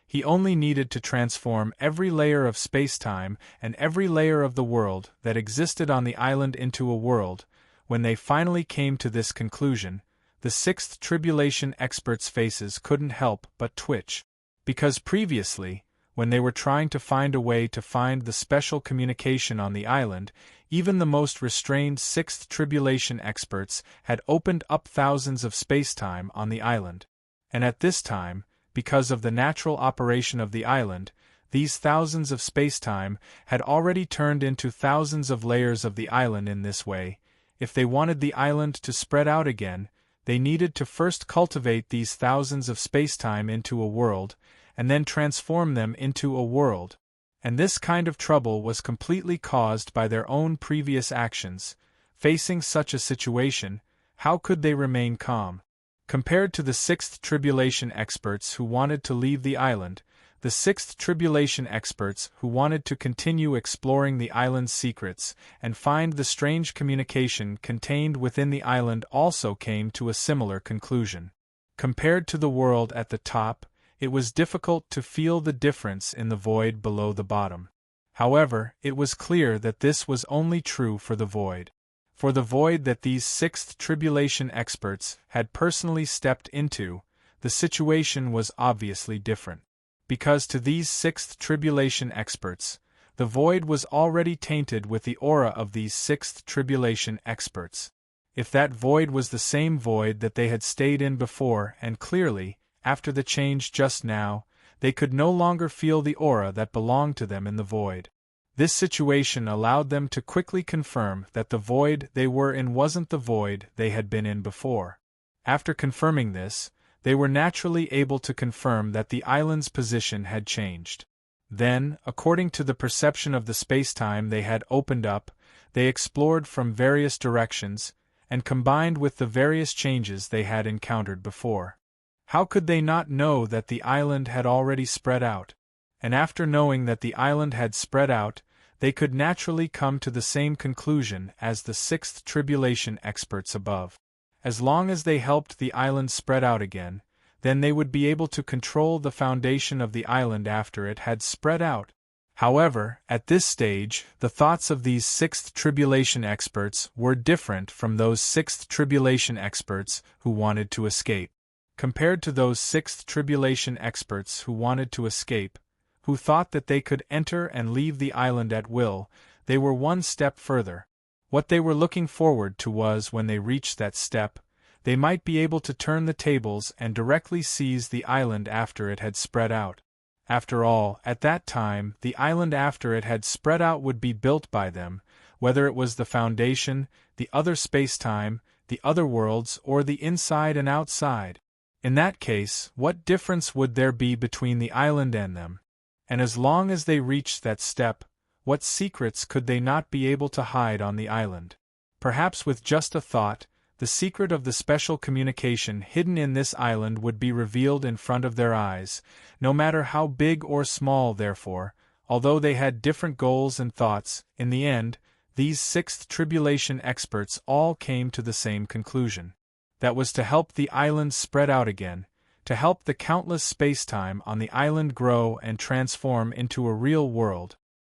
He only needed to transform every layer of spacetime and every layer of the world that existed on the island into a world. When they finally came to this conclusion, the sixth tribulation experts' faces couldn't help but twitch. Because previously, when they were trying to find a way to find the special communication on the island, even the most restrained sixth tribulation experts had opened up thousands of spacetime on the island. And at this time, because of the natural operation of the island, these thousands of spacetime had already turned into thousands of layers of the island in this way. If they wanted the island to spread out again, they needed to first cultivate these thousands of spacetime into a world, and then transform them into a world. And this kind of trouble was completely caused by their own previous actions. Facing such a situation, how could they remain calm? Compared to the sixth tribulation experts who wanted to leave the island, the sixth tribulation experts who wanted to continue exploring the island's secrets and find the strange communication contained within the island also came to a similar conclusion. Compared to the world at the top, it was difficult to feel the difference in the void below the bottom. However, it was clear that this was only true for the void. For the void that these sixth tribulation experts had personally stepped into, the situation was obviously different. Because to these sixth tribulation experts, the void was already tainted with the aura of these sixth tribulation experts. If that void was the same void that they had stayed in before, and clearly, after the change just now, they could no longer feel the aura that belonged to them in the void. This situation allowed them to quickly confirm that the void they were in wasn't the void they had been in before. After confirming this, they were naturally able to confirm that the island's position had changed. Then, according to the perception of the spacetime they had opened up, they explored from various directions, and combined with the various changes they had encountered before. How could they not know that the island had already spread out? And after knowing that the island had spread out, they could naturally come to the same conclusion as the sixth tribulation experts above. As long as they helped the island spread out again, then they would be able to control the foundation of the island after it had spread out. However, at this stage, the thoughts of these sixth tribulation experts were different from those sixth tribulation experts who wanted to escape. Compared to those sixth tribulation experts who wanted to escape, who thought that they could enter and leave the island at will, they were one step further. What they were looking forward to was, when they reached that step, they might be able to turn the tables and directly seize the island after it had spread out. After all, at that time, the island after it had spread out would be built by them, whether it was the foundation, the other space-time, the other worlds, or the inside and outside. In that case, what difference would there be between the island and them? And as long as they reached that step, what secrets could they not be able to hide on the island? Perhaps with just a thought, the secret of the special communication hidden in this island would be revealed in front of their eyes, no matter how big or small. Therefore, although they had different goals and thoughts, in the end, these sixth tribulation experts all came to the same conclusion. That was to help the island spread out again, to help the countless space-time on the island grow and transform into a real world,